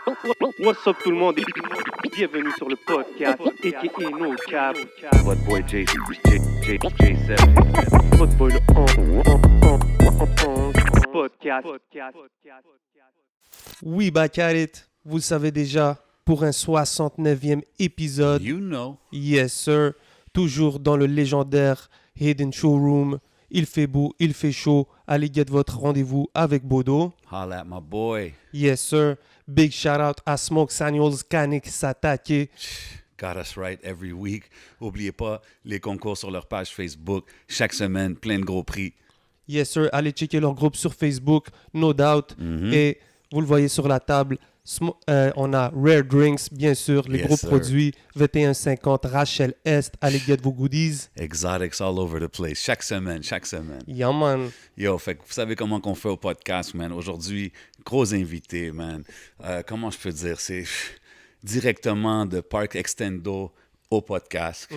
What's up tout le monde et bienvenue sur le podcast a.k.a. No Cap. Votre boy J7. Votre boy le podcast. Oui, back at it. Vous le savez déjà, pour un 69e épisode. You know. Yes, sir. Toujours dans le légendaire Hidden Showroom. Il fait beau, il fait chaud. Allez get votre rendez-vous avec Bodo. Holla at my boy. Yes, sir. Big shout out à Smoke Samuels, Kanik Satake. Got us right every week. Oubliez pas les concours sur leur page Facebook. Chaque semaine, plein de gros prix. Yes, sir. Allez checker leur groupe sur Facebook, no doubt. Et vous le voyez sur la table. On a Rare Drinks, bien sûr, les Yes, gros sir. produits. 2150, Rachel Est. Allez get vos goodies. Exotics all over the place. Chaque semaine. Yeah, man. Yo, fait que vous savez comment qu'on fait au podcast, man. Aujourd'hui, gros invité, man. Comment je peux dire? C'est directement de Park Extendo au podcast.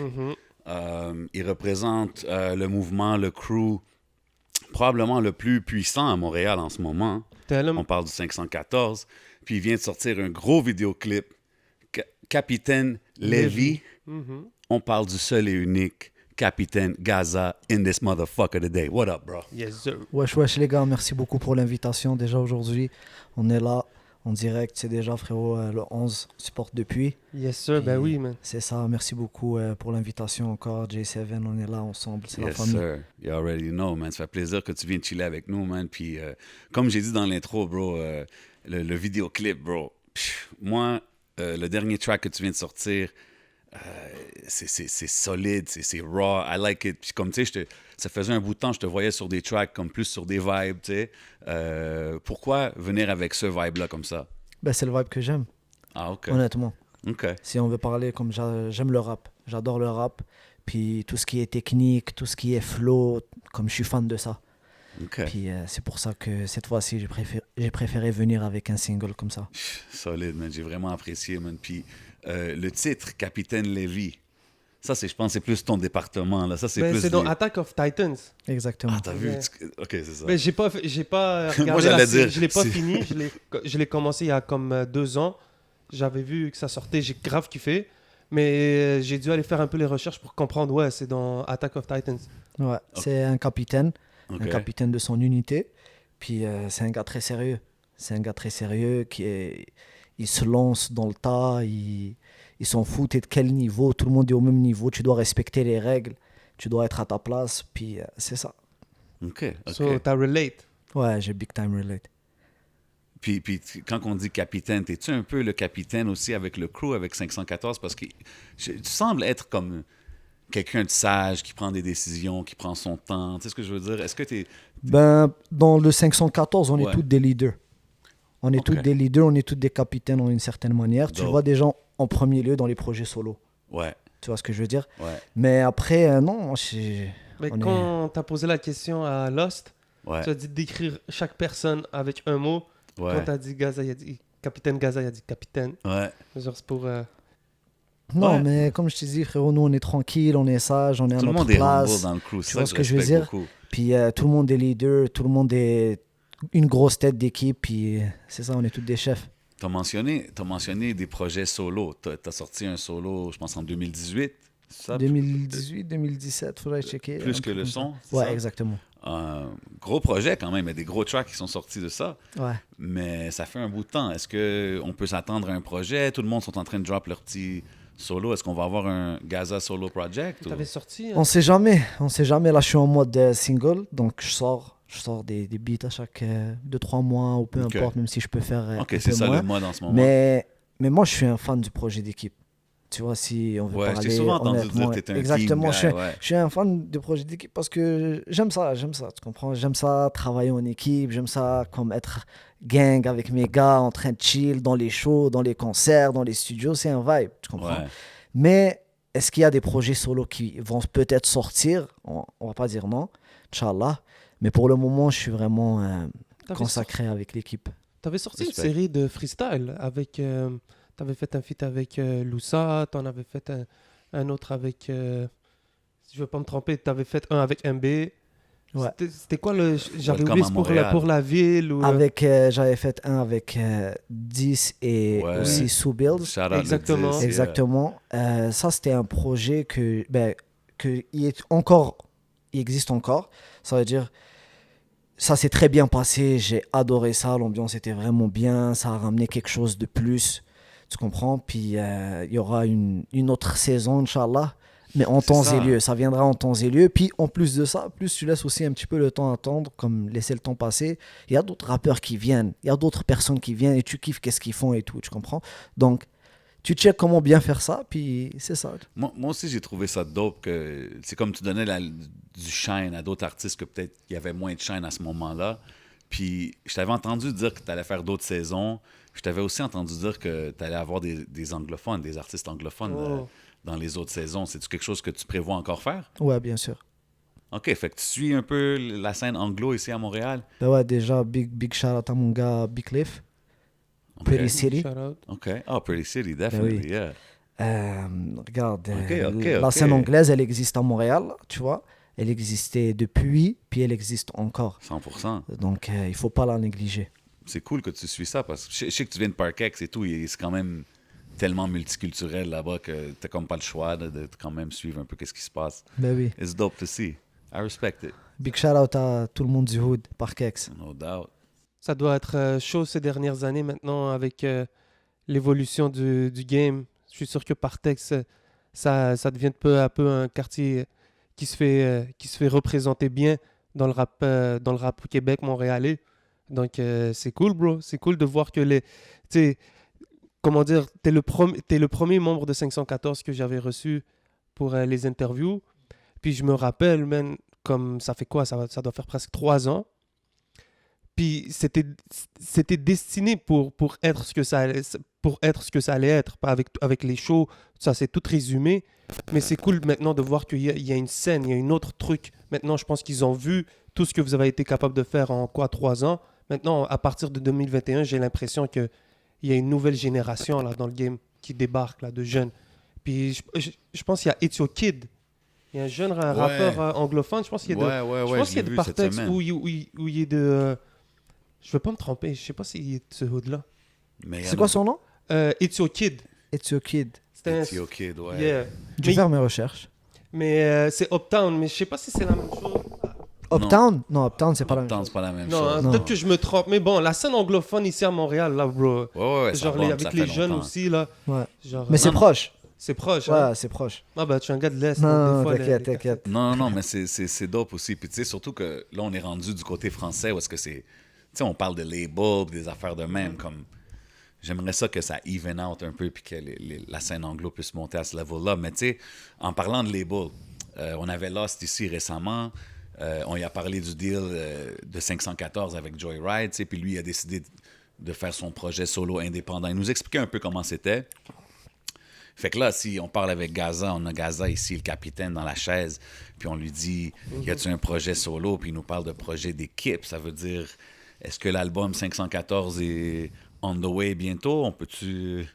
Il représente le mouvement, le crew, probablement le plus puissant à Montréal en ce moment. Tell 'em. On parle du 514. Puis il vient de sortir un gros vidéoclip. Capitaine Lévy. On parle du seul et unique Capitaine Gaza in this motherfucker today. What up, bro? Yes, sir. Wesh les gars, merci beaucoup pour l'invitation déjà aujourd'hui. On est là en direct, c'est déjà frérot, le 11 supporte depuis. Yes, sir. Ben oui, man. C'est ça, merci beaucoup pour l'invitation encore. J7, on est là ensemble, c'est la Yes, famille. sir. You already know, man. Ça fait plaisir que tu viennes chiller avec nous, man. Puis, comme j'ai dit dans l'intro, bro, le vidéoclip, bro. Moi, le dernier track que tu viens de sortir, c'est solide, c'est raw. I like it. Puis, comme tu sais, ça faisait un bout de temps, je te voyais sur des tracks, comme plus sur des vibes, tu sais. Pourquoi venir avec ce vibe-là comme ça? Ben, c'est le vibe que j'aime, Ah, OK. honnêtement. OK. Si on veut parler comme j'aime le rap, j'adore le rap. Puis tout ce qui est technique, tout ce qui est flow, comme je suis fan de ça. OK. Puis c'est pour ça que cette fois-ci, j'ai préféré venir avec un single comme ça. Solide, man. J'ai vraiment apprécié, man. Puis, le titre, Capitaine Lévy, ça, je pense, c'est plus ton département, là. Ça, c'est Ben, plus... c'est dans les- Attack of Titans. Exactement. Ah, t'as vu? Ouais. OK, c'est ça. Ben, j'ai pas regardé j'allais la série. dire, Je l'ai pas c'est- fini. Je l'ai commencé il y a comme 2 ans. J'avais vu que ça sortait. J'ai grave kiffé. Mais j'ai dû aller faire un peu les recherches pour comprendre. Ouais, c'est dans Attack of Titans. Ouais, c'est un capitaine. OK. Un capitaine de son unité. Puis c'est un gars très sérieux. C'est un gars très sérieux il se lance dans le tas. Il s'en fout t'es de quel niveau. Tout le monde est au même niveau. Tu dois respecter les règles. Tu dois être à ta place. Puis c'est ça. OK. So, t'as relate. Ouais, j'ai big time relate. Puis quand on dit capitaine, t'es-tu un peu le capitaine aussi avec le crew, avec 514? Parce que tu sembles être comme quelqu'un de sage, qui prend des décisions, qui prend son temps. Tu sais ce que je veux dire? Est-ce que t'es... Ben, dans le 514, on Ouais. est tous des leaders. On est Ok. tous des leaders. On est tous des capitaines en une certaine manière. Tu Dope. vois des gens en premier lieu dans les projets solo. Ouais, Tu vois ce que je veux dire? ouais, Mais après, non, moi, je... Mais On est- quand t'as posé la question à Lost, ouais, tu as dit décrire chaque personne avec un mot. Quand ouais, t'as dit Gaza, il a dit Capitaine Gaza, il a dit Capitaine. ouais. Genre, c'est pour. Non, Ouais. mais comme je te dis, frérot, nous, on est tranquille, on est sage, on est à Tout le notre monde est place. humble dans le crew. C'est Tu ça vois que ce je que je veux respecte dire? beaucoup. Puis tout le monde est leader, tout le monde est une grosse tête d'équipe. Puis c'est ça, on est tous des chefs. T'as mentionné des projets solo. T'as sorti un solo, je pense, en 2018. C'est ça? 2018, 2017, faudrait checker. Plus un que truc le comme ça. son, c'est Ouais, ça? exactement. Gros projet quand même, il y a des gros tracks qui sont sortis de ça. Ouais. Mais ça fait un bout de temps. Est-ce qu'on peut s'attendre à un projet? Tout le monde sont en train de drop leur petit solo. Est-ce qu'on va avoir un Gaza solo project? ou- T'avais sorti. On sait jamais. Là, je suis en mode single, donc je sors des beats à chaque 2-3 mois ou peu Ok. importe, même si je peux faire Ok, un c'est peu ça moins. le mode en ce moment. Mais moi, je suis un fan du projet d'équipe. Tu vois, si on veut Ouais, je parler t'ai souvent entendu honnêtement, dire que t'étais un exactement, team guy, ouais. je suis un fan du projet d'équipe parce que j'aime ça, tu comprends? J'aime ça, travailler en équipe, j'aime ça comme être gang avec mes gars en train de chill dans les shows, dans les concerts, dans les studios, c'est un vibe, tu comprends? Ouais. Mais est-ce qu'il y a des projets solo qui vont peut-être sortir? On va pas dire non, Inch'Allah. Mais pour le moment, je suis vraiment consacré avec l'équipe. T'avais sorti une Respect. série de freestyle avec. T'avais fait un feat avec Loussa, t'en avais fait un autre avec. Si je veux pas me tromper, t'avais fait un avec MB. Ouais. C'était quoi le. J'avais Welcome oublié, à c'est Montréal. pour la ville ou. Avec, j'avais fait un avec 10 et Ouais. aussi Sue Builds. Shout out Exactement. le 10, yeah. Exactement. Ça, c'était un projet il existe encore. Ça veut dire, ça s'est très bien passé. J'ai adoré ça. L'ambiance était vraiment bien. Ça a ramené quelque chose de plus. Tu comprends? Puis, il y aura une autre saison, Inch'Allah. Mais en C'est temps ça. et lieu. Ça viendra en temps et lieu. Puis, en plus de ça, plus tu laisses aussi un petit peu le temps attendre, comme laisser le temps passer. Il y a d'autres rappeurs qui viennent. Il y a d'autres personnes qui viennent et tu kiffes qu'est-ce qu'ils font et tout. Tu comprends? Donc, tu checkes comment bien faire ça, puis c'est ça. Moi aussi, j'ai trouvé ça dope. Que c'est comme tu donnais du shine à d'autres artistes que peut-être il y avait moins de shine à ce moment-là. Puis je t'avais entendu dire que tu allais faire d'autres saisons. Je t'avais aussi entendu dire que tu allais avoir des anglophones, des artistes anglophones Oh. dans les autres saisons. C'est-tu quelque chose que tu prévois encore faire? Ouais, bien sûr. OK, fait que tu suis un peu la scène anglo ici à Montréal. Ben ouais, déjà, big shout out à mon gars Big Cliff, OK. Pretty City. Shout out. OK. Ah, Pretty City, definitely, oui. yeah. Regarde, Ok, la ok. scène anglaise, elle existe à Montréal, tu vois. Elle existait depuis, puis elle existe encore. 100%. Donc, il faut pas la négliger. C'est cool que tu suis ça parce que je sais que tu viens de Parkex et tout, et c'est quand même tellement multiculturel là-bas que t'as comme pas le choix de quand même suivre un peu qu'est-ce qui se passe. Ben oui. It's dope to see. I respect it, Big shout out à tout le monde du Hood, Parkex. no doubt. Ça doit être chaud ces dernières années maintenant avec l'évolution du game. Je suis sûr que Partex, ça devient peu à peu un quartier qui se fait représenter bien dans le rap Québec montréalais. Donc c'est cool, bro. C'est cool de voir que tu sais, comment dire, t'es le premier membre de 514 que j'avais reçu pour les interviews. Puis je me rappelle, man, comme ça fait quoi? Ça doit faire presque 3 ans. Puis c'était destiné pour être ce que ça allait être, pas avec les shows, ça c'est tout résumé. Mais c'est cool maintenant de voir qu'il y a une scène, il y a une autre truc. Maintenant, je pense qu'ils ont vu tout ce que vous avez été capable de faire en 3 ans. Maintenant, à partir de 2021, j'ai l'impression qu'il y a une nouvelle génération là, dans le game qui débarque là, de jeunes. Puis je pense qu'il y a It's Your Kid. Il y a un jeune rappeur anglophone, je pense qu'il y a je pense qu'il y a de Partex où il est de... je veux pas me tromper, je sais pas s'il est de ce hood-là. C'est quoi son nom? It's Your Kid. It's Your Kid. C'était un... It's Your Kid, ouais. Yeah. Je vais Mais, faire mes recherches. mais c'est Uptown, mais je sais pas si c'est la même chose. Uptown? Non, Uptown, c'est pas la même Attends, chose. c'est pas la même Non, chose. Non. peut-être que je me trompe, mais bon, la scène anglophone ici à Montréal, là, bro. Ouais, ça Genre bombe, avec ça les fait jeunes longtemps. aussi, là. Ouais. Genre, Mais c'est non. proche. c'est proche, hein. Ouais, c'est proche. Ah bah, tu es un gars de l'Est. Non, donc des fois, t'inquiète. Non, mais c'est dope aussi. Puis tu sais, surtout que là, on est rendu du côté français où est-ce que c'est... Tu sais, on parle de label, des affaires de même, comme... J'aimerais ça que ça even out un peu puis que la scène anglo puisse monter à ce level-là. Mais tu sais, en parlant de label, on avait Lost ici récemment. On y a parlé du deal de 514 avec Joyride, tu sais, puis lui, il a décidé de faire son projet solo indépendant. Il nous expliquait un peu comment c'était. Fait que là, si on parle avec Gaza, on a Gaza ici, le capitaine dans la chaise, puis on lui dit, y a-tu un projet solo? Puis il nous parle de projet d'équipe. Ça veut dire, est-ce que l'album 514 est on the way bientôt? On peut-tu...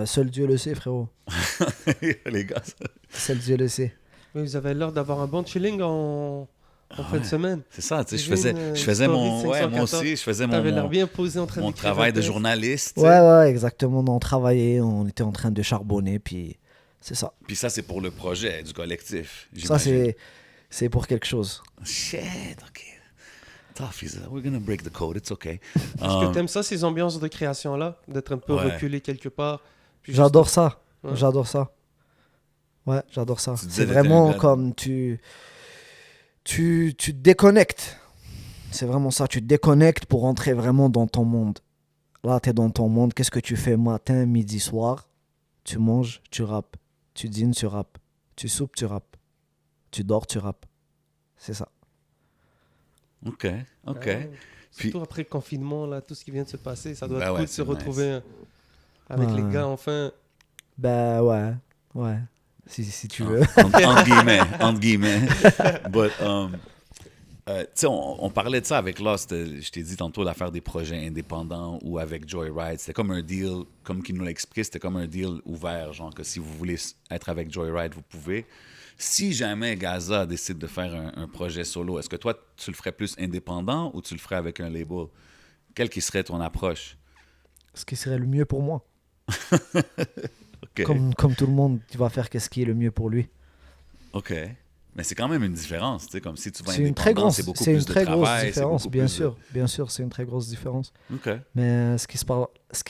Seul Dieu le sait, frérot. Les gars, ça- Seul Dieu le sait. Mais vous avez l'air d'avoir un bon chilling en fin de semaine. c'est ça, tu sais, J'ai vu je une faisais story mon... de Ouais, moi 514. aussi, je faisais T'avais l'air mon bien posé en train mon d'écrire travail un de texte. journaliste. tu sais. Ouais, exactement. On travaillait, on était en train de charbonner, puis c'est ça. Puis ça, c'est pour le projet du collectif. Ça, j'imagine. c'est pour quelque chose. Shit, OK. Tough, we're gonna break the code, it's OK. Est-ce que t'aimes ça, ces ambiances de création-là? D'être un peu Ouais. reculé quelque part? Puis J'adore ça. Ouais. J'adore ça. Ouais, j'adore ça. Tu disais C'est d'être un vraiment gars- comme tu te déconnectes. C'est vraiment ça. Tu te déconnectes pour entrer vraiment dans ton monde. Là, tu es dans ton monde. Qu'est-ce que tu fais matin, midi, soir? Tu manges, tu rappes. Tu dînes, tu rappes. Tu soupes, tu rappes. Tu dors, tu rappes. C'est ça. OK, OK. Ouais. Puis- Surtout après le confinement, là, tout ce qui vient de se passer, ça doit Ben être ouais, cool de se c'est nice. retrouver avec Ouais. les gars, enfin. Ben ouais. Si tu veux. Entre guillemets, entre guillemets. But, Tu sais, on parlait de ça avec Lost. Je t'ai dit tantôt l'affaire des projets indépendants ou avec Joyride. C'était comme un deal, comme qu'il nous l'a expliqué, c'était comme un deal ouvert. Genre que si vous voulez être avec Joyride, vous pouvez. Si jamais Gaza décide de faire un projet solo, est-ce que toi, tu le ferais plus indépendant ou tu le ferais avec un label? Quelle qui serait ton approche? Ce qui serait le mieux pour moi. OK. Comme tout le monde, tu vas faire qu'est-ce qui est le mieux pour lui. OK. Mais c'est quand même une différence, tu sais, comme si tu vas C'est une très indépendant, grosse, c'est beaucoup c'est plus une de très grosse travail, c'est différence, beaucoup bien plus de- sûr. Bien sûr, c'est une très grosse différence. OK, Mais ce qui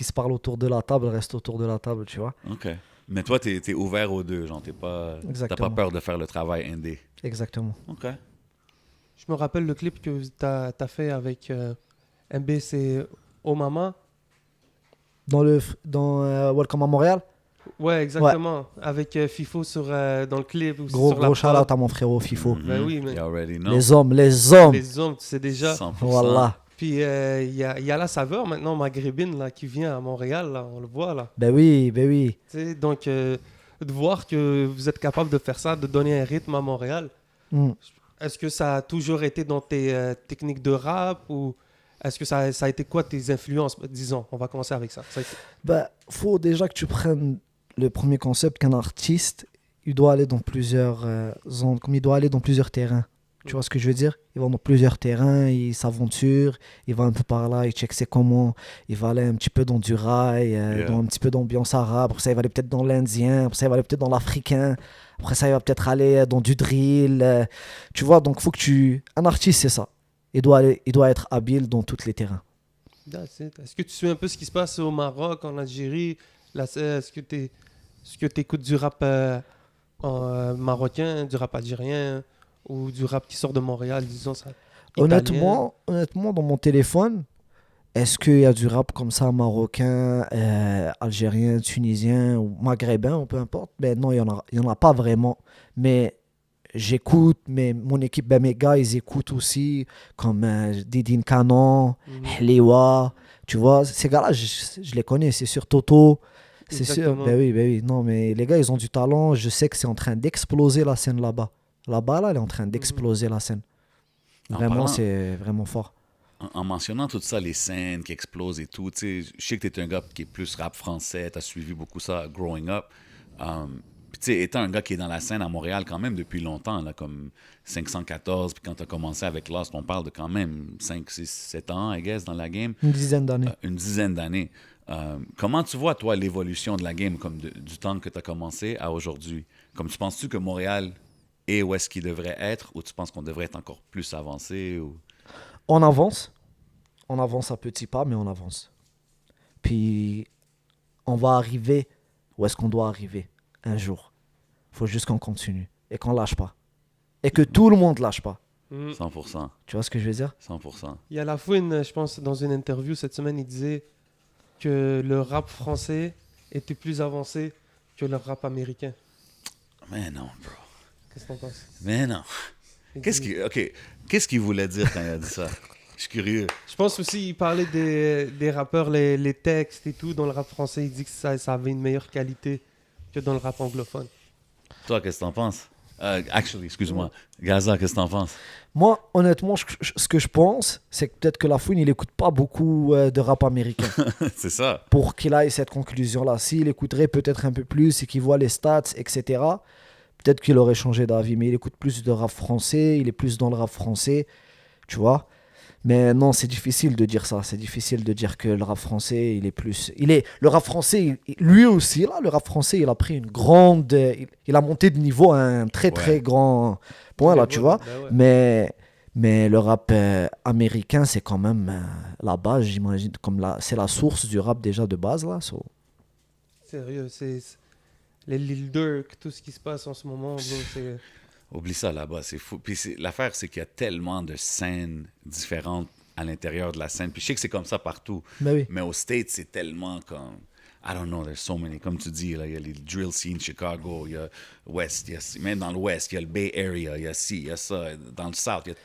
se parle autour de la table reste autour de la table, tu vois. OK. Mais toi, t'es ouvert aux deux, genre, t'as pas Exactement. peur de faire le travail indé. Exactement. OK. Je me rappelle le clip que tu as fait avec MB, c'est Oh Mama. Dans Welcome à Montréal, Ouais, exactement. Avec FIFO dans le clip. Ou gros sur la gros prod. shout-out à mon frérot FIFO. Ben oui, mais- You already know. Les hommes, les hommes. Les hommes, tu sais déjà. 100%. Voilà. Puis il y a la saveur maintenant maghrébine là, qui vient à Montréal, là, on le voit là. Ben oui, ben oui. Tu sais, donc, de voir que vous êtes capable de faire ça, de donner un rythme à Montréal, Mm. est-ce que ça a toujours été dans tes techniques de rap ou est-ce que ça a été quoi tes influences? Disons, on va commencer avec ça. Ça a été- Ben, faut déjà que tu prennes le premier concept qu'un artiste, il doit aller dans plusieurs zones, comme il doit aller dans plusieurs terrains. Tu vois ce que je veux dire? Il va dans plusieurs terrains, il s'aventure, il va un peu par là, il check c'est comment, il va aller un petit peu dans du rail, Yeah. dans un petit peu d'ambiance arabe, après ça il va aller peut-être dans l'indien, après ça il va aller peut-être dans l'africain, après ça il va peut-être aller dans du drill, tu vois, donc faut que tu... Un artiste c'est ça, il doit être habile dans tous les terrains. That's it. Est-ce que tu suis un peu ce qui se passe au Maroc, en Algérie? Là, est-ce que tu écoutes du rap marocain, du rap algérien ou du rap qui sort de Montréal, disons ça? Honnêtement, dans mon téléphone, est-ce qu'il y a du rap comme ça, marocain, algérien, tunisien ou maghrébin, ou peu importe? Ben non, il y en a pas vraiment. Mais j'écoute, mais mon équipe, ben mes gars, ils écoutent aussi, comme Didine Canon, Hliwa. Tu vois, ces gars-là, je les connais, c'est sûr. Toto, c'est sûr. Exactement. Ben oui. Non, mais les gars, ils ont du talent. Je sais que c'est en train d'exploser la scène là-bas. Là-bas, là, elle est en train d'exploser la scène. En Vraiment, parlant- c'est vraiment fort. En mentionnant tout ça, les scènes qui explosent et tout, tu sais, je sais que tu es un gars qui est plus rap français, tu as suivi beaucoup ça growing up. Puis tu sais, étant un gars qui est dans la scène à Montréal quand même depuis longtemps, là, comme 514, puis quand tu as commencé avec Lost, on parle de quand même 5, 6, 7 ans, I guess, dans la game. Une dizaine d'années. Une dizaine d'années. Comment tu vois, toi, l'évolution de la game comme du temps que tu as commencé à aujourd'hui? Comme tu penses-tu que Montréal est où est-ce qu'il devrait être, ou tu penses qu'on devrait être encore plus avancé? Ou... On avance à petits pas, mais on avance. Puis, on va arriver où est-ce qu'on doit arriver un jour. Il faut juste qu'on continue et qu'on lâche pas. Et que tout le monde lâche pas. 100%. Tu vois ce que je veux dire? 100%. Il y a Lafouine, je pense, dans une interview cette semaine, il disait que le rap français était plus avancé que le rap américain. Mais non, bro. Qu'est-ce que t'en penses? Mais non. Qu'est-ce qu'il voulait dire quand il a dit ça? Je suis curieux. Je pense aussi qu'il parlait des rappeurs, les textes et tout. Dans le rap français, il dit que ça avait une meilleure qualité que dans le rap anglophone. Toi, qu'est-ce que t'en penses? Actually, excuse-moi. Gaza, qu'est-ce que t'en penses? Moi, honnêtement, ce que je pense, c'est que peut-être que Lafouine, il écoute pas beaucoup de rap américain. C'est ça. Pour qu'il aille cette conclusion-là. S'il écouterait peut-être un peu plus et qu'il voit les stats, etc., peut-être qu'il aurait changé d'avis. Mais il écoute plus de rap français, il est plus dans le rap français, tu vois. Mais non, c'est difficile de dire ça. C'est difficile de dire que le rap français, il est plus... Le rap français, lui aussi, là, le rap français, il a pris une grande... Il a monté de niveau à un très, très grand point, là, tu vois. Bah ouais. Mais le rap américain, c'est quand même la base, j'imagine. C'est la source du rap déjà de base, là. Sérieux, c'est les Lil Durk, tout ce qui se passe en ce moment, bro, c'est... Oublie ça là-bas, c'est fou. Puis l'affaire, c'est qu'il y a tellement de scènes différentes à l'intérieur de la scène. Puis je sais que c'est comme ça partout. Mais oui. Mais aux States, c'est tellement comme... I don't know, there's so many. Comme tu dis, là, il y a les drill scenes Chicago, il y a West, même dans l'Ouest, il y a le Bay Area, il y a ci, il y a ça. Dans le South, il y a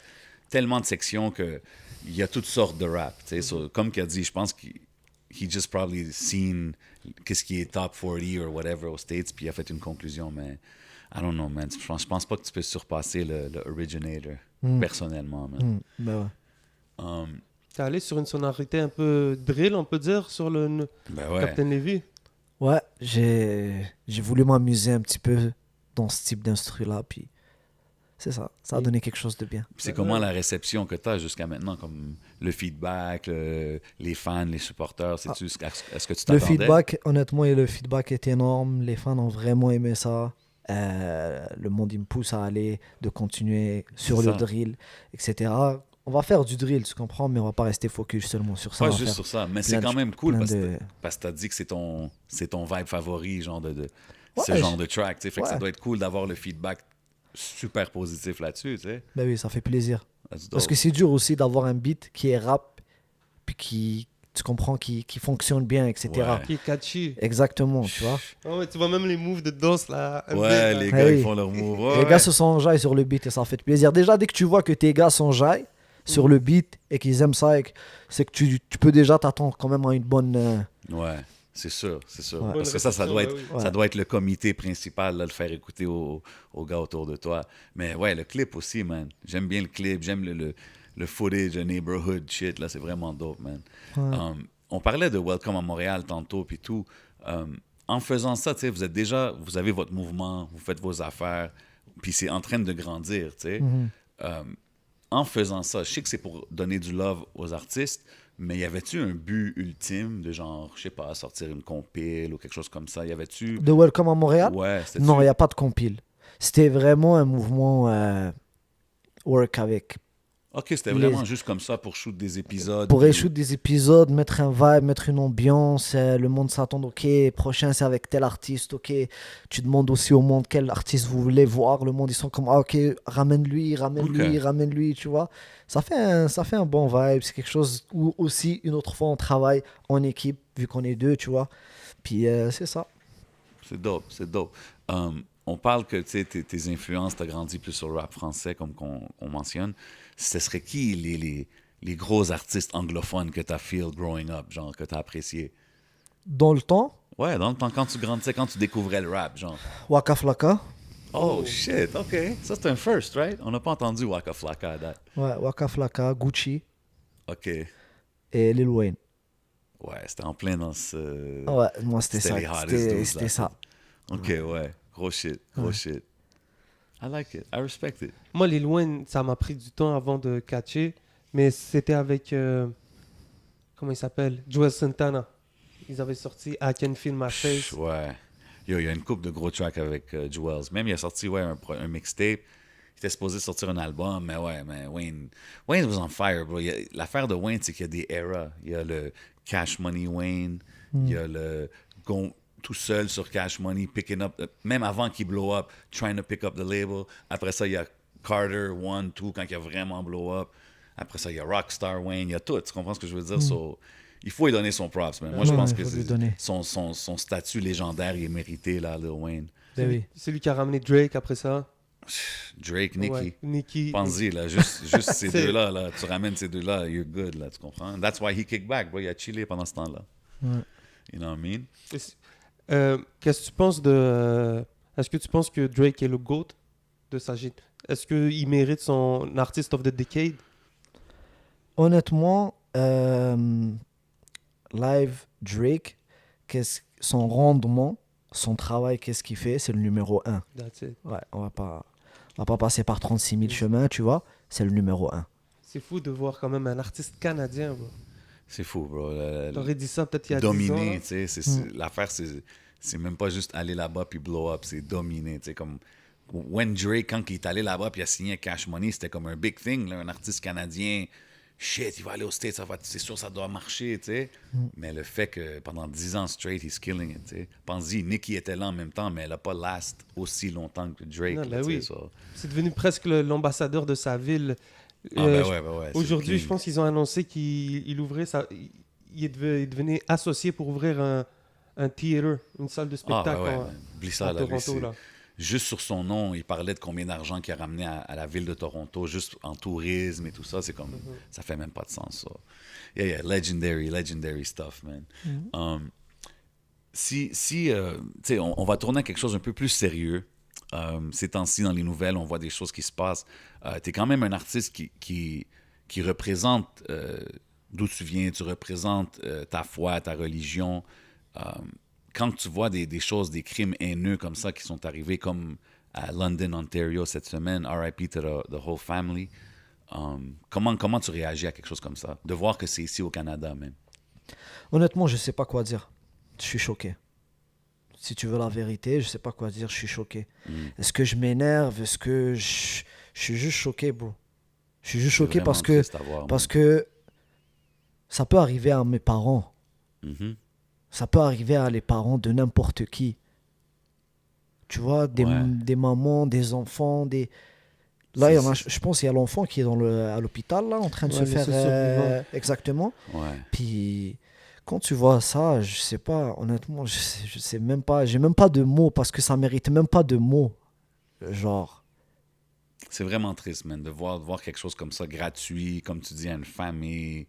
tellement de sections qu'il y a toutes sortes de rap. So, comme qu'il a dit, je pense qu'il he just probably seen qu'est-ce qui est top 40 or whatever aux States, puis il a fait une conclusion. Mais I don't know, man. Je pense pas que tu peux surpasser le originator, personnellement, man. Ben ouais. T'es allé sur une sonorité un peu drill, on peut dire, sur le Ben ouais. Captain Levy. Ouais, j'ai voulu m'amuser un petit peu dans ce type d'instru-là, puis c'est ça. Ça a donné quelque chose de bien. C'est comment la réception que tu as jusqu'à maintenant, comme le feedback, les fans, les supporters, est-ce que tu Le t'attendais? feedback, honnêtement, et le feedback est énorme. Les fans ont vraiment aimé ça. Le monde, il me pousse à aller, de continuer sur C'est le ça. drill, etc. On va faire du drill, tu comprends, mais on va pas rester focus seulement sur ça. Pas On va juste faire sur ça, mais plein c'est de quand même cool plein parce de- que tu as dit que c'est ton vibe favori, genre de Ouais, ce genre de track. Tu sais. Fait que ça ouais. doit être cool d'avoir le feedback super positif là-dessus. Tu sais. Ben oui, ça fait plaisir. That's dope. Parce que c'est dur aussi d'avoir un beat qui est rap, puis tu comprends, qui fonctionne bien, etc. Ouais. Qui est catchy. Exactement, tu vois. Ah ouais, tu vois même les moves de danse là. Ouais, les gars, Ah ils oui. font leur move. Les Ouais, gars se sont enjaillés sur le beat et ça fait plaisir. Déjà, dès que tu vois que tes gars s'enjaillent sur le beat et qu'ils aiment ça, c'est que tu peux déjà t'attendre quand même à une bonne... Ouais, c'est sûr, c'est sûr. Ouais. Parce que ça doit être, Bonne réception, ça ouais. doit être le comité principal, là, le faire écouter aux gars autour de toi. Mais ouais, le clip aussi, man. J'aime bien le clip, j'aime le footage, le neighborhood shit, là, c'est vraiment dope, man. Ouais. On parlait de Welcome à Montréal tantôt, puis tout. En faisant ça, tu sais, vous avez votre mouvement, vous faites vos affaires, puis c'est en train de grandir, tu sais. En faisant ça, je sais que c'est pour donner du love aux artistes, mais y avait-tu un but ultime de genre, je sais pas, sortir une compile ou quelque chose comme ça? Y avait-tu... De Welcome à Montréal? Ouais, c'était Non, il n'y a pas de compile. C'était vraiment un mouvement work avec. Ok, c'était les- vraiment juste comme ça pour shoot des épisodes. Pour puis- shoot des épisodes, mettre un vibe, mettre une ambiance, le monde s'attend, ok, prochain c'est avec tel artiste, ok. Tu demandes aussi au monde quel artiste vous voulez voir. Le monde, ils sont comme, ah, ok, ramène-lui, Ok. ramène-lui, tu vois. Ça fait un bon vibe. C'est quelque chose où aussi, une autre fois, on travaille en équipe, vu qu'on est deux, tu vois. Puis c'est ça. C'est dope, c'est dope. On parle que tu sais, tes influences, tu as grandi plus sur le rap français, comme on mentionne. Ce serait qui les gros artistes anglophones que tu as feel growing up, genre, que tu as apprécié? Dans le temps, Ouais, dans le temps, quand tu grandissais, quand tu découvrais le rap, genre. Waka Flocka. Oh, shit, OK. Ça, c'est un first, right? On n'a pas entendu Waka Flocka à date. Ouais, Waka Flocka, Gucci OK. et Lil Wayne. Ouais, c'était en plein dans ce... Ouais, moi c'était ça. les hottest C'était dudes, c'était là. ça. OK, ouais. Gros shit, gros shit. I like it. I respect it. Moi, les loin, ça m'a pris du temps avant de catcher, mais c'était avec, comment il s'appelle? Joel Santana. Ils avaient sorti I Can Feel My Face. Ouais. Yo, il y a une couple de gros tracks avec Jewels. Même, il a sorti un mixtape. Il était supposé sortir un album, mais ouais, mais Wayne was on fire, bro. L'affaire de Wayne, c'est qu'il y a des eras. Il y a le Cash Money Wayne, il y a le tout seul sur Cash Money, picking up, même avant qu'il blow up, trying to pick up the label. Après ça, il y a Carter 1, 2, quand il a vraiment blow up. Après ça, il y a Rockstar Wayne, il y a tout. Tu comprends ce que je veux dire? So, il faut lui donner son props, man. Moi, je Ouais, pense il que faut lui donner. son statut légendaire, il est mérité, là, Lil Wayne. Ben oui. C'est lui qui a ramené Drake après ça. Drake, Nicki. Ouais, Nicki. Pense-y, là, juste ces C'est- deux-là, là, tu ramènes ces deux-là, you're good, là, tu comprends? That's why he kicked back, bro. Il a chillé pendant ce temps-là. Ouais. You know what I mean? Qu'est-ce que tu penses de... Est-ce que tu penses que Drake est le GOAT de sa gîte? Est-ce qu'il mérite son Artist of the Decade? Honnêtement, live Drake, son rendement, son travail, qu'est-ce qu'il fait, c'est le numéro 1. That's it. Ouais, on va pas passer par 36 000 chemins, tu vois. C'est le numéro 1. C'est fou de voir quand même un artiste canadien. Bro. C'est fou, bro. T'aurais dit ça peut-être il y a 10 ans. Dominer, là. tu sais. L'affaire, c'est même pas juste aller là-bas puis blow up, c'est dominer, tu sais. Comme when Drake, quand il est allé là-bas puis il a signé Cash Money, c'était comme un big thing, là, un artiste canadien. Shit, il va aller aux States, c'est sûr, ça doit marcher, tu sais. Mais le fait que pendant 10 ans straight, he's killing it, tu sais. Pense-y, Nicki était là en même temps, mais elle a pas last aussi longtemps que Drake. Non, là, ben tu sais, oui. ça. C'est devenu presque l'ambassadeur de sa ville. Ah, ben ouais, c'est Aujourd'hui, clean. je pense qu'ils ont annoncé qu'il ouvrait il devenait associé pour ouvrir un theater, une salle de Ah, spectacle ouais, en- ouais. Oublie ça, à là, lui, Toronto. c'est- Là. Juste sur son nom, il parlait de combien d'argent qu'il a ramené à la ville de Toronto, juste en tourisme et tout ça. C'est comme, ça fait même pas de sens, ça. Yeah, legendary stuff, man. Tu sais, on va tourner à quelque chose un peu plus sérieux. Ces temps-ci, dans les nouvelles, on voit des choses qui se passent. Tu es quand même un artiste qui représente d'où tu viens, tu représentes ta foi, ta religion. Euh, Quand tu vois des choses, des crimes haineux comme ça qui sont arrivés, comme à London, Ontario cette semaine, RIP to the whole family, comment tu réagis à quelque chose comme ça? De voir que c'est ici au Canada, même. Honnêtement, je sais pas quoi dire. Je suis choqué. Si tu veux la vérité, je sais pas quoi dire, je suis choqué. Est-ce que je m'énerve? Est-ce que je suis juste choqué, bro. Je suis juste C'est choqué vraiment parce que triste à voir, man. ça peut arriver à mes parents. Mhm. Ça peut arriver à les parents de n'importe qui. Tu vois, des mamans, des enfants, des... Là, je pense qu'il y a l'enfant qui est à l'hôpital, là, en train de se les faire... survivants. exactement. Ouais. Puis, quand tu vois ça, je sais pas, honnêtement, je sais même pas, j'ai même pas de mots, parce que ça mérite même pas de mots. Genre, C'est vraiment triste, man, de voir quelque chose comme ça, gratuit, comme tu dis, à une famille,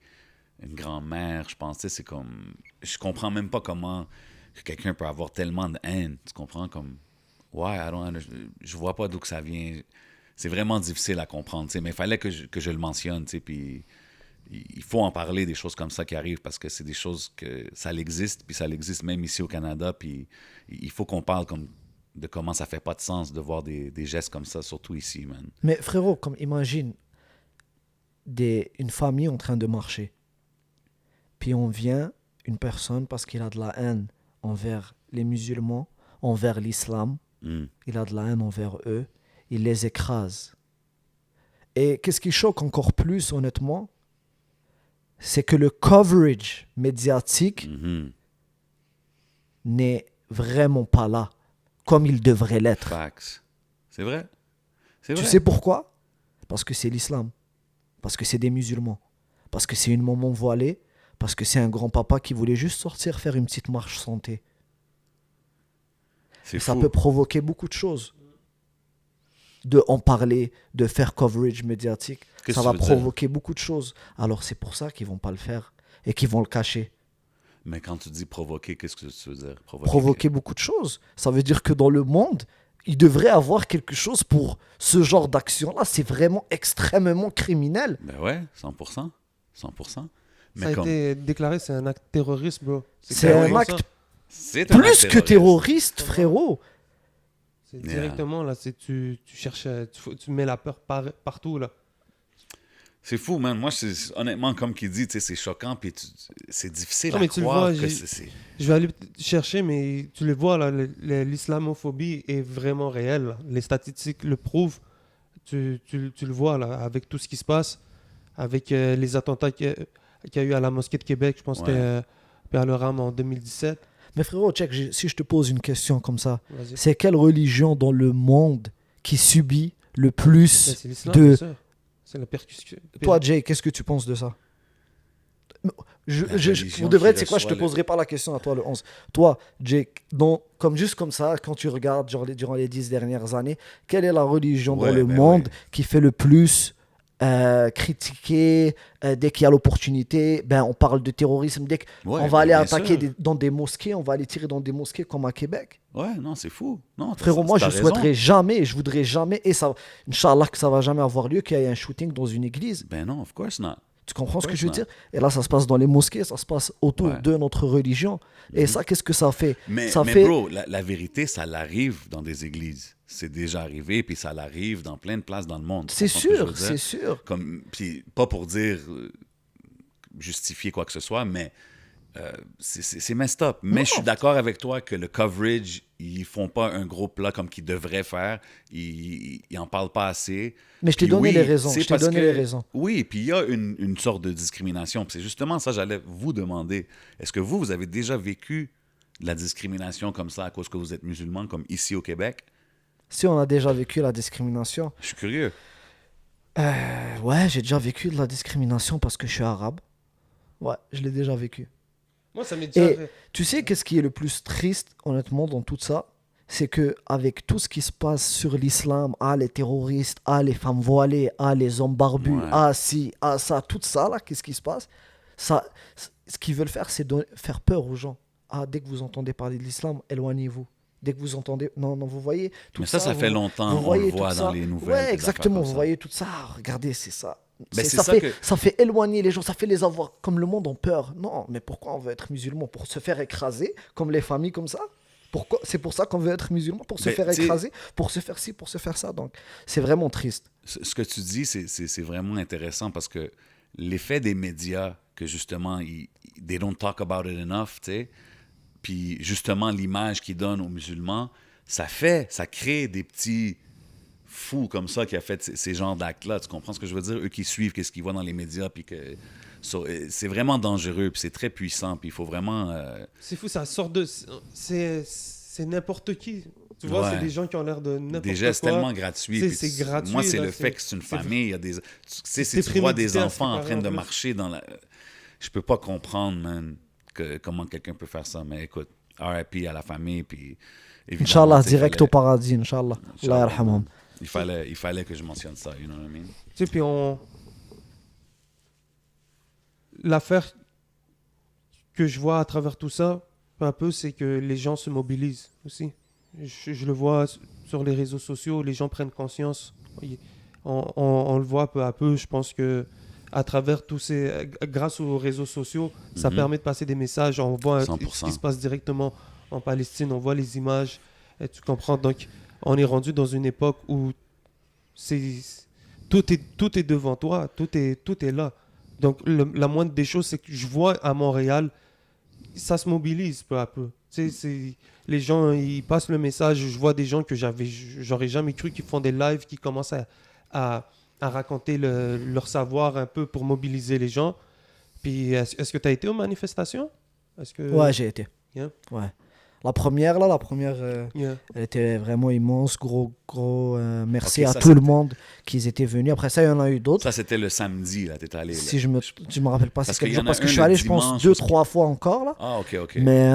une grand-mère, je pense, tu sais, c'est comme... Je comprends même pas comment que quelqu'un peut avoir tellement de haine, tu comprends, comme... Ouais, je vois pas d'où que ça vient. C'est vraiment difficile à comprendre, tu sais, mais il fallait que je le mentionne, tu sais, puis il faut en parler des choses comme ça qui arrivent parce que c'est des choses que ça existe, puis ça existe même ici au Canada, puis il faut qu'on parle de comment ça fait pas de sens de voir des gestes comme ça, surtout ici, man. mais frérot, comme imagine une famille en train de marcher. Puis on vient, une personne, parce qu'il a de la haine envers les musulmans, envers l'islam, il a de la haine envers eux, il les écrase. Et qu'est-ce qui choque encore plus, honnêtement, c'est que le coverage médiatique Mhm. n'est vraiment pas là, comme il devrait l'être. Facts. C'est vrai. C'est Tu vrai. sais pourquoi? Parce que c'est l'islam, parce que c'est des musulmans, parce que c'est une maman voilée, parce que c'est un grand-papa qui voulait juste sortir faire une petite marche santé. C'est Ça fou. peut provoquer beaucoup de choses. De en parler, de faire coverage médiatique, Qu'est-ce ça que va tu veux dire? provoquer beaucoup de choses. Alors c'est pour ça qu'ils vont pas le faire et qu'ils vont le cacher. Mais quand tu dis provoquer, qu'est-ce que tu veux dire? Provoquer beaucoup de choses. Ça veut dire que dans le monde, il devrait avoir quelque chose pour ce genre d'action-là. C'est vraiment extrêmement criminel. Ben ouais, 100%. 100%. Ça Mais a comme... été déclaré, c'est un acte terroriste, bro. C'est clairement un ça. acte C'est un plus acte que terroriste, frérot. C'est Yeah. directement, là, tu cherches, tu mets la peur partout, là. C'est fou, man. Moi, honnêtement, comme qu'il dit, tu sais, c'est choquant, puis c'est difficile Non, à mais tu le croire vois, que j'ai- c'est... Je vais aller chercher, mais tu le vois, là, l'islamophobie est vraiment réelle, là. Les statistiques le prouvent. Tu le vois, là, avec tout ce qui se passe, avec les attentats qu'il y a eu à la mosquée de Québec, je pense que c'était Pierre le Ram en 2017. Mais frérot, check, si je te pose une question comme ça, Vas-y. c'est quelle religion dans le monde qui subit le Ben, plus c'est l'islam, de... bien sûr. C'est la percussion. Toi, Jay, qu'est-ce que tu penses de ça? La religion Pour de vrai, qui tu sais quoi, je te reçoit poserai pas la question à toi le 11. Toi, Jay, juste comme ça, quand tu regardes genre, durant les 10 dernières années, quelle est la religion dans Ouais, le ben monde ouais. qui fait le plus critiquer dès qu'il y a l'opportunité? Ben, on parle de terrorisme. Dès Ouais, qu'on va aller bien attaquer sûr. dans des mosquées, on va aller tirer dans des mosquées comme à Québec. Ouais, non, c'est fou. Non, Frérot, moi, je t'as raison. souhaiterais jamais, je voudrais jamais, et ça, Inch'Allah que ça va jamais avoir lieu, qu'il y ait un shooting dans une église. Ben non, of course not. Tu comprends ce que course je veux not. dire? Et là, ça se passe dans les mosquées, ça se passe autour Ouais. de notre religion. Et ça, qu'est-ce que ça fait? Mais Ça fait... bro, la vérité, ça l'arrive dans des églises. C'est déjà arrivé, puis ça l'arrive dans plein de places dans le monde. Tu C'est comprends ce que je sûr, veux dire? c'est sûr. Puis pas pour dire justifier quoi que ce soit, mais c'est messed up. Mais je suis d'accord avec toi que le coverage, ils font pas un gros plat comme qu'ils devraient faire. Ils en parlent pas assez. Mais je t'ai Puis donné oui, les raisons. c'est Je t'ai parce donné que- les raisons. Oui, puis il y a une sorte de discrimination. Puis c'est justement ça, j'allais vous demander. Est-ce que vous avez déjà vécu de la discrimination comme ça à cause que vous êtes musulman, comme ici au Québec? Si on a déjà vécu la discrimination, Je suis curieux. ouais, j'ai déjà vécu de la discrimination parce que je suis arabe. Ouais, je l'ai déjà vécu. Moi, ça m'est déjà Et fait. tu sais qu'est-ce qui est le plus triste, honnêtement, dans tout ça? C'est que avec tout ce qui se passe sur l'islam, les terroristes, les femmes voilées, les hommes barbus, Ouais. ci, ça, tout ça, là, qu'est-ce qui se passe? Ça, ce qu'ils veulent faire, c'est faire peur aux gens. Dès que vous entendez parler de l'islam, éloignez-vous. Dès que vous entendez, non, vous voyez tout Mais ça ça, fait vous longtemps, on voyez le tout voit ça. dans les nouvelles. Ouais, des exactement, affaires vous comme voyez tout ça. Ah, regardez, c'est ça. Ben, c'est ça ça fait, que- ça fait éloigner les gens, ça fait les avoir comme le monde en peur. Non, mais pourquoi on veut être musulman? Pour se faire écraser, comme les familles comme ça? Pourquoi? C'est pour ça qu'on veut être musulman, pour se Ben, faire tu sais- écraser, pour se faire ci, pour se faire ça. Donc, c'est vraiment triste. Ce que tu dis, c'est vraiment intéressant parce que l'effet des médias, que justement, they don't talk about it enough, tu sais, puis justement, l'image qu'ils donnent aux musulmans, ça crée des petits fous comme ça qui a fait ces genres d'actes-là. Tu comprends ce que je veux dire? Eux qui suivent qu'est-ce qu'ils voient dans les médias, puis que c'est vraiment dangereux, puis c'est très puissant, puis il faut vraiment... C'est fou, ça sort de. C'est n'importe qui. Tu vois, Ouais. c'est des gens qui ont l'air de n'importe quoi. Des gestes tellement gratuits. puis C'est gratuit. Moi, c'est là, le fait que c'est une famille. Il y a des, tu sais, si c'est tu vois des prémédité à ce enfants en qui train de paraît, en plus. marcher dans la... Je peux pas comprendre, man, comment quelqu'un peut faire ça. Mais écoute, RIP à la famille, puis... évidemment, Inch'Allah, tu sais, direct au paradis, Inch'Allah. Allah yarhamhum. Il fallait que je mentionne ça, you know what I mean? Tu sais, puis l'affaire que je vois à travers tout ça, peu à peu, c'est que les gens se mobilisent aussi. Je le vois sur les réseaux sociaux, les gens prennent conscience. On le voit peu à peu. Je pense que à travers tous ces, grâce aux réseaux sociaux, ça Mhm. permet de passer des messages. On voit 100%. ce qui se passe directement en Palestine. On voit les images. Et tu comprends? Donc, on est rendu dans une époque où tout est devant toi. Tout est là. Donc, la moindre des choses, c'est que je vois à Montréal, ça se mobilise peu à peu. Tu sais, les gens, ils passent le message. Je vois des gens que j'aurais jamais cru qui font des lives, qui commencent à raconter leur savoir un peu pour mobiliser les gens. Puis, est-ce que tu as été aux manifestations? Est-ce que... Ouais, j'ai été. Yeah. Ouais. La première, Yeah. elle était vraiment immense. Gros, merci Ok, à ça, tout le c'était- monde qui étaient venus. Après ça, il y en a eu d'autres. Ça, c'était le samedi, là, t'es allé. Là. Si je me rappelle pas, Parce c'est quel qu'il y jour. en a Parce que un je suis le allé, je pense, dimanche 2-3 fois encore, là. Ah, OK. Mais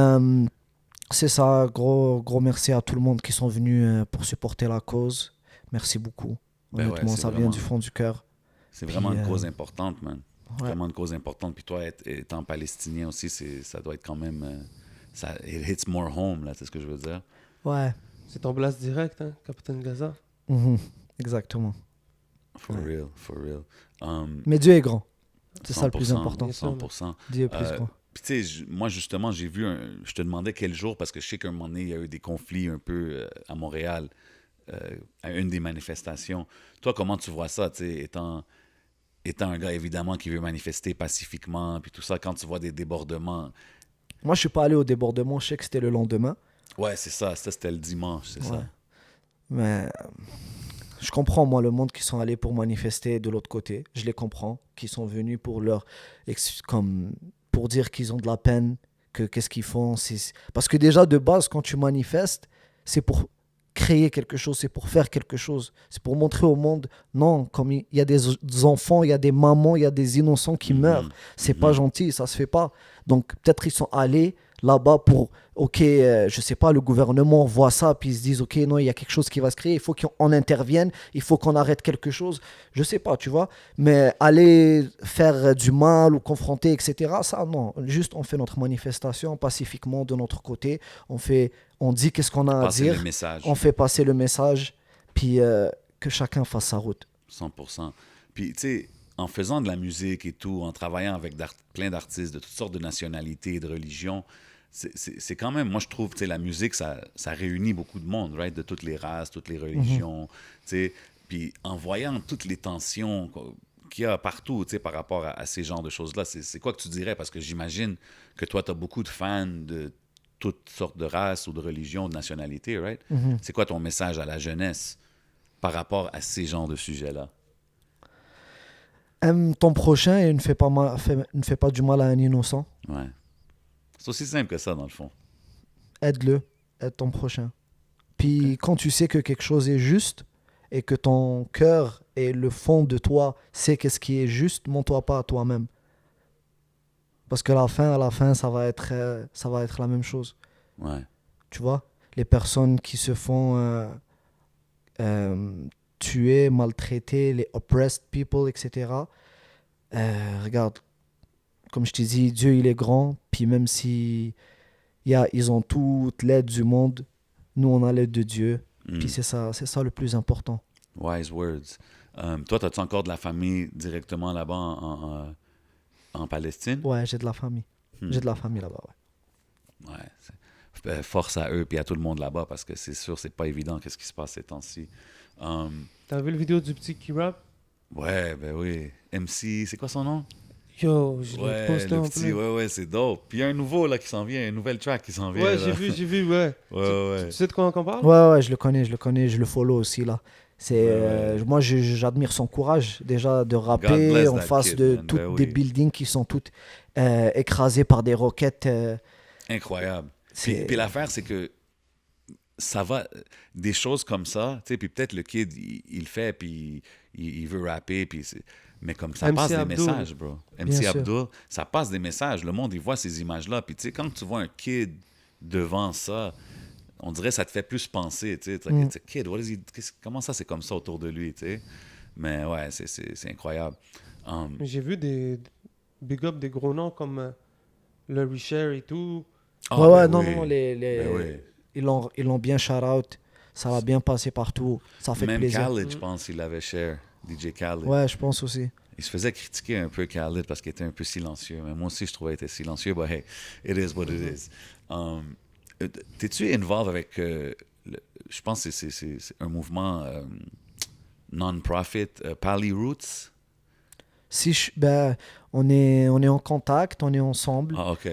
c'est ça, gros merci à tout le monde qui sont venus pour supporter la cause. Merci beaucoup. Ben ouais, Honnêtement, c'est ça vient vraiment- du fond du cœur. C'est vraiment Puis, une cause importante, man. ouais. Vraiment une cause importante. Puis toi, étant palestinien aussi, ça doit être quand même... it hits more home, là, c'est ce que je veux dire. Ouais. C'est ton blast direct, hein, Capitaine Gaza. Mhm. Exactement. For real. Mais Dieu est grand. C'est ça le plus 100%, important. 100%. Dieu est plus grand. Puis tu sais, moi justement, j'ai vu je te demandais quel jour, parce que je sais qu'à un moment donné, il y a eu des conflits un peu à Montréal, à une des manifestations. Toi, comment tu vois ça, tu sais, étant un gars, évidemment, qui veut manifester pacifiquement, puis tout ça, quand tu vois des débordements... Moi, je suis pas allé au débordement. Je sais que c'était le lendemain. Ouais, c'est ça, c'était le dimanche, c'est Ouais. ça. Mais je comprends, moi, le monde qui sont allés pour manifester de l'autre côté. Je les comprends. Qui sont venus pour pour dire qu'ils ont de la peine, que qu'est-ce qu'ils font. Parce que déjà, de base, quand tu manifestes, c'est pour créer quelque chose, c'est pour faire quelque chose. C'est pour montrer au monde, non, comme il y a des enfants, il y a des mamans, il y a des innocents qui meurent. C'est pas gentil, ça se fait pas. Donc peut-être ils sont allés là-bas pour, ok, je sais pas, le gouvernement voit ça, puis ils se disent, ok, non, il y a quelque chose qui va se créer, il faut qu'on intervienne, il faut qu'on arrête quelque chose. Je sais pas, tu vois. Mais aller faire du mal ou confronter, etc., ça, non. Juste, on fait notre manifestation pacifiquement de notre côté. On dit qu'est-ce qu'on a à Passer dire. le message. On fait passer le message, puis que chacun fasse sa route. 100%. Puis, tu sais, en faisant de la musique et tout, en travaillant avec plein d'artistes de toutes sortes de nationalités et de religions, c'est quand même, moi je trouve, tu sais, la musique, ça réunit beaucoup de monde, right? De toutes les races, toutes les religions, tu sais. Puis en voyant toutes les tensions qu'il y a partout, tu sais, par rapport à ces genres de choses-là, c'est quoi que tu dirais? Parce que j'imagine que toi, tu as beaucoup de fans de toutes sortes de races ou de religions, de nationalités, right? C'est quoi ton message à la jeunesse par rapport à ces genres de sujets-là? Aime ton prochain et ne fais pas du mal à un innocent. Ouais. C'est aussi simple que ça, dans le fond. Aide-le, aide ton prochain. Puis quand tu sais que quelque chose est juste et que ton cœur et le fond de toi sait qu'est-ce qui est juste, montre-toi pas à toi-même. Parce que à la fin, ça va être la même chose. Ouais. Tu vois, les personnes qui se font tuer, maltraiter, les oppressed people, etc. Regarde, comme je t'ai dit, Dieu il est grand, puis même si ils ont toute l'aide du monde, Nous, on a l'aide de Dieu. Mm. Puis c'est ça le plus important. Wise words. Toi, as-tu encore de la famille directement là-bas en Palestine? Ouais, j'ai de la famille. Hmm. J'ai de la famille là-bas, ouais. Ouais. Force à eux puis à tout le monde là-bas parce que c'est sûr, c'est pas évident qu'est-ce qui se passe ces temps-ci. T'as vu le vidéo du petit qui rap? Ouais, ben oui. MC, c'est quoi son nom? Yo, je l'ai Ouais, posté le en petit, plus. ouais, c'est dope. Puis il y a un nouveau là qui s'en vient, une nouvelle track qui s'en vient. Ouais, là. j'ai vu, ouais. Ouais. Tu sais de quoi on parle? Ouais, je le connais, je le follow aussi là. Ouais. Moi, j'admire son courage déjà de God rapper bless en that face kid, de man. toutes Ben des oui. buildings qui sont toutes écrasées par des roquettes. Incroyable. C'est- Puis l'affaire, c'est que ça va, des choses comme ça, tu sais, puis peut-être le kid, il le fait, puis il veut rapper, puis mais comme ça MC passe des Abdul. messages, bro. Bien MC sûr. Abdul, ça passe des messages. Le monde, il voit ces images-là, puis tu sais, quand tu vois un kid devant ça, on dirait que ça te fait plus penser, tu sais. It's like, it's a kid, comment ça, c'est comme ça autour de lui, tu sais. Mais ouais, c'est incroyable. J'ai vu des big up des gros noms comme le Richard et tout. Ah, ouais, ben non, oui. non, Ben oui. ils l'ont bien shout out. Ça va bien passer partout. Ça fait Même plaisir. Khaled, je pense, il avait share, DJ Khaled. Ouais, je pense aussi. Il se faisait critiquer un peu Khaled parce qu'il était un peu silencieux. Mais moi aussi, je trouvais qu'il était silencieux. But hey, it is what it is. T'es-tu involved avec... je pense que c'est un mouvement non-profit, Pali Roots? On est en contact, on est ensemble. Ah, OK.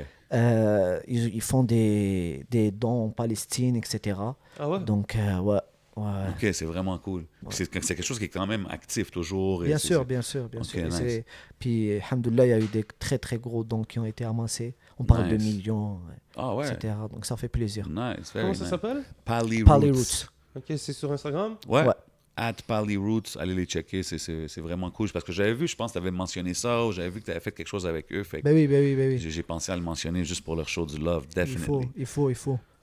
Ils font des dons en Palestine, etc. Ah ouais? Donc, ouais. OK, c'est vraiment cool. Puis C'est quelque chose qui est quand même actif toujours. et Bien c'est- sûr, c'est- bien sûr. Ok, Et nice. puis, alhamdoulilah, il y a eu des très très gros dons qui ont été amassés. On parle de Nice. millions, Ah ouais. etc. Donc ça fait plaisir. Nice, very Comment ça nice. s'appelle? Pali Pali Roots. Roots. Ok, c'est sur Instagram? Ouais. Ouais. At Pali Roots, allez les checker, c'est vraiment cool. Parce que j'avais vu, je pense que tu avais mentionné ça, ou j'avais vu que tu avais fait quelque chose avec eux. Fait que Ben oui. j'ai pensé à le mentionner juste pour leur show du love, definitely. Il faut.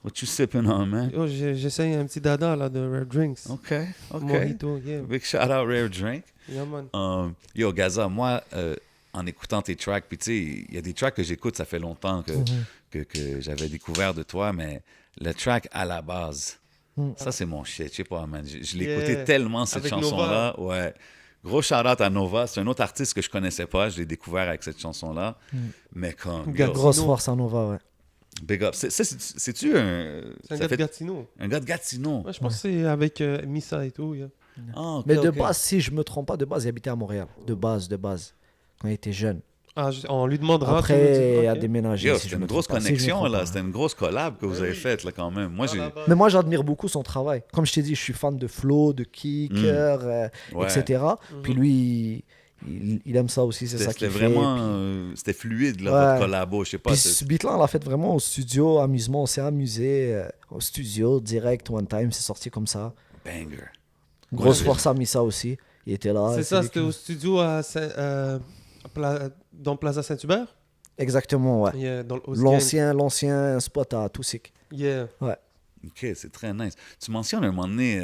What you sipping on, man? Yo, j'essaye un petit dada là de Rare Drinks. OK. Mojito, yeah. Big shout out Rare Drink. Yeah, man. Yo, Gaza, moi, en écoutant tes tracks, puis tu sais, il y a des tracks que j'écoute, ça fait longtemps que j'avais découvert de toi, mais le track à la base, ça c'est mon shit, je sais pas, man. Je l'ai Yeah. écouté tellement, cette Avec chanson-là. Ouais. Gros shout-out à Nova, c'est un autre artiste que je connaissais pas, je l'ai découvert avec cette chanson-là. Mais comme, yo, Grosse force à Nova, ouais. big up. C'est-tu un... C'est un ça gars fait- de Gatineau. un gars de Gatineau? Ouais, je pense que c'est avec Missa et tout. Yeah. Ah, ok, Mais de ok. base, si je me trompe pas, de base, il habitait à Montréal. De base. Quand il était jeune. Ah, on lui demandera. tu Après, nous dis, il a ok. déménagé. Yo, si c'était je une me grosse trompe pas. Si je me connexion, trompe là. pas. C'était une grosse collab que vous avez oui. faite, là, quand même. Moi, j'ai... Mais moi, j'admire beaucoup son travail. Comme je t'ai dit, je suis fan de flow, de kicker, Ouais. etc. Puis lui, il aime ça aussi, c'est ça C'était qu'il fait. vraiment... Puis- c'était fluide, là, Ouais. votre collabo. Je sais pas. Puis ce beat-là, on l'a fait vraiment au studio, amusement. On s'est amusé au studio, direct, one time. C'est sorti comme ça. Banger. Grosse Ouais. force à Missa aussi. Il était là. C'est ça, lui c'était qui- au studio dans Plaza Saint-Hubert. Exactement, ouais. Yeah, dans le Oscan. L'ancien spot à Toussic. Yeah. OK, c'est très nice. Tu mentionnes un moment donné,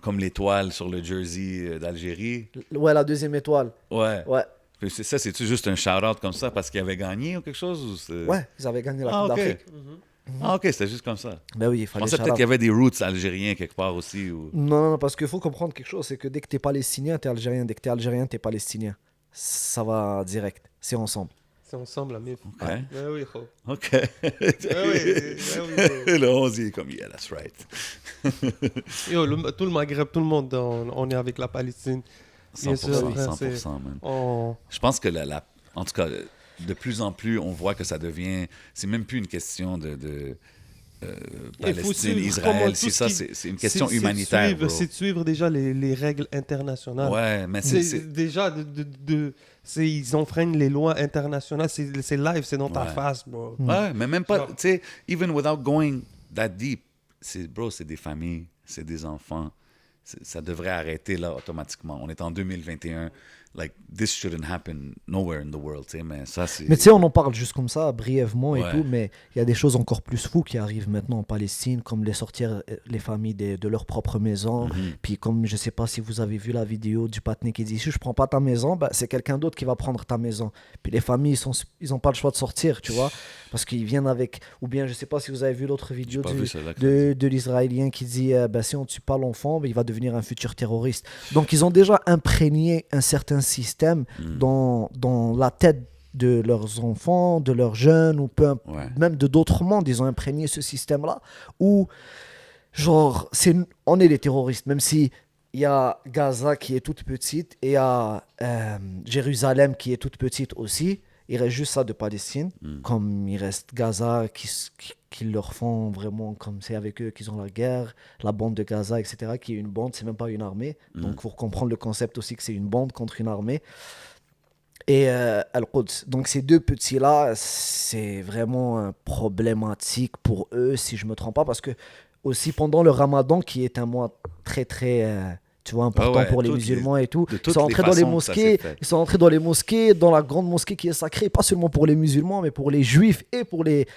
comme l'étoile sur le jersey d'Algérie. Ouais, la deuxième étoile. Ouais. Ouais, Puis ça, c'est-tu juste un shout-out comme ça parce qu'il avait gagné ou quelque chose? Ou c'est- ouais, ils avaient gagné la Ah, Coupe OK. d'Afrique. Ah, OK, c'était juste comme ça. Ben oui, il Je fallait pensais peut-être shout-out. qu'il y avait des roots algériens quelque part aussi. Ou... Non, parce qu'il faut comprendre quelque chose, c'est que dès que t'es palestinien, t'es algérien. Dès que t'es algérien, t'es palestinien. Ça va direct. C'est ensemble. C'est ensemble, la MIF. OK. Ben oui, gros. OK. Ben oui, bro. Le 11, il est comme, yeah, that's right. Yo, tout le Maghreb, tout le monde, on est avec la Palestine. Bien 100%, sûr, frère, 100%, man. On... Je pense que, en tout cas, de plus en plus, on voit que ça devient... C'est même plus une question de Il faut Palestine, suivre comment Israël. tout C'est ce ça, qui- c'est une question c'est de humanitaire, suivre- bro. C'est de suivre déjà les règles internationales. Ouais, mais C'est déjà, ils enfreignent les lois internationales. C'est live, c'est dans ta Ouais. face, bro. Ouais, mais même pas, Genre- tu sais, even without going that deep, bro, c'est des familles, c'est des enfants. Ça devrait arrêter là automatiquement. On est en 2021. like, this shouldn't happen nowhere in the world, tu sais, mais ça, c'est... Mais tu sais, on en parle juste comme ça, brièvement et Ouais. tout, mais il y a des choses encore plus fous qui arrivent maintenant en Palestine, comme les sortir les familles de leur propre maison. Puis comme, je sais pas si vous avez vu la vidéo du patiné qui dit, si je prends pas ta maison, bah, c'est quelqu'un d'autre qui va prendre ta maison. Puis les familles, ils ont pas le choix de sortir, tu vois, parce qu'ils viennent avec... Ou bien, je sais pas si vous avez vu l'autre vidéo pas vu celle-là que de l'Israélien qui dit, bah, si on tue pas l'enfant, bah, il va devenir un futur terroriste. Donc, ils ont déjà imprégné un certain système dans la tête de leurs enfants, de leurs jeunes, ou Ouais. même de d'autres mondes. Ils ont imprégné ce système-là où, genre, on est les terroristes, même si il y a Gaza qui est toute petite et il y a Jérusalem qui est toute petite aussi. Il reste juste ça de Palestine, comme il reste Gaza qui leur font vraiment comme c'est avec eux qu'ils ont la guerre, la bande de Gaza, etc., qui est une bande, c'est même pas une armée. Donc, pour comprendre le concept aussi que c'est une bande contre une armée. Et Al-Quds. Donc, ces deux petits-là, c'est vraiment problématique pour eux, si je me trompe pas, parce que aussi pendant le Ramadan, qui est un mois très, très... tu vois, important ouais, pour les toutes musulmans et tout. de Ils toutes sont les entrés dans les façons que ça s'est mosquées, fait. ils sont entrés dans les mosquées, dans la grande mosquée qui est sacrée, pas seulement pour les musulmans, mais pour les juifs et pour les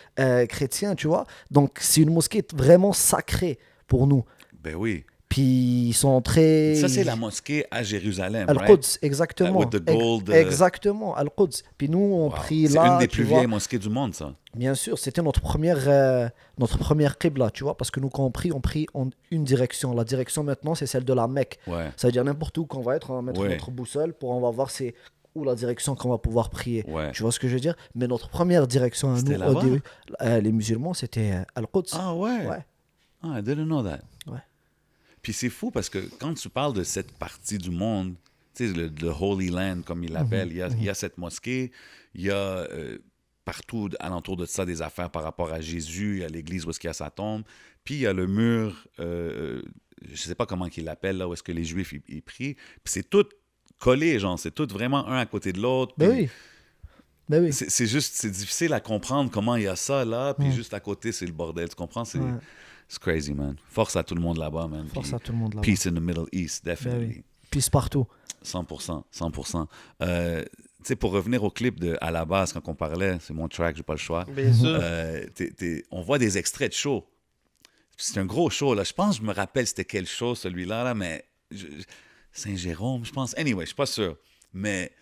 chrétiens, tu vois. Donc, c'est une mosquée vraiment sacrée pour nous. Ben oui. Puis, ils sont entrés... Ça, c'est la mosquée à Jérusalem, Al-Quds, right? exactement. With the gold, Exactement, Al-Quds. Puis nous, on Wow. prie C'est là, une des tu plus vois. vieilles mosquées du monde, ça. Bien sûr, c'était notre première qibla, tu vois, parce que nous, quand on prie en une direction. La direction maintenant, c'est celle de la Mecque. Ouais. Ça veut dire n'importe où qu'on va être, on va mettre Ouais. notre boussole pour on va voir c'est où la direction qu'on va pouvoir prier. Ouais. Tu vois ce que je veux dire? Mais notre première direction à C'était nous, au là-bas? début, les musulmans, c'était Al-Quds. Ah ouais? Ouais. Ah, I didn't know that. Ouais. Puis c'est fou parce que quand tu parles de cette partie du monde, tu sais, le Holy Land, comme ils l'appellent, il y a cette mosquée, il y a partout alentour de ça des affaires par rapport à Jésus, il y a l'église où est-ce qu'il y a sa tombe, puis il y a le mur, je sais pas comment qu'ils l'appellent, là, où est-ce que les Juifs ils prient, puis c'est tout collé, genre, c'est tout vraiment un à côté de l'autre. Ben puis oui. Ben oui. c'est juste, c'est difficile à comprendre comment il y a ça là, puis juste à côté, c'est le bordel, tu comprends? C'est Ouais. it's crazy, man. Force à tout le monde là-bas, man. Force Puis à tout le monde là-bas. Peace in the Middle East, definitely. Ben oui. Peace partout. 100%, 100%. Tu sais, pour revenir au clip de À la base, quand on parlait, c'est mon track, j'ai pas le choix. Bien sûr. On voit des extraits de show. C'est un gros show, là. Je pense, je me rappelle c'était quel show, celui-là, là, mais... Saint-Jérôme, je pense. Anyway, je suis pas sûr. Mais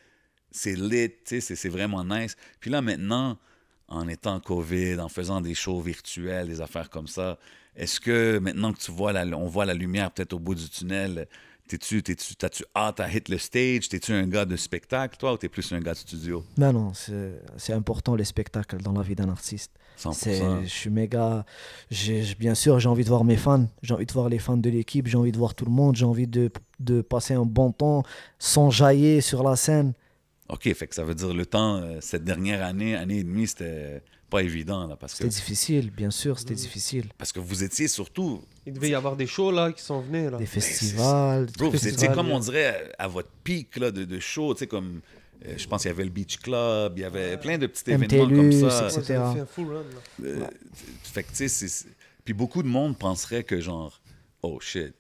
c'est lit, tu sais, c'est vraiment nice. Puis là, maintenant, en étant COVID, en faisant des shows virtuels, des affaires comme ça, est-ce que maintenant que tu vois on voit la lumière peut-être au bout du tunnel, t'as-tu hâte à hit le stage? T'es-tu un gars de spectacle, toi, ou t'es plus un gars de studio? Non, c'est important les spectacles dans la vie d'un artiste. 100%. Je suis méga. Bien sûr, j'ai envie de voir mes fans. J'ai envie de voir les fans de l'équipe. J'ai envie de voir tout le monde. J'ai envie de passer un bon temps sans jaillir sur la scène. OK, fait que ça veut dire le temps, cette dernière année et demie, c'était pas évident, là, parce C'était difficile, bien sûr, c'était difficile. que vous étiez surtout... Il devait y avoir des shows là qui sont venus là. Des festivals. des Bro, vous étiez festivals. comme on dirait à votre pic là, de show, tu sais, comme... je pense qu'il y avait le Beach Club, il y avait plein de petits événements MTLUS, comme ça. etc. Ouais, ça avait fait un full run là. Fait que, tu sais, puis beaucoup de monde penserait que, genre, oh shit,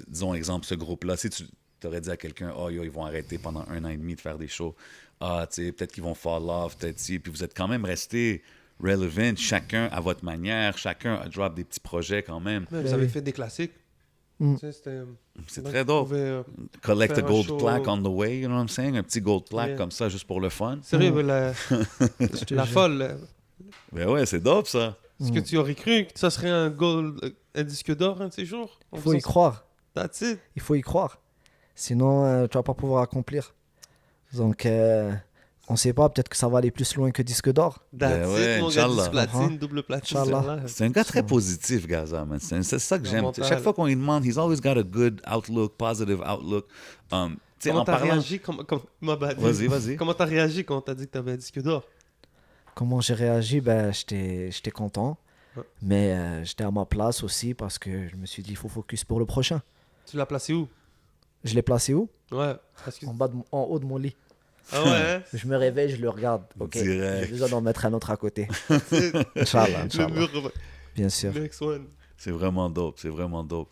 disons, exemple, ce groupe-là, si tu t'aurais dit à quelqu'un, oh yo, ils vont arrêter pendant 1 an et demi de faire des shows. Ah, tu sais, peut-être qu'ils vont fall off, peut-être si. Puis vous êtes quand même resté relevant, chacun à votre manière, chacun a drop des petits projets quand même. Ouais, Ben vous avez oui. fait des classiques. Mm. Tu sais, c'était... C'est donc, très vous dope. pouvez, Collect a faire un gold show. plaque on the way, you know what I'm saying? Un petit gold plaque Yeah. comme ça, juste pour le fun. Sérieux, Mm. la jure. folle. là. Ben ouais, c'est dope, ça. Est-ce que tu aurais cru que ça serait un disque d'or un de ces jours? Il faut y croire. That's it. Il faut y croire. Sinon, tu vas pas pouvoir accomplir. Donc, on sait pas, peut-être que ça va aller plus loin que disque d'or. That's Ben it, ouais, mon gars. Inch'Allah. 10 platine, double platine. Inch'Allah. celle-là. C'est un gars très positif, Gaza, man. C'est ça que j'aime. Mental. Chaque fois qu'on lui demande, he's always got a good outlook, positive outlook. Tu sais, Comment en t'as parlant... réagi ma bad. Vas-y. Comment t'as réagi quand t'as dit que t'avais un disque d'or? Comment j'ai réagi? Ben, j'étais content. Ouais. Mais j'étais à ma place aussi parce que je me suis dit, il faut focus pour le prochain. Tu l'as placé où? Je l'ai placé où? Ouais. Parce que... En haut de mon lit. Ah ouais, hein? Je me réveille, je le regarde. Ok, Direct. j'ai besoin d'en mettre un autre à côté. C'est Inch'Allah, le Inch'Allah. mur. Bien sûr. Next one. C'est vraiment dope, c'est vraiment dope.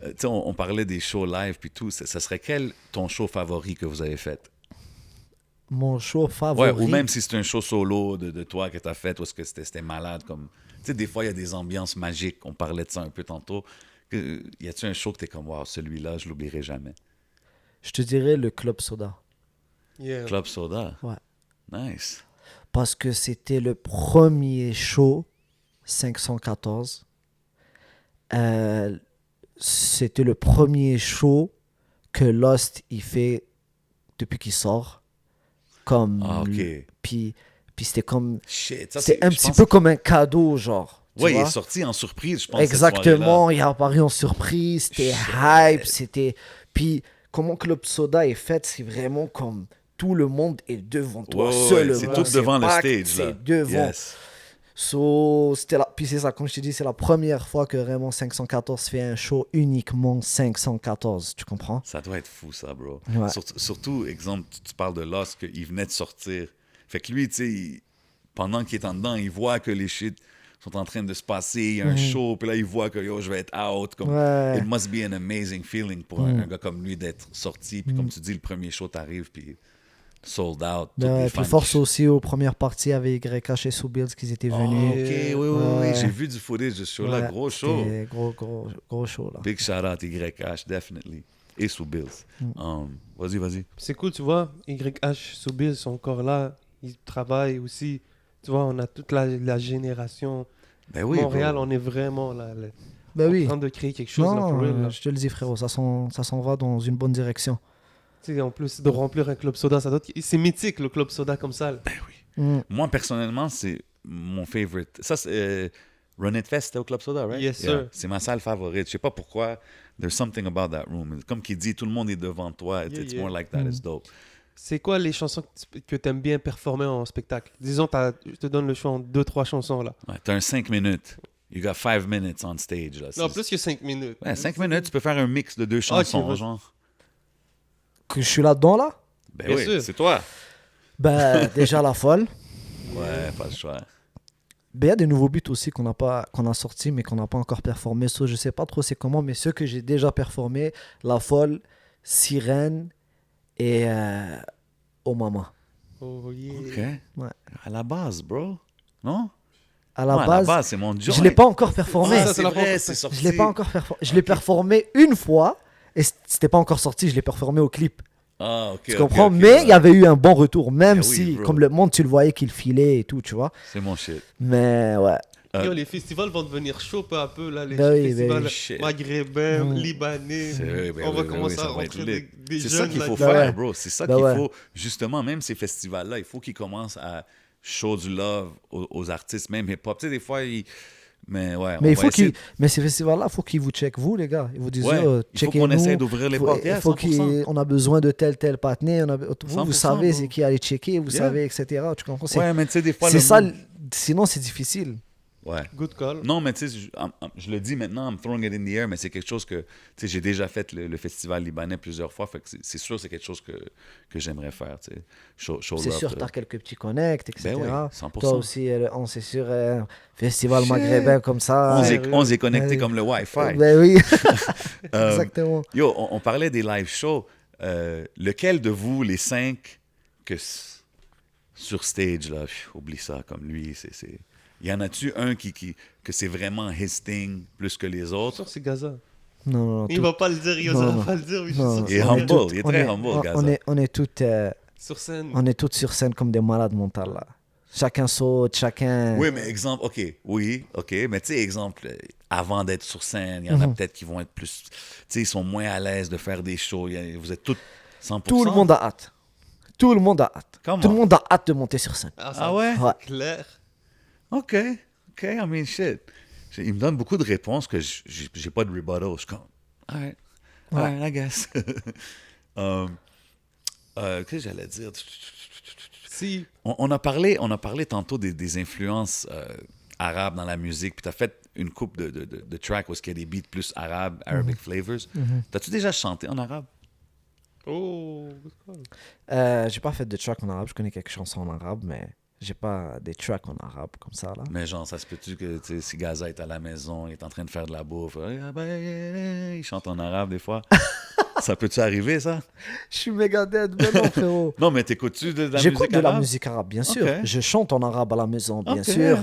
tu sais, on parlait des shows live puis tout. Ça serait quel ton show favori que vous avez fait? Mon show Ouais, favori. ou même si c'est un show solo de toi que tu as fait, ou est-ce que c'était malade comme... Tu sais, des fois, il y a des ambiances magiques. On parlait de ça un peu tantôt. Y a-tu un show que t'es comme, wow, celui-là, je l'oublierai jamais? Je te dirais le Club Soda. Yeah. Club Soda. Ouais. Nice. Parce que c'était le premier show 514. C'était le premier show que Lost il fait depuis qu'il sort. Comme Ah, OK. puis c'était comme Shit. Ça, c'était un je petit pense- peu comme un cadeau genre. tu Ouais, il vois? est sorti en surprise, je pense. Exactement, il est apparu en surprise, c'était Shit. hype, c'était puis comment Club Soda est fait, c'est vraiment comme tout le monde est devant toi Ouais, seulement. c'est tout devant le packed, stage, là. C'est devant. Yes. So, puis c'est ça, comme je te dis, c'est la première fois que vraiment 514 fait un show uniquement 514, tu comprends? Ça doit être fou, ça, bro. Ouais. Surtout, exemple, tu parles de Lost, qu'il venait de sortir. Fait que lui, tu sais, pendant qu'il est en dedans, il voit que les shit sont en train de se passer, il y a un show, puis là, il voit que yo, je vais être out. Comme, Ouais. It must be an amazing feeling pour un gars comme lui d'être sorti. Puis comme tu dis, le premier show t'arrive, puis sold out. tous les Puis fans force qui- aussi aux premières parties avec YH et Soubils qu'ils étaient Oh, venus. ok, oui, oui, Ouais. oui. J'ai vu du footage de ce show-là. Ouais, Gros show. c'était gros show là. Big shout out YH, definitely. Et sous Bills. Vas-y. C'est cool, tu vois. YH, Soubis sont encore là. Ils travaillent aussi. Tu vois, on a toute la génération. Ben oui, Montréal, bro. on est vraiment là, Ben oui. en train de créer quelque chose. là, for real, Non, là. je te le dis frérot, ça s'en va dans une bonne direction. Tu sais, en plus de remplir un club soda, c'est mythique le club soda comme ça. là. Moi, personnellement, c'est mon favorite. Ça, c'est Run It Fest, c'était au Club Soda, right? Yes, sir. C'est ma salle favorite. Je sais pas pourquoi. There's something about that room. Comme qu'il dit, tout le monde est devant toi. It's Yeah. more like that. It's dope. C'est quoi les chansons que tu aimes bien performer en spectacle? Disons, je te donne le choix en 2-3 chansons là. Ouais, t'as un 5 minutes. You got 5 minutes on stage. Là. Non, C'est- plus que 5 minutes. Ouais, 5 minutes, tu peux faire un mix de 2 chansons, vas-y. genre. Que je suis là-dedans là? Ben Bien oui, sûr. c'est toi. Ben déjà la folle. Ouais, pas le choix. Ben, il y a des nouveaux buts aussi qu'on a sortis mais qu'on n'a pas encore performé. So, je sais pas trop c'est comment, mais ceux que j'ai déjà performé, La Folle, Sirène et Oh Mama. Oh yeah. OK. Ouais. À la base, bro. Non? À la Ouais, base, c'est mon joint. je l'ai pas encore performé. Ah, Ça, c'est c'est la vrai, fois- c'est sorti. Je l'ai pas encore performé. Je l'ai performé une fois et c'était pas encore sorti. Je l'ai performé au clip. Ah, OK. Tu ok, comprends? ok, Mais il ouais. y avait eu un bon retour, même Eh oui, si, bro. comme le monde, tu le voyais qu'il filait et tout, tu vois. C'est mon shit. Mais ouais. Yo, les festivals vont devenir chauds peu à peu là, les Ben oui, festivals ben oui. Shit. maghrébins, Mm. libanais. C'est vrai, ben on va oui, ben commencer oui, ça à va être rentrer lit. des C'est jeunes ça qu'il là. faut Ben faire, ouais. bro. C'est ça Ben qu'il ouais. faut. Justement, même ces festivals-là, il faut qu'ils commencent à show du love aux artistes, même hip-hop. Tu sais, des fois, mais ouais. Mais on il va faut essayer mais ces festivals-là, il faut qu'ils vous checkent, vous, les gars. Ils vous disent, Ouais, yo, il faut qu'on checkez-nous. essaie d'ouvrir les portes. Il Yeah, faut 100%. qu'on a besoin de tel patiné. Vous 100%, savez bro. c'est qui aller checker, vous Yeah. savez, etc. Tu comprends? Ouais, mais tu sais, des fois, C'est le ça, monde- sinon c'est difficile. Ouais. Good call. Non, mais tu sais, je le dis maintenant, I'm throwing it in the air, mais c'est quelque chose que, tu sais, j'ai déjà fait le festival libanais plusieurs fois, fait que c'est sûr que c'est quelque chose que j'aimerais faire, tu sais. Show C'est love, sûr, tu as quelques petits connects, etc. Ben oui, 100%. Toi aussi, on s'est sur un festival Shit. maghrébin comme ça. On s'est connecté Ouais. comme le Wi-Fi. Ben oui, Euh, exactement. Yo, on parlait des live shows. Lequel de vous, les 5, sur stage, là, oublie ça, comme lui, c'est... Y en a-tu un que c'est vraiment his thing plus que les Je suis autres? sûr que c'est Gaza. Non, non, Il tout- va pas le dire, il Non, osera non. pas le dire, mais je suis non, sûr que Il est c'est on humble, Gaza. il est très humble, Gaza. on est toutes, Sur scène. on est toutes sur scène comme des malades mentales, là. Chacun saute, chacun... Oui, mais exemple, OK, mais tu sais, exemple, avant d'être sur scène, il y en a peut-être qui vont être plus, tu sais, ils sont moins à l'aise de faire des shows. Vous êtes tous 100%. Tout le monde a hâte. Tout le monde a hâte. Comment? Tout le monde a hâte de monter sur scène. Ah, Ah ouais? Ouais. Clair. OK, I mean, shit. Il me donne beaucoup de réponses que j'ai pas de rebuttal. Je suis comme, all right, I guess. Qu'est-ce que j'allais dire? Si. On a parlé tantôt des influences arabes dans la musique, puis tu as fait une coupe de tracks où il y a des beats plus arabes, Arabic flavors. T'as-tu déjà chanté en arabe? Oh, good call. J'ai pas fait de track en arabe, je connais quelques chansons en arabe, mais J'ai pas des tracks en arabe comme ça, là. Mais genre, ça se peut-tu que tu sais, si Gaza est à la maison, il est en train de faire de la bouffe, il chante en arabe des fois. Ça peut-tu arriver, ça? Je suis méga dead, mais non, frérot. Non, mais t'écoutes-tu de la J'écoute musique de la arabe? musique arabe, bien sûr. Ok. Je chante en arabe à la maison, bien Ok. sûr.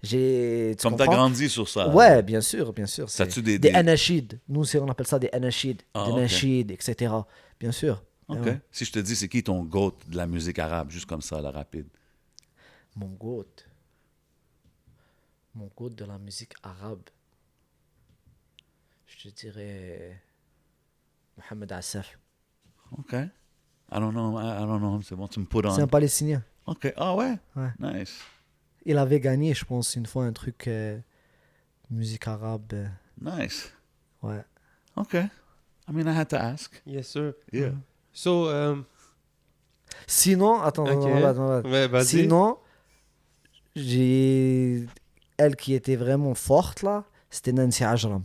Tu Comme t'as comprends? grandi sur ça. Ouais, bien sûr, bien sûr. Ça C'est tue des- des des- anachid. Nous, on appelle ça des anachid. Ah, des ok. nasheed, etc. Bien sûr. OK. Ouais. Si je te dis, c'est qui ton GOAT de la musique arabe, juste comme ça, la rapide? Mon goût. Mon goût de la musique arabe. Je te dirais Mohamed Assaf. OK. I don't know. C'est bon, tu me put C'est un on. Palestinien. OK. Ah ouais? Ouais. Nice. Il avait gagné, je pense, une fois un truc musique arabe. Nice. Ouais. OK. I mean, I had to ask. Yes, sir. Yeah. So, Sinon, attends, ok. attends. Ouais, vas-y. Sinon, j'ai elle qui était vraiment forte là, c'était Nancy Ajram.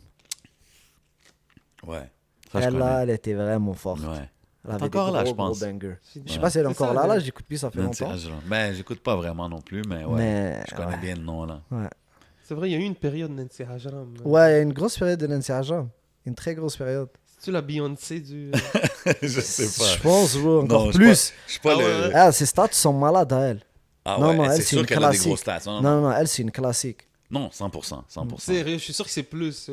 Ouais. Ça, je Elle là, connais. elle était vraiment forte. Ouais. Elle avait encore des là, gros, je pense. gros bangers. Je sais Ouais. pas si elle est C'est encore ça, là, mais- j'écoute plus, ça fait Nancy longtemps. Ajram. Ben, j'écoute pas vraiment non plus, mais ouais. Mais Je connais ouais. bien le nom, là. Ouais. C'est vrai, il y a eu une période Nancy Ajram. Ouais, il y a une grosse période de Nancy Ajram. Une très grosse période. C'est-tu la Beyoncé du... Je sais Je pas. pense, bro, encore Non, je plus. Je suis pas Ah le... ouais. Ah, ses stats sont malades à elle. Ah Non, ouais, non, elle, c'est c'est sûr une qu'elle a des classique. gros stats. Non, Non, non, elle, c'est une classique. Non, 100%. 100%. Sérieux, je suis sûr que c'est plus...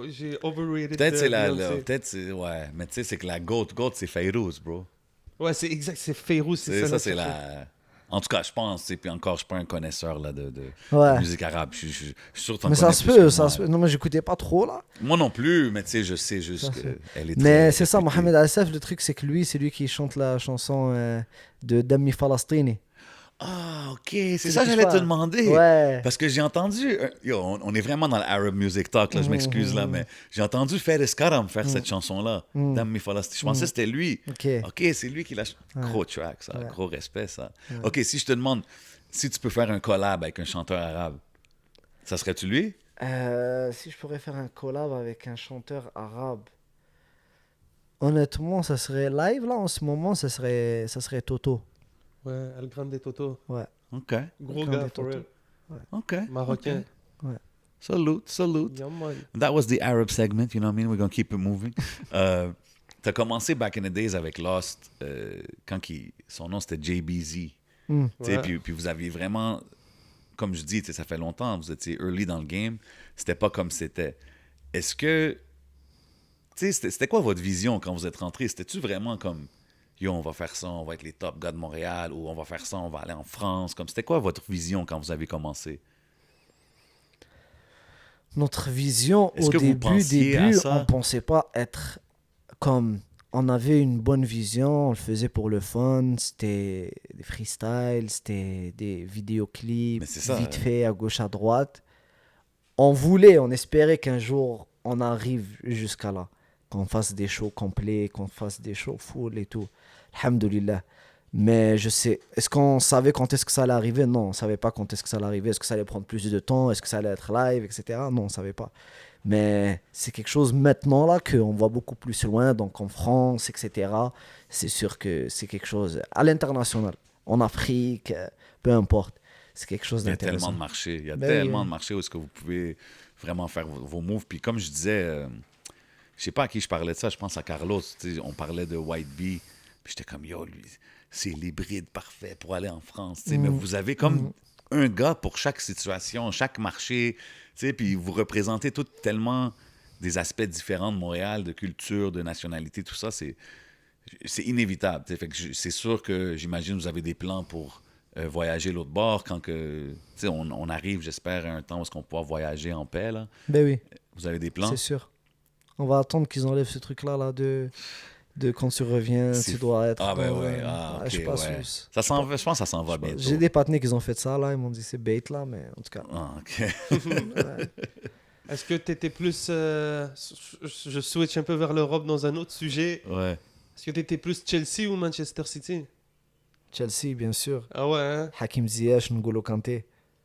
j'ai overrated Peut-être c'est la... Beyoncé. Peut-être c'est... Ouais, mais tu sais, c'est que la GOAT, c'est Fayrouz, bro. Ouais, c'est exact, c'est Fayrouz, c'est ça. Ça, là, c'est ça. la... En tout cas, je pense, et puis encore, je suis pas un connaisseur là, de Ouais. musique arabe. Je suis sûr que t'en Mais ça connais se plus peut, que ça moi. se peut. Non, mais j'écoutais pas trop là. Moi non plus, mais tu sais, je sais juste Ça se qu'elle est Mais très c'est ça, réputée. Mohamed Assaf, le truc, c'est que lui, c'est lui qui chante la chanson de Dami Falastini. Ah, ok, c'est C'est ça que ce que j'allais je te parle. demander. Ouais. Parce que j'ai entendu... Yo, on est vraiment dans l'Arab Music Talk, là, je m'excuse, là, mais j'ai entendu Faris Karam faire cette chanson-là, Dame Mi Falasti. Je pensais que c'était lui. Ok. Ok, c'est lui qui l'a... Gros track, ça. Ouais. Gros respect, ça. Ok, si je te demande, si tu peux faire un collab avec un chanteur arabe, ça serait-tu lui? Si je pourrais faire un collab avec un chanteur arabe, honnêtement, ça serait live là en ce moment, ça serait Toto. Ouais, El Grande Toto. Ouais. Ok, Gros Grande gars, for Toto. real. ok. Marocain. ok. Salute. Yeah, man. That was the Arab segment, you know what I mean? We're going to keep it moving. T'as commencé back in the days avec Lost, quand son nom c'était JBZ. Mm. Tu sais, Ouais. puis vous aviez vraiment, comme je dis, tu sais, ça fait longtemps, vous étiez early dans le game, c'était pas comme c'était. Est-ce que, tu sais, c'était quoi votre vision quand vous êtes rentré? C'était-tu vraiment comme, yo, on va faire ça, on va être les top gars de Montréal, ou on va faire ça, on va aller en France, comme c'était quoi votre vision quand vous avez commencé? Notre vision Est-ce au que vous pensiez à ça? on pensait pas être comme. On avait une bonne vision, on le faisait pour le fun, c'était des freestyles, c'était des vidéoclips, Mais c'est ça, vite fait à gauche à droite. On espérait qu'un jour on arrive jusqu'à là, qu'on fasse des shows complets, qu'on fasse des shows full et tout. Alhamdoulilah. Mais je sais, est-ce qu'on savait quand est-ce que ça allait arriver? Non, on savait pas quand est-ce que ça allait arriver. Est-ce que ça allait prendre plus de temps? Est-ce que ça allait être live, etc. Non, on savait pas. Mais c'est quelque chose maintenant là qu'on voit beaucoup plus loin, donc en France, etc. C'est sûr que c'est quelque chose à l'international, en Afrique, peu importe. C'est quelque chose Il y a d'intéressant. tellement de marchés. Il y a Ben tellement oui. de marchés où est-ce que vous pouvez vraiment faire vos moves. Puis comme je disais, je sais pas à qui je parlais de ça, je pense à Carlos. Tu sais, on parlait de White Bee. Puis j'étais comme, yo, lui, c'est l'hybride parfait pour aller en France. Tu sais, mais vous avez comme un gars pour chaque situation, chaque marché. Tu sais, puis vous représentez tout tellement des aspects différents de Montréal, de culture, de nationalité, tout ça. C'est inévitable. Tu sais. Fait que c'est sûr que j'imagine que vous avez des plans pour voyager l'autre bord quand que, tu sais, on arrive, j'espère, à un temps où est-ce qu'on pourra voyager en paix. Là. Ben oui, Vous avez des plans? c'est sûr. On va attendre qu'ils enlèvent ce truc-là là, de quand tu reviens, C'est tu dois être. Ah, ben dans, ouais. Ah, je sais ok, pas ouais. si- Ça s'en va, je pense que ça s'en va bientôt. J'ai des partenaires qui ont fait ça là, ils m'ont dit c'est bait là, mais en tout cas. Ah, ok. Est-ce que tu étais plus... je switch un peu vers l'Europe dans un autre sujet. Ouais. Est-ce que tu étais plus Chelsea ou Manchester City? Chelsea, bien sûr. Ah ouais, hein? Hakim Ziyech, N'Golo Kanté.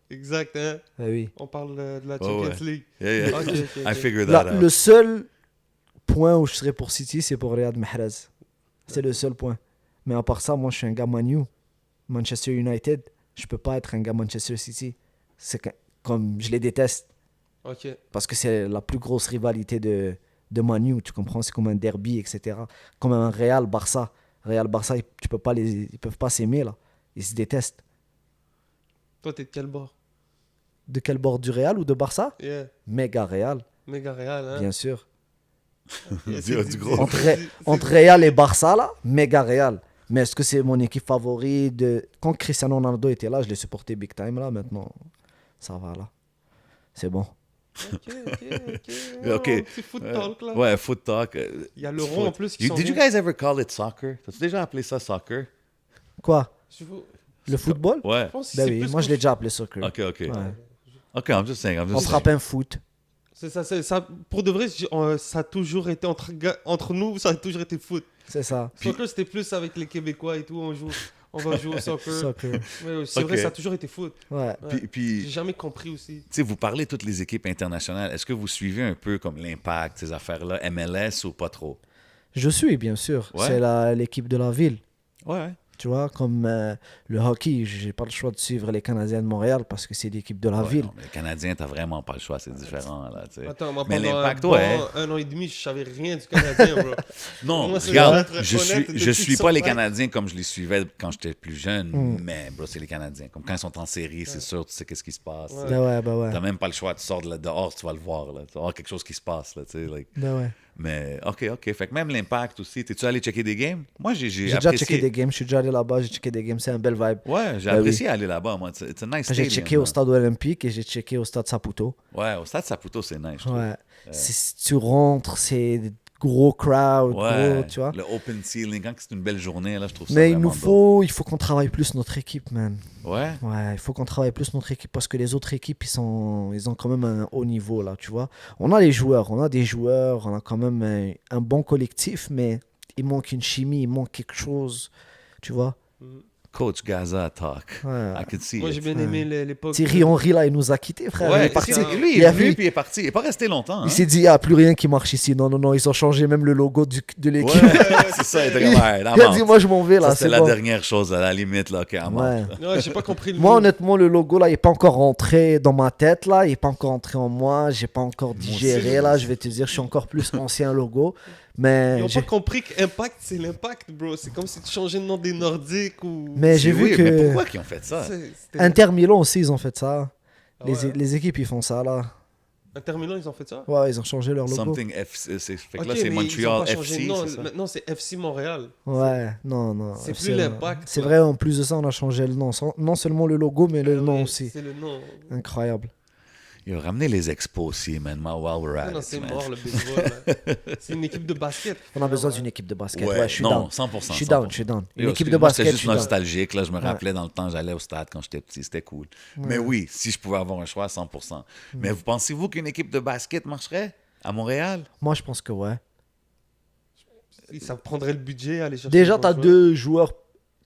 Exact, hein? Ah oui. On parle de la Oh, Champions ouais. League. Yeah, yeah. Ok, ok, ok. I figured Là, that out. le seul point où je serais pour City, c'est pour Riyad Mahrez. C'est le seul point. Mais à part ça, moi, je suis un gars Manu, Manchester United. Je peux pas être un gars Manchester City. Comme je les déteste. Ok. Parce que c'est la plus grosse rivalité de Manu, tu comprends? C'est comme un derby, etc. Comme un Real-Barça. Real-Barça, ils peuvent pas s'aimer, là. Ils se détestent. Toi, t'es de quel bord? De quel bord? Du Real ou de Barça? Yeah. Méga Real, Méga Real, hein? bien sûr. Du gros. Entre Real et Barça, là, méga Real. Mais est-ce que c'est mon équipe favorite Quand Cristiano Ronaldo était là, je l'ai supporté big time, là. Maintenant, ça va, là. C'est bon. Ok. Ok. Petit foot talk, là. Ouais, foot talk. Il y a l'euro en plus qui s'en Did you vient. guys ever call it soccer? T'as-tu déjà appelé ça soccer? Quoi? Je Le football? Ouais. pense que Ben c'est oui, plus moi je l'ai déjà appelé soccer. Ok. Ouais. Ok, I'm just saying. On frappe un foot. C'est ça. Pour de vrai, ça a toujours été entre nous, ça a toujours été foot. C'est ça. Soccer, c'était plus avec les Québécois et tout. On va jouer au soccer. Soccer. Ouais, c'est Ok. vrai, ça a toujours été foot. Ouais. Ouais. J'ai Puis jamais compris aussi. tu sais, vous parlez de toutes les équipes internationales. Est-ce que vous suivez un peu comme l'Impact, ces affaires-là, MLS ou pas trop? Je suis, bien sûr. Ouais. C'est l'équipe de la ville. Ouais. Tu vois, comme le hockey, j'ai pas le choix de suivre les Canadiens de Montréal parce que c'est l'équipe de la Ouais, ville. non, mais les Canadiens, t'as vraiment pas le choix, c'est différent, là, tu sais. Attends, moi, Mais pendant l'Impact, un, ouais. un an et demi, je savais rien du Canadien, bro. Non, Moi, c'est regarde, vrai, je honnête, suis depuis pas les qu'ils sont Canadiens comme je les suivais quand j'étais plus jeune, Mm. mais bro, c'est les Canadiens. Comme quand ils sont en série, c'est sûr, tu sais qu'est-ce qui se passe. Ouais. Ben ouais. T'as même pas le choix, tu sors de là dehors, tu vas le voir, là. Tu vas voir quelque chose qui se passe, là, tu sais, like. Ben ouais. Mais, ok. Fait que même l'Impact aussi, t'es-tu allé checker des games? Moi, j'ai J'ai déjà apprécié. checké des games, je suis déjà allé là-bas, j'ai checké des games, c'est un bel vibe. Ouais, j'ai Ben apprécié aller là-bas, moi. It's a nice J'ai stadium, checké au là. stade olympique et j'ai checké au stade Saputo. Ouais, au Stade Saputo, c'est nice, je trouve. Ouais. Tu rentres, c'est des gros crowd, Ouais, gros, tu vois. le open ceiling, quand c'est une belle journée, là, je trouve ça Mais vraiment dope. il faut qu'on travaille plus notre équipe, man. Ouais, Ouais, il faut qu'on travaille plus notre équipe parce que les autres équipes, ils ont quand même un haut niveau, là, tu vois. On a des joueurs, on a quand même un bon collectif, mais il manque une chimie, il manque quelque chose, tu vois. Coach Gaza talk. Ouais. I can see Moi, j'ai it. bien aimé l'époque. Thierry Henry, là, il nous a quittés, frère. il Ouais, est parti. lui, il Il est a venu vu- puis il est parti. Il est pas resté longtemps. Il Hein? s'est dit, il n'y a plus rien qui marche ici. Non, ils ont changé même le logo de Ouais, l'équipe. c'est ça. Il était comme, ouais, Il a dit, moi, je m'en vais, là, ça, c'est c'était la bon. dernière chose, à la limite, là, OK, à mort. Ouais. Ouais, j'ai pas compris le Moi, mot. honnêtement, le logo, là, il n'est pas encore rentré dans ma tête, là. Il n'est pas encore rentré en moi. J'ai pas encore digéré, là. Je vais te dire, je suis encore plus ancien logo. Mais Ils ont j'ai pas compris qu'impact, c'est l'impact, bro. C'est comme si tu changeais le nom des Nordiques ou. mais j'ai C'est vu weird, que Mais pourquoi ils ont fait ça? C'était- Inter Milan aussi, ils ont fait ça. Ah ouais. Les équipes, ils font ça, là. Inter Milan, ils ont fait ça? Ouais, ils ont changé leur logo. Something FC. Fait que Ok, là, c'est mais ils ont Montreal pas changé FC, de nom. c'est ça? Maintenant, c'est FC Montréal. Ouais, non. C'est FC, plus l'Impact, C'est quoi. vrai, en plus de ça, on a changé le nom. Non seulement le logo, mais le Ah nom ouais, aussi. C'est le nom. Incroyable. Ils ont ramené les expos aussi, man, while we're at Non, it, c'est man. mort le baseball. là. C'est une équipe de basket. On a besoin Ouais. d'une équipe de basket. Ouais, Ouais, je suis non, down. 100%. Je suis 100%. down. Une Yo, équipe de excuse-moi, basket, C'était je juste suis down. nostalgique. Là, je me Ouais. rappelais dans le temps, j'allais au stade quand j'étais petit. C'était cool. Mais oui, si je pouvais avoir un choix, 100%. Mais vous pensez-vous qu'une équipe de basket marcherait à Montréal? Moi, je pense que ouais. Ça prendrait le budget à aller chercher. Déjà, des tu as bons deux joueurs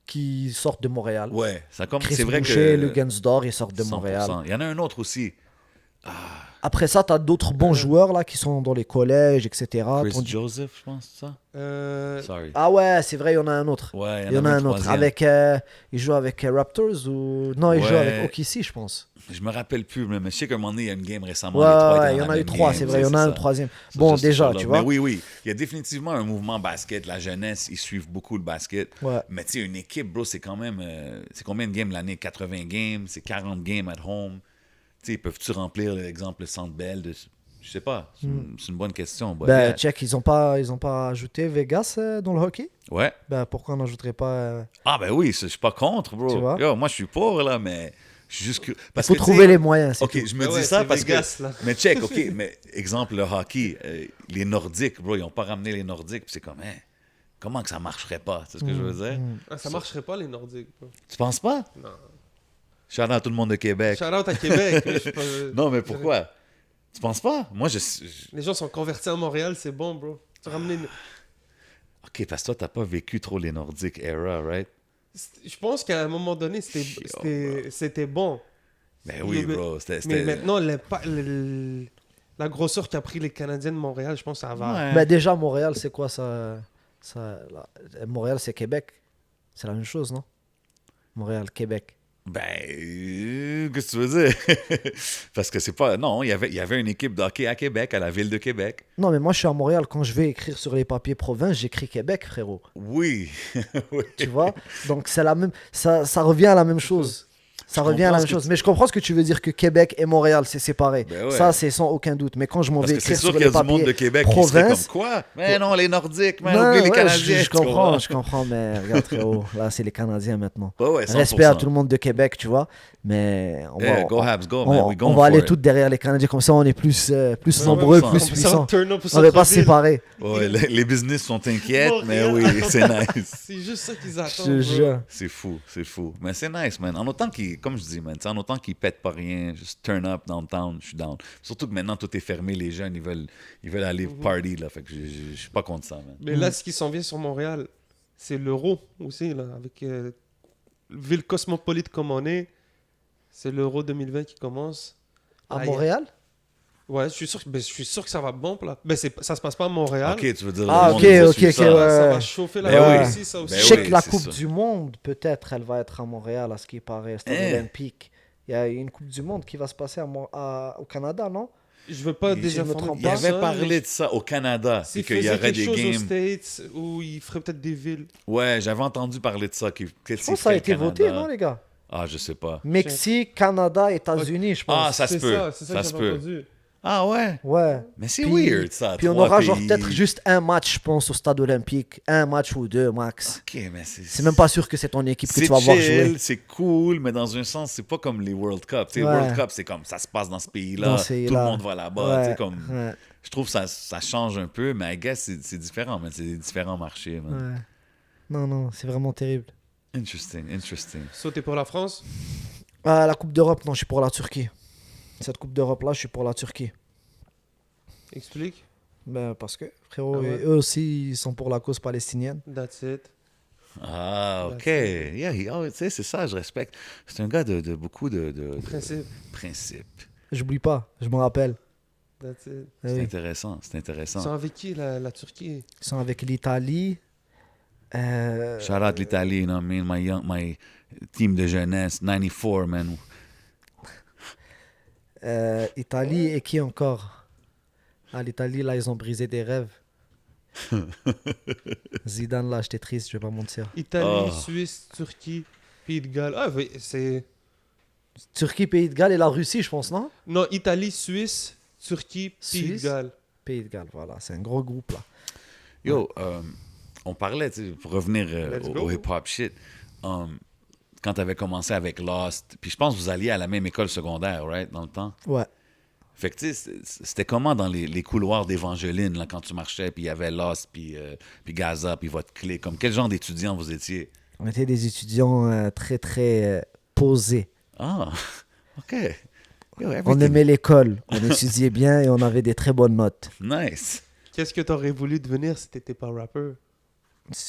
qui sortent de Montréal. Ouais, ça comme Chris c'est vrai Boucher, que le Gunsdor, ils sortent de 100%. Montréal. Il y en a un autre aussi. Après ça, tu as d'autres bons joueurs là qui sont dans les collèges, etc. Chris Tandis- Joseph, je pense, c'est ça? Sorry. Ah ouais, c'est vrai, il y en a un autre. Ouais, Il y en a un autre. troisième. Avec, il joue avec Raptors ou... Non, il joue Ouais. avec OKC, je pense. Je me rappelle plus, mais je sais qu'à un moment donné, il y a une game récemment. Ouais, les trois ouais, étaient il y dans en la a eu même 3, game, c'est vrai. Il y en a ça. un troisième. Ça, Bon, je sais déjà, ça, là. tu vois. Mais oui. Il y a définitivement un mouvement basket. La jeunesse, ils suivent beaucoup le basket. Ouais. Mais tu sais, une équipe, bro, c'est quand même... c'est combien de games l'année? 80 games? C'est 40 games at home? Tu sais, peuvent-tu remplir, l'exemple, le Centre Bell de... Je sais pas. C'est une bonne question. but Ben, yeah. check, ils ont pas ajouté Vegas dans le hockey. Ouais. Ben, pourquoi on n'ajouterait pas... Ah ben oui, je suis pas contre, bro. Tu vois? Yo, moi, je suis pour, là, mais... Je suis juste que... Il Parce faut que, tu trouver sais, les moyens, c'est OK, tout. je me Ah dis ouais, ça c'est parce Vegas, que... là. Mais check, OK, mais exemple, le hockey, les Nordiques, bro, ils n'ont pas ramené les Nordiques, puis c'est comme, hein, comment que ça marcherait pas? C'est ce que je veux dire? Ah, ça marcherait pas, les Nordiques. bro. Tu penses pas? Non. Shout out à tout le monde de Québec. Shout out à Québec. mais je suis pas- Non, mais pourquoi? Tu penses pas? Moi, Les gens sont convertis à Montréal, c'est bon, bro. Tu ramener une- OK, parce que toi, t'as pas vécu trop les Nordiques era, right? Je pense qu'à un moment donné, c'était bon. Ben oui, Mais- bro. Mais maintenant, la grosseur qu'a pris les Canadiens de Montréal, je pense que ça va. Ouais. Ben, déjà, Montréal, c'est quoi Montréal, c'est Québec. C'est la même chose, non? Montréal, Québec. Ben, qu'est-ce que tu veux dire? Parce que c'est pas... Non, il y avait une équipe de hockey à Québec, à la ville de Québec. Non, mais moi, je suis à Montréal. Quand je vais écrire sur les papiers province, j'écris Québec, frérot. Oui. Oui. Tu vois? Donc, c'est la même... ça revient à la même chose. Ça revient à la comprends même ce que chose. tu- Mais je comprends ce que tu veux dire, que Québec et Montréal, c'est séparé. Ben ouais. Ça, c'est sans aucun doute. Mais quand je m'en Parce vais que c'est écrire sûr sur qu'il y les a du monde papiers de Québec qui serait province... comme quoi? Mais non, les Nordiques, man, Non, oublie les ouais, Canadiens. je tu comprends? comprends, mais regarde, frérot, là, c'est les Canadiens maintenant. Ouais, ouais, 100%. Respect à tout le monde de Québec, tu vois, mais Yeah, go Habs, go, man. We on going va for aller it. tous derrière les Canadiens, comme ça on est plus Ouais, nombreux, ouais, plus on peut puissants. turn up au On ne va pas se centre-ville. séparer, Ouais, les business sont inquiets, mais Montréal. oui, c'est nice. C'est juste ça qu'ils je attendent. te bro. jure. C'est fou, c'est fou. Mais c'est nice, man. En autant qu'ils, comme je dis, man, en autant qu'ils pètent pas rien, juste turn up downtown, je suis down. Surtout que maintenant tout est fermé, les jeunes, ils veulent aller party, là. Fait que je suis pas contre ça, man. Mais là, ce qui s'en vient sur Montréal, c'est l'euro aussi, là, avec ville cosmopolite comme on est. C'est l'euro 2020 qui commence. À Ah, Montréal? Ouais, je suis sûr que ça va bon. Là. Ben, ça se passe pas à Montréal. Ok, tu veux dire, Ah, le monde ok, va ok, suivre ok, ça. ouais. Ça va chauffer la Ben ville oui. aussi, ça aussi. Ben Je sais oui, que la c'est Coupe ça. du Monde, peut-être, elle va être à Montréal, à ce qui paraît, stade Hein? olympique. Il y a une Coupe du Monde qui va se passer au Canada, non? Je veux pas Il- déjà je me trompe Il pas. avait parlé de ça au Canada, S'il puis qu'il y faisait aurait quelque des chose aux games. States où il ferait peut-être des villes. Ouais, j'avais entendu parler de ça. Je pense que ça a été voté, non, les gars? Ah, je sais pas. Mexique, Canada, États-Unis, je pense. Ah, ça se C'est peut. c'est Ça que se j'avais peut. entendu. Ah ouais? Ouais. Mais c'est Puis- weird, ça. Puis on trois aura genre pays. peut-être juste un match, je pense, au stade olympique. Un match ou deux, max. Ok, mais C'est même pas sûr que c'est ton équipe que C'est tu vas voir chill, jouer. c'est cool, mais dans un sens, c'est pas comme les World Cup. Tu sais, Ouais. World Cup, c'est comme ça se passe dans ce pays-là, Dans tout ce le pays-là. monde va là-bas. Tu sais, comme, ouais, je trouve que ça change un peu, mais I guess c'est différent, man. C'est des différents marchés, man. ouais. Non, non, c'est vraiment terrible. Interesting, interesting. Sauter pour la France. Ah, la Coupe d'Europe, non, je suis pour la Turquie. Cette Coupe d'Europe-là, je suis pour la Turquie. Explique. Ben, parce que, frérot, Ah ouais. eux aussi, ils sont pour la cause palestinienne. That's it. Ah, ok. That's Yeah, tu sais, c'est ça, je respecte. C'est un gars de beaucoup de Principe. principes. J'oublie pas, je me rappelle. That's it. Eh C'est oui. intéressant, c'est Ils intéressant. sont avec qui, la Turquie? Ils sont avec l'Italie. Shout out l'Italie, you know what I mean? My team de jeunesse, 94, man. Italie et qui encore? Ah, l'Italie, là, ils ont brisé des rêves. Zidane, là, j'étais triste, je vais pas mentir. Italie, Oh. Suisse, Turquie, Pays de Galles. Ah, oui, c'est... Turquie, Pays de Galles et la Russie, je pense, non? Non, Italie, Suisse, Turquie, Pays de Suisse. Galles. Pays de Galles, voilà, c'est un gros groupe, là. Yo, on parlait, tu sais, pour revenir Let's au go. hip-hop shit, quand tu avais commencé avec Lost, puis je pense que vous alliez à la même école secondaire, right, dans le temps? Ouais. Fait que, tu sais, c'était comment dans les couloirs d'Évangeline, là, quand tu marchais, puis il y avait Lost, puis Gaza, puis votre clé, comme quel genre d'étudiant vous étiez? On était des étudiants très, très posés. Ah, OK. Yo, On everything aimait l'école, on étudiait bien et on avait des très bonnes notes. nice. Qu'est-ce que t'aurais voulu devenir si t'étais pas rappeur?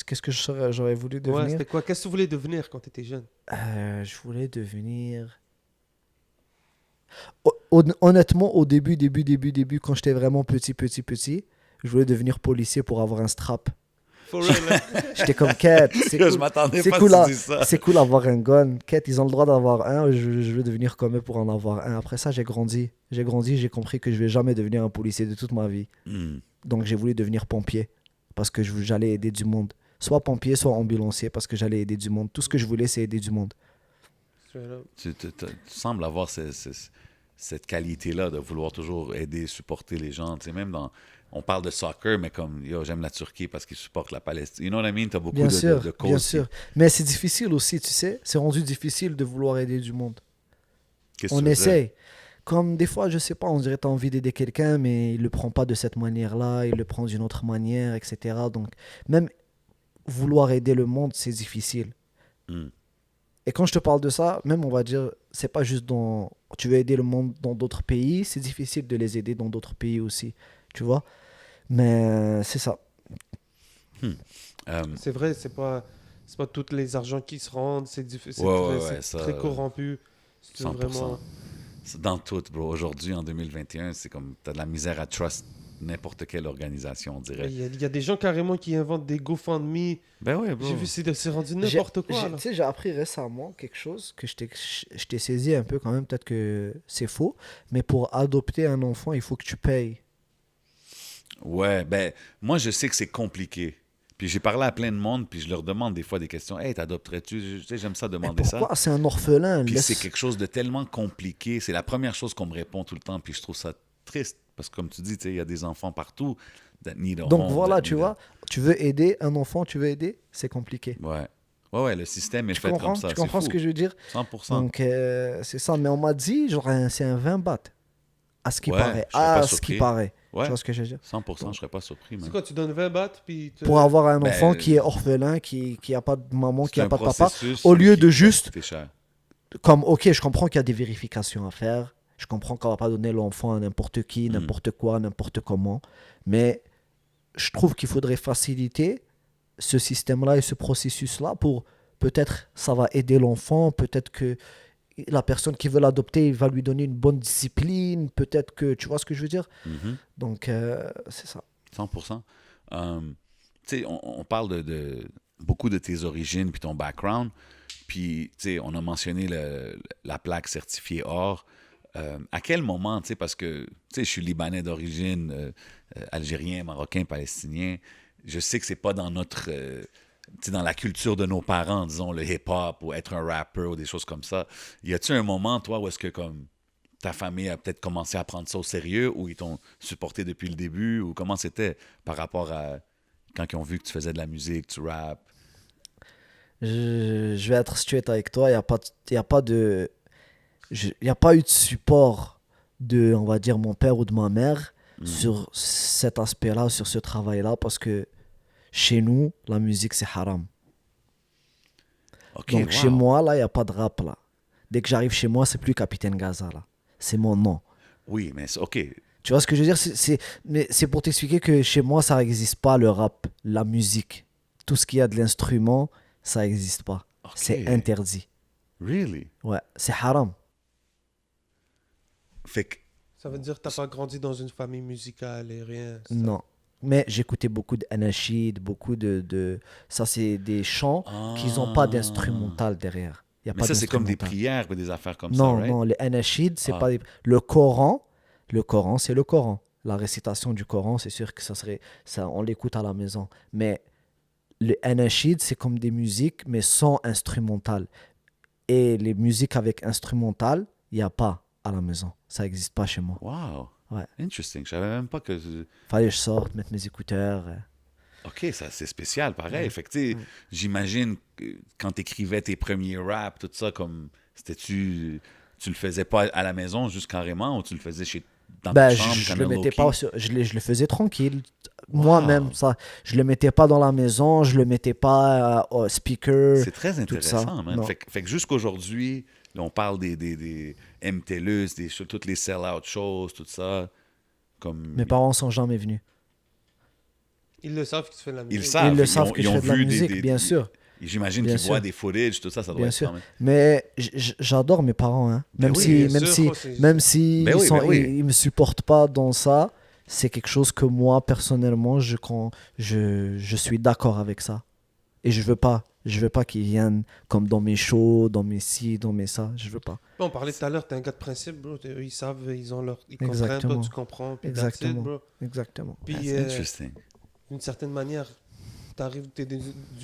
Qu'est-ce que j'aurais voulu Ouais, devenir? c'était quoi? Qu'est-ce que tu voulais devenir quand t'étais jeune? Je voulais devenir... Honnêtement, au début, quand j'étais vraiment petit, je voulais devenir policier pour avoir un strap. For real, hein? J'étais comme quête, c'est Je cool. m'attendais C'est pas cool, à à- ce que tu dises ça. C'est cool d'avoir un gun. Quête, ils ont le droit d'avoir un. Je veux devenir comme eux pour en avoir un. Après ça, j'ai grandi. J'ai compris que je vais jamais devenir un policier de toute ma vie. Hmm. Donc j'ai voulu devenir pompier parce que j'allais aider du monde. Soit pompier, soit ambulancier parce que j'allais aider du monde. Tout ce que je voulais, c'est aider du monde. Straight up. Tu sembles avoir cette qualité-là de vouloir toujours aider, supporter les gens. Tu sais, même dans... On parle de soccer, mais comme, yo, j'aime la Turquie parce qu'ils supportent la Palestine. You know what I mean? T'as beaucoup Bien sûr, de causes. bien sûr. Mais c'est difficile aussi, tu sais. C'est rendu difficile de vouloir aider du monde. Qu'est-ce que On tu veux dire? essaye. Comme des fois, je sais pas, on dirait que tu as envie d'aider quelqu'un, mais il le prend pas de cette manière-là, il le prend d'une autre manière, etc. Donc, même vouloir aider le monde, c'est difficile. Hmm. Et quand je te parle de ça, même on va dire, c'est pas juste dans. Tu veux aider le monde dans d'autres pays, c'est difficile de les aider dans d'autres pays aussi. Tu vois? Mais c'est ça. C'est vrai, c'est pas tous les argents qui se rendent, c'est difficile, Ouais, c'est ça, très corrompu. Si tu veux 100%. vraiment... C'est dans tout, bro. Aujourd'hui, en 2021, c'est comme, t'as de la misère à trust n'importe quelle organisation, on dirait. Il y a des gens carrément qui inventent des GoFundMe. Ben ouais, bro. J'ai vu, c'est rendu n'importe quoi. là. Tu sais, j'ai appris récemment quelque chose que je t'ai saisi un peu quand même, peut-être que c'est faux, mais pour adopter un enfant, il faut que tu payes. Ouais, ben, moi, je sais que c'est compliqué. Puis j'ai parlé à plein de monde, puis je leur demande des fois des questions. Hey, t'adopterais-tu? Tu sais, j'aime ça Mais demander ça. pourquoi? C'est un orphelin. Puis laisse- c'est quelque chose de tellement compliqué. C'est la première chose qu'on me répond tout le temps, puis je trouve ça triste. Parce que comme tu dis, tu sais, il y a des enfants partout that need a Donc home, voilà, that tu need a- vois, tu veux aider un enfant, tu veux aider, c'est compliqué. Ouais. Ouais, le système est Tu fait comprends? comme ça. Tu C'est comprends fou. ce que je veux dire? 100%. Donc c'est ça, mais on m'a dit, genre, c'est un 20 bahts. À ce qui Ouais, paraît. je serais pas À ce surpris. qui paraît. Ouais. Tu vois ce que je veux dire? 100%, je serais pas surpris, C'est man. quoi, tu donnes 20 bahts, puis... Pour avoir un Ben, enfant qui est orphelin, qui a pas de maman, qui C'est a un pas de papa, processus au lieu qui de va juste- coûter cher. comme, ok, je comprends qu'il y a des vérifications à faire. Je comprends qu'on va pas donner l'enfant à n'importe qui, n'importe quoi, n'importe comment. Mais je trouve qu'il faudrait faciliter ce système-là et ce processus-là pour peut-être ça va aider l'enfant, peut-être que la personne qui veut l'adopter il va lui donner une bonne discipline, peut-être que tu vois ce que je veux dire. Mhm. Donc c'est ça. 100%. Tu sais, on parle de beaucoup de tes origines puis ton background. Puis, tu sais, on a mentionné la plaque certifiée or. À quel moment, tu sais, parce que, tu sais, je suis libanais d'origine, algérien, marocain, palestinien. Je sais que c'est pas dans notre, tu sais, dans la culture de nos parents, disons, le hip-hop ou être un rapper ou des choses comme ça. Y a-tu un moment, toi, où est-ce que, comme, ta famille a peut-être commencé à prendre ça au sérieux ou ils t'ont supporté depuis le début ou comment c'était par rapport à quand ils ont vu que tu faisais de la musique, tu rappes? Je vais être straight avec toi. Il y a pas de, il y a pas eu de support de, on va dire, mon père ou de ma mère sur cet aspect-là, sur ce travail-là, parce que chez nous, la musique, c'est haram. OK, Donc wow. chez moi, là, il n'y a pas de rap, là. Dès que j'arrive chez moi, c'est plus Capitaine Gaza, là. C'est mon nom. Oui, mais OK. Tu vois ce que je veux dire? Mais c'est pour t'expliquer que chez moi, ça n'existe pas, le rap, la musique. Tout ce qu'il y a de l'instrument, ça n'existe pas. OK. C'est interdit. Really? Ouais, c'est haram. Fait que, Ça veut dire que t'as pas grandi dans une famille musicale et rien. c'est ça? Non. Mais j'écoutais beaucoup d'anachid, beaucoup de... Ça, c'est des chants qui n'ont pas d'instrumental derrière. Y a mais pas ça, c'est comme des d'instrumental. prières ou des affaires comme Non, ça, right? non, les anachid, c'est Ah. pas des... Le Coran, c'est le Coran. La récitation du Coran, c'est sûr que ça serait... Ça, on l'écoute à la maison. Mais le anachid, c'est comme des musiques, mais sans instrumental. Et les musiques avec instrumental, il n'y a pas à la maison. Ça n'existe pas chez moi. Wow. Ouais. Interesting. Je savais même pas que... Fallait que je sorte, mettre mes écouteurs. OK, ça, c'est spécial, pareil. Fait que, tu sais, j'imagine que quand tu écrivais tes premiers raps, tout ça, comme, c'était-tu... Tu le faisais pas à la maison, juste carrément, ou tu le faisais dans Ben, ta chambre, je quand le même mettais low-key? pas je le faisais tranquille moi-même, ça. Je le mettais pas dans la maison, je le mettais pas au speaker. C'est très tout ça. intéressant, man. Non. Fait que jusqu'aujourd'hui, là, on parle des MTLUS, toutes les sell-out shows, tout ça. Comme, Mes parents sont jamais venus. Ils le savent que tu fais de la musique. Ils le savent. Ils le ils savent ont- que ils je ont fais de la vu musique, bien sûr. J'imagine Bien qu'ils voient sûr. des footage, tout ça, ça doit Bien être sûr. quand même... Mais j'adore mes parents, hein. Même oui, si, bien même sûr, si, quoi, c'est- même si Ben oui, ils sont, ben oui. ils me supportent pas dans ça, c'est quelque chose que moi personnellement, je suis d'accord avec ça. Et je veux pas qu'ils viennent comme dans mes shows, dans mes ci, dans mes ça. Je veux pas. On parlait tout à l'heure, t'es un gars de principe, bro. Eux, ils savent, ils comprennent, toi Exactement. tu comprends. Puis that's it, Exactement. bro. Exactement. Puis, That's interesting. d'une certaine manière, t'es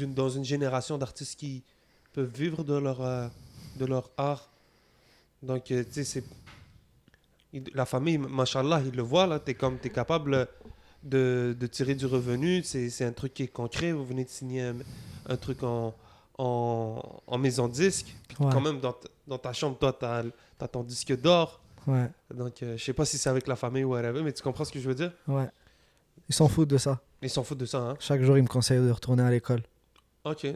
dans une génération d'artistes qui peuvent vivre de leur art. Donc, tu sais, la famille, machallah, ils le voient, là. T'es capable de tirer du revenu. C'est un truc qui est concret. Vous venez de signer un truc en maison de disque. Puis Ouais. quand même, dans ta chambre, toi, t'as ton disque d'or. Ouais. Donc, je sais pas si c'est avec la famille ou whatever, mais tu comprends ce que je veux dire? Ouais. Ils s'en foutent de ça. Ils s'en foutent de ça, hein? Chaque jour, ils me conseillent de retourner à l'école. Ok.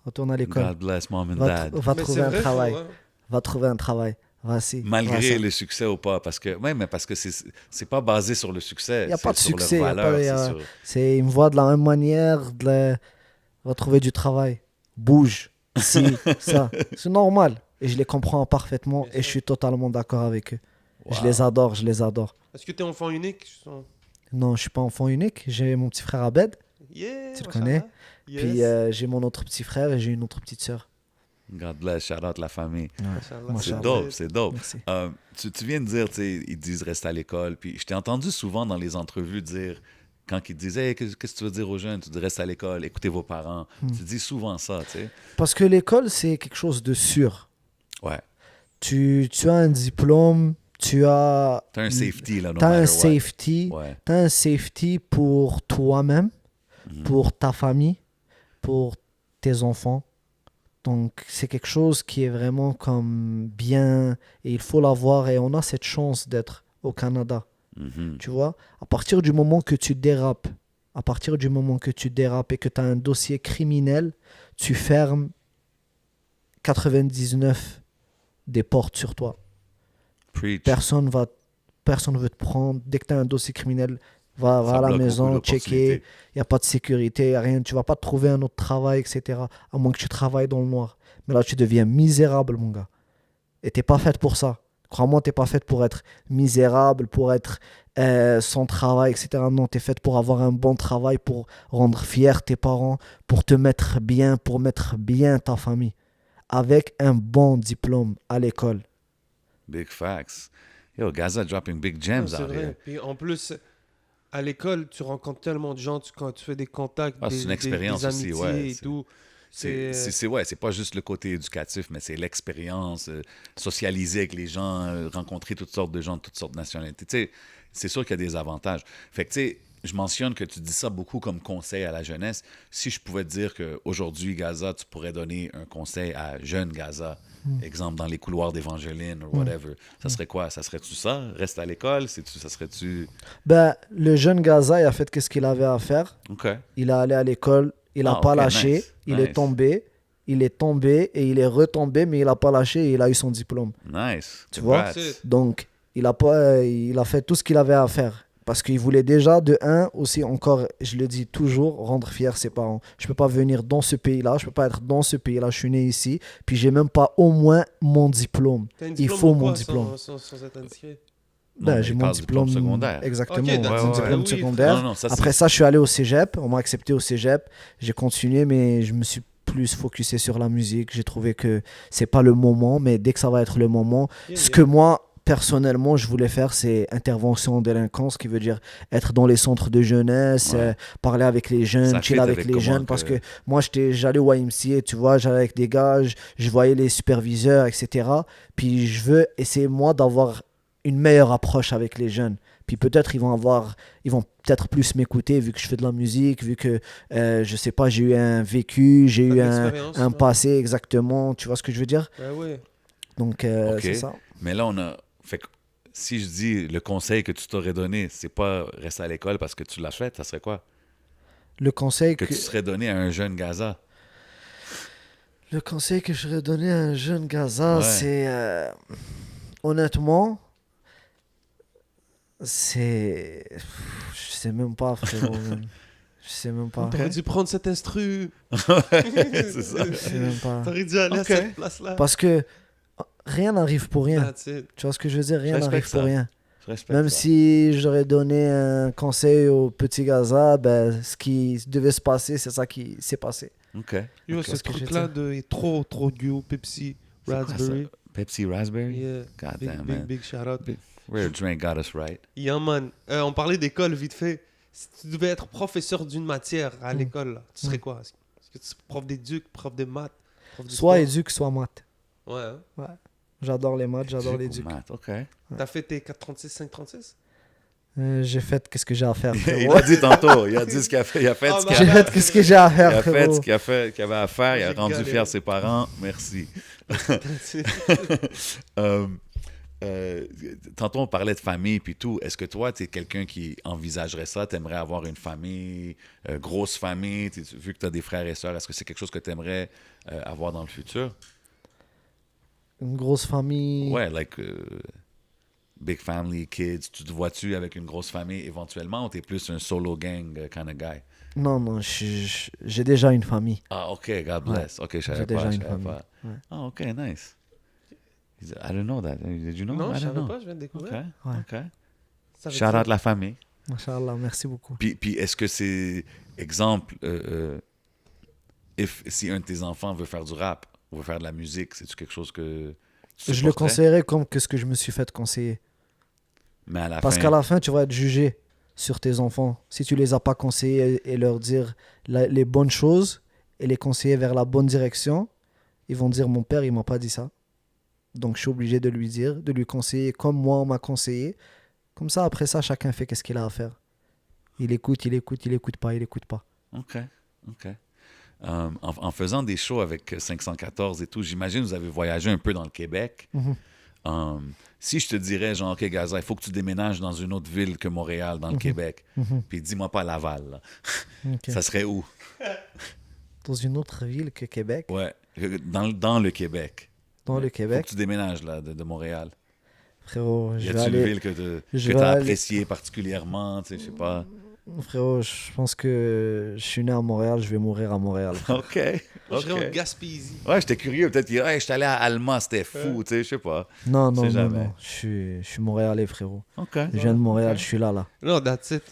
Retourne à l'école. God bless mom and Va, dad. va Mais trouver c'est un vrai, travail. ouais. Va trouver un travail. Vas-y. Malgré le succès ou pas, parce que mais parce que c'est pas basé sur le succès. Il n'y a c'est pas de sur succès. leur Y a valeur, pas, c'est sur- ils me voient de la même manière. Va trouver du travail. Bouge. Si, ça. C'est normal. Et je les comprends parfaitement. Bien Et je sûr. suis totalement d'accord avec eux. Wow. Je les adore. Est-ce que t'es enfant unique? Non, je suis pas enfant unique. J'ai mon petit frère Abed. Yeah, Tu le mashallah. connais. Yes. Puis j'ai mon autre petit frère et j'ai une autre petite sœur. God bless, shout out la famille. Mashallah. Moi, C'est Mashallah. dope, c'est dope. Merci. Tu viens de dire, tu sais, ils disent reste à l'école. Puis je t'ai entendu souvent dans les entrevues dire, quand ils disent, hey, qu'est-ce que tu veux dire aux jeunes? Tu dis reste à l'école, écoutez vos parents. Tu dis souvent ça, tu sais. Parce que l'école, c'est quelque chose de sûr. Ouais. Tu as un diplôme, tu as... T'as un safety, là, no T'as un matter what. safety. Ouais. T'as un safety pour toi-même, pour ta famille, pour tes enfants. Donc, c'est quelque chose qui est vraiment comme bien et il faut l'avoir et on a cette chance d'être au Canada. Mhm. Tu vois, à partir du moment que tu dérapes, et que tu as un dossier criminel, tu fermes 99 des portes sur toi. Preach. Personne veut te prendre. Dès que tu as un dossier criminel, va Ça à la bloque maison, beaucoup checker. d'opportunités. Il n'y a pas de sécurité, y a rien. Tu vas pas te trouver un autre travail, etc. À moins que tu travailles dans le noir. Mais là, tu deviens misérable, mon gars. Et t'es pas faite pour ça. Crois-moi, t'es pas faite pour être misérable, pour être sans travail, etc. Non, t'es faite pour avoir un bon travail, pour rendre fier tes parents, pour te mettre bien, pour mettre bien ta famille. Avec un bon diplôme à l'école. Big facts. Yo, Gaza dropping big Non, gems c'est out vrai. here. Puis en plus, à l'école, tu rencontres tellement de gens, quand tu fais des contacts, Ah, c'est une expérience des aussi, amitiés ouais, et c'est- tout. C'est pas juste le côté éducatif, mais c'est l'expérience, socialiser avec les gens, rencontrer toutes sortes de gens de toutes sortes de nationalités. Tu sais, c'est sûr qu'il y a des avantages. Fait que, tu sais, je mentionne que tu dis ça beaucoup comme conseil à la jeunesse. Si je pouvais te dire qu'aujourd'hui, Gaza, tu pourrais donner un conseil à jeune Gaza, exemple dans les couloirs d'Évangeline ou whatever, ça serait quoi? Ça serait-tu ça? Reste à l'école? Ça serait-tu... Ben, le jeune Gaza, il a fait ce qu'il avait à faire. OK. Il est allé à l'école, il n'a Ah, pas ok, lâché, nice, il nice. est tombé et il est retombé, mais il n'a pas lâché et il a eu son diplôme. Nice. Tu vois? Congrats. C'est- Donc, il a fait tout ce qu'il avait à faire. Parce qu'il voulait déjà, de un, aussi encore, je le dis toujours, rendre fier ses parents. Je ne peux pas venir dans ce pays-là, je ne peux pas être dans ce pays-là, je suis né ici, puis j'ai même pas au moins mon diplôme. T'as un Il diplôme faut de mon quoi, diplôme. sans être indiscret? Non, Ben, mais j'ai il mon parle du diplôme diplôme secondaire. Exactement, Ok, mon that's it. diplôme Oui, secondaire. Non, ça, Après ça, je suis allé au cégep. On m'a accepté au cégep. J'ai continué, mais je me suis plus focusé sur la musique. J'ai trouvé que c'est pas le moment, mais dès que ça va être le moment, Yeah, ce yeah. que moi, personnellement, je voulais faire, c'est intervention en délinquance, qui veut dire être dans les centres de jeunesse, Ouais. parler avec les jeunes, Ça chill fit avec avec les comment jeunes. que- Parce que moi, j'allais au YMCA, tu vois, j'allais avec des gars, je voyais les superviseurs, etc. Puis je veux essayer, moi, d'avoir une meilleure approche avec les jeunes. Puis peut-être ils vont peut-être plus m'écouter vu que je fais de la musique, vu que, je sais pas, j'ai eu un vécu, j'ai T'as eu de un l'expérience, ouais. passé exactement. Tu vois ce que je veux dire? Ben ouais. Donc, Ok. c'est ça. Mais là, on a. Fait que si je dis le conseil que tu t'aurais donné, c'est pas rester à l'école parce que tu l'as fait, ça serait quoi? Le conseil Que tu serais donné à un jeune Gaza. Le conseil que je j'aurais donné à un jeune Gaza, Ouais. c'est honnêtement, c'est, je sais même pas, frérot. man. Je sais même pas. T'aurais dû prendre cet instru. c'est ça. Je sais même pas. T'aurais dû aller Ok. à cette place-là. Parce que rien n'arrive pour rien. That's it. Tu vois ce que je veux dire? Rien respecte n'arrive ça. pour rien. Je respecte Même ça. si j'aurais donné un conseil au petit Gaza, ben, ce qui devait se passer, c'est ça qui s'est passé. OK. Yo, Ok. ce Qu'est-ce que j'ai truc-là de trop duo, Pepsi, C'est quoi Raspberry. ça? Pepsi Raspberry? Yeah. God Big, damn, big, man. big shout out. Rare drink got us right. Yeah, man. On parlait d'école vite fait. Si tu devais être professeur d'une matière à l'école, là, tu serais quoi? Est-ce que tu serais prof d'éduc, prof de maths, prof de Soit sport? éduque, soit maths. Ouais. Hein? J'adore les maths, j'adore Duke ou l'éduc. maths? OK. T'as fait tes 436, 536? J'ai fait qu'est-ce que j'ai à faire, Il frérot. a dit tantôt, il a dit ce qu'il a fait, il a fait Ah, ce bah, qu'il J'ai a fait qu'est-ce que j'ai à Il faire, a fait frérot. ce qu'il avait à faire, il a J'ai rendu galéré. fier ses parents. Merci. Euh, tantôt, on parlait de famille puis tout. Est-ce que toi, tu es quelqu'un qui envisagerait ça? Tu aimerais avoir une famille, grosse famille, vu que tu as des frères et sœurs, est-ce que c'est quelque chose que tu aimerais avoir dans le futur? Une grosse famille. Ouais, like big family, kids. Tu te vois-tu avec une grosse famille éventuellement ou tu es plus un solo gang kind of guy? Non, non, j'ai déjà une famille. Ah, OK, God bless. OK, je savais déjà pas. Je une savais famille. pas. Ouais. Ah, OK, nice. I didn't know that. Did you know? Non, I je didn't savais know. pas, je viens de découvrir. OK, Ouais. OK. Ça veut Shout dire- out la famille. Machallah, merci beaucoup. Puis est-ce que c'est, exemple, si un de tes enfants veut faire du rap, ou veut faire de la musique, c'est-tu quelque chose que tu Je le supporterais? conseillerais comme que ce que je me suis fait conseiller. Mais à la Parce fin, qu'à la fin, tu vas être jugé sur tes enfants. Si tu les as pas conseillés et leur dire les bonnes choses et les conseiller vers la bonne direction, ils vont dire mon père, il m'a pas dit ça. Donc je suis obligé de lui dire, de lui conseiller comme moi on m'a conseillé. Comme ça, après ça, chacun fait qu'est-ce qu'il a à faire. Il écoute, il écoute, il écoute pas, il écoute pas. OK. En faisant des shows avec 514 et tout, j'imagine que vous avez voyagé un peu dans le Québec. Si je te dirais, genre, OK, Gaza, il faut que tu déménages dans une autre ville que Montréal, dans le Québec, puis dis-moi pas Laval, là. Ok. Ça serait où? Dans une autre ville que Québec, Ouais, dans le Québec. dans le Faut Québec, que tu déménages, là, de Montréal. frérot, Y je vais a-t-il une aller. ville que je tu vais as aller- appréciée particulièrement, tu sais, je sais pas. Frérot, je pense que je suis né à Montréal, je vais mourir à Montréal. OK. Moi, je serais en OK. Gaspésie. Ouais, j'étais curieux. Peut-être que hey, j'étais allé à Alma, c'était fou, tu sais, je sais pas. Non, non, C'est non, jamais. non. Je suis Montréalais, frérot. OK. Je viens de Montréal, Ok. je suis là. Non, that's it.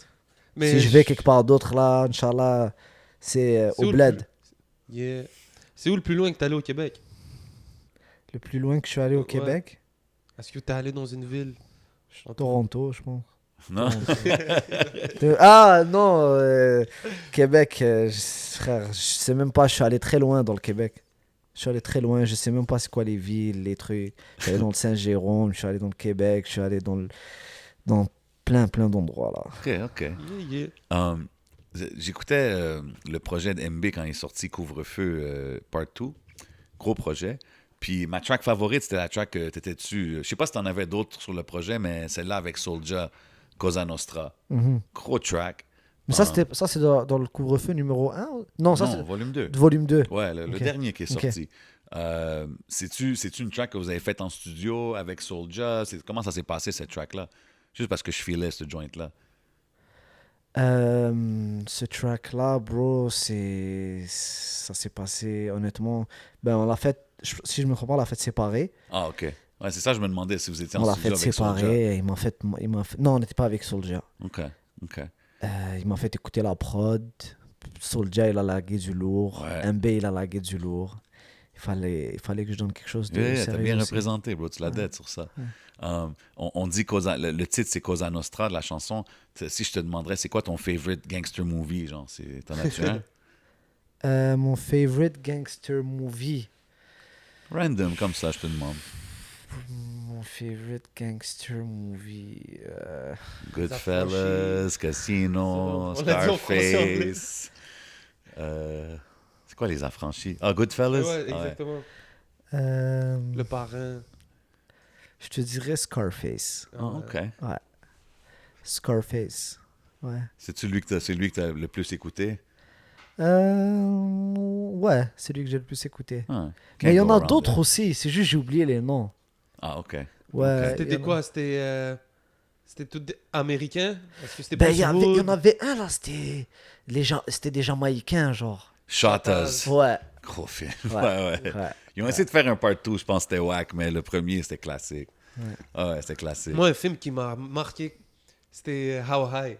Mais Si je vais quelque part d'autre, là, Inch'Allah, c'est C'est où au le bled. Yeah. C'est où le plus loin que t'es allé au Québec? Le plus loin que je suis allé au Ouais. Québec, Est-ce que t'es allé dans une ville? Toronto, je pense. Non? Ah non, Québec, frère, je sais même pas, je suis allé très loin dans le Québec. Je suis allé très loin, je sais même pas c'est quoi les villes, les trucs. Je suis allé dans le Saint-Jérôme, je suis allé dans le Québec, je suis allé dans plein d'endroits là. OK. Yeah. J'écoutais le projet de MB quand il est sorti Couvre-feu Part 2. Gros projet. Puis ma track favorite, c'était la track que t'étais dessus. Je sais pas si t'en avais d'autres sur le projet, mais celle-là avec Soulja, Cosa Nostra. Gros track. Mais ça, c'est dans le couvre-feu numéro 1? Non, ça Non, c'est volume 2. volume 2. Ouais, le Ok. dernier qui est Ok. sorti. C'est-tu une track que vous avez faite en studio avec Soulja? Comment ça s'est passé, cette track-là? Juste parce que je filais ce joint-là. Ce track-là, bro, ça s'est passé, honnêtement. Ben, on l'a fait, si je me trompe pas, on l'a fait séparé. Ah, OK. Ouais, c'est ça, je me demandais si vous étiez On en l'a studio fait avec Soulja. séparé. Non, on n'était pas avec Soulja. OK. Il m'a fait écouter la prod. Soulja, il a lagué du lourd. Ouais. MB, il a lagué du lourd. Il fallait que je donne quelque chose de Yeah, t'as sérieux bien aussi. représenté, bro. Tu l'as dead sur ça. On dit le titre, c'est Cosa Nostra de la chanson. Si je te demanderais, c'est quoi ton favorite gangster movie? Genre, t'en as-tu un? Mon favorite gangster movie. Random, comme ça, je te demande. Mon favorite gangster movie. Goodfellas, Casino, On l'a dit en français, Scarface. C'est quoi les affranchis? Ah, Goodfellas? Ouais, Ah, exactement. Euh, Le parrain. Je te dirais Scarface. Ah, OK. Ouais. Scarface. Ouais. C'est lui que t'as le plus écouté? Ouais, c'est lui que j'ai le plus écouté. Ah, Mais il y can't en go a around d'autres that. aussi, c'est juste j'ai oublié les noms. Ah, OK. Ouais. C'était il y des en a- quoi? C'était tout américain? Est-ce que c'était Ben, plus il y hood? en avait un là, c'était des Jamaïcains, genre. Shottaz. Ouais. Gros film. Ouais. Ouais. Ouais. Ils ont essayé de faire un part 2, je pense que c'était whack, mais le premier, c'était classique. Ouais, c'était classique. Moi, un film qui m'a marqué, c'était How High.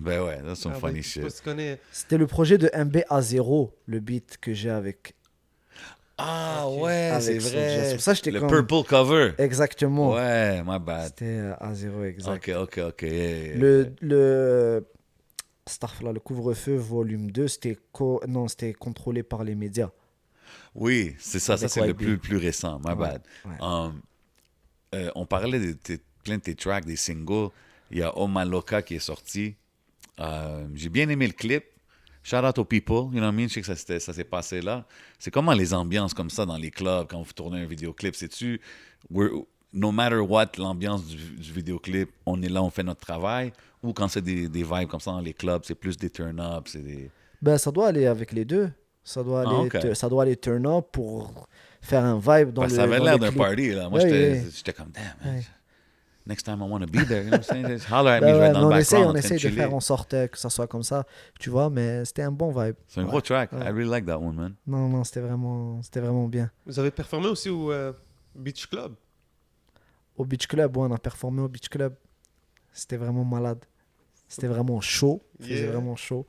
Ben ouais, that's some Ah, funny ouais, je sais pas shit. si tu connais. C'était le projet de MB à 0, le beat que j'ai avec. Ah Ok. ouais, Avec c'est Soulja. vrai. C'est pour ça que j'étais Le comme- purple cover. Exactement. Ouais, my bad. C'était à 0, exact. Ok. Yeah. Le Starfla, le couvre-feu volume 2, c'était contrôlé par les médias. Oui, c'est ça. Ça, Avec c'est le YB. plus récent. My Ouais, bad. ouais. On parlait plein de tes tracks, des singles. Il y a Oh My Loca qui est sorti. J'ai bien aimé le clip. Shout out aux people, you know what I mean? Je sais que ça s'est passé là. C'est comment les ambiances comme ça dans les clubs quand vous tournez un vidéoclip? C'est-tu, no matter what, l'ambiance du vidéoclip, on est là, on fait notre travail? Ou quand c'est des vibes comme ça dans les clubs, c'est plus des turn-up, c'est des... Ben, ça doit aller avec les deux. Ça doit aller, ok. ça doit aller turn up pour faire un vibe dans Parce le que ça avait dans l'air le d'un clip. party, là. Moi, Ouais, j'étais comme, damn, man. Ouais. Next time I want to be there, you know what I'm saying? Just holler at me, Ben je vais ouais, être dans mais le background en on train essaye de chiller. faire en sorte que ça soit comme ça, tu vois, mais c'était un bon vibe. C'est un Ouais. gros track. Ouais. I really like that one, man. Non, c'était vraiment bien. Vous avez performé aussi au Beach Club? Au Beach Club, ouais, on a performé au Beach Club. C'était vraiment malade. C'était vraiment chaud. C'était Yeah. vraiment chaud.